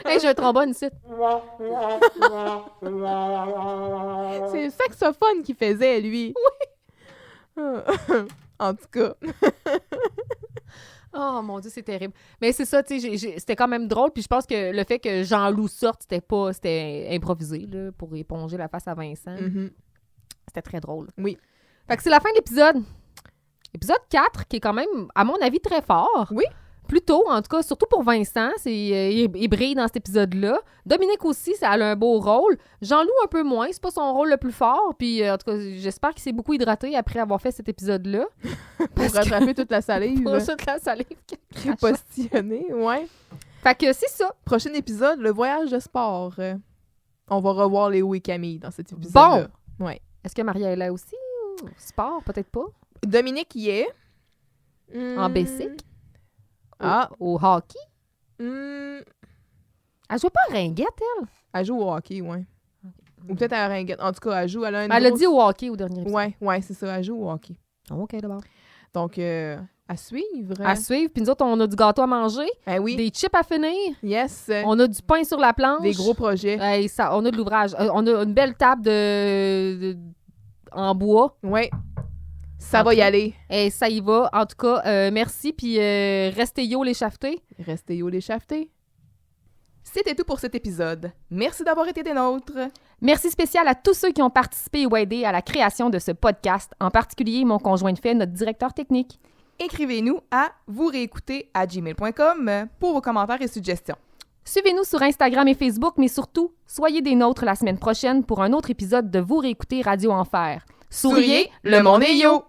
Hey, j'ai un trombone ici. C'est le saxophone qu'il faisait, lui. Oui. En tout cas. Oh mon Dieu, c'est terrible. Mais c'est ça, tu sais, c'était quand même drôle. Puis je pense que le fait que Jean-Loup sorte, c'était improvisé, là, pour éponger la face à Vincent. Mhm. C'était très drôle. Oui. Fait que c'est la fin de l'épisode. Épisode 4, qui est quand même, à mon avis, très fort. Oui. Plutôt, en tout cas, surtout pour Vincent, il brille dans cet épisode-là. Dominique aussi, ça a un beau rôle. Jean-Loup un peu moins, c'est pas son rôle le plus fort. Puis, en tout cas, j'espère qu'il s'est beaucoup hydraté après avoir fait cet épisode-là. Pour rattraper toute la salive. Pour toute la salive. Postillonnée, ouais. Fait que c'est ça. Prochain épisode, le voyage de sport. On va revoir Léo et Camille dans cet épisode-là. Bon. Ouais. Est-ce que Maria est là aussi? Ou sport, peut-être pas. Dominique y est. En basic. Ah. Au hockey. Hmm. Elle joue pas à Ringuette, elle? Elle joue au hockey, ouais. Ou peut-être à la ringuette. En tout cas, elle joue. Elle a une Elle a grosse- dit au hockey au dernier épisode. Ouais, c'est ça. Elle joue au hockey. OK, d'abord. Donc, à suivre. À suivre. Puis nous autres, on a du gâteau à manger, Ben oui. des chips à finir, Yes. on a du pain sur la planche. Des gros projets. Hey, on a de l'ouvrage. On a une belle table en bois. Ouais. Ça Ok. va y aller. Et ça y va. En tout cas, merci. Puis restez yo les chafetés. Restez yo les chafetés. C'était tout pour cet épisode. Merci d'avoir été des nôtres. Merci spécial à tous ceux qui ont participé ou aidé à la création de ce podcast, en particulier mon conjoint de fait, notre directeur technique. Écrivez-nous à vousréécouter@gmail.com pour vos commentaires et suggestions. Suivez-nous sur Instagram et Facebook, mais surtout, soyez des nôtres la semaine prochaine pour un autre épisode de Vous réécouter Radio Enfer. Souriez, le monde est yo!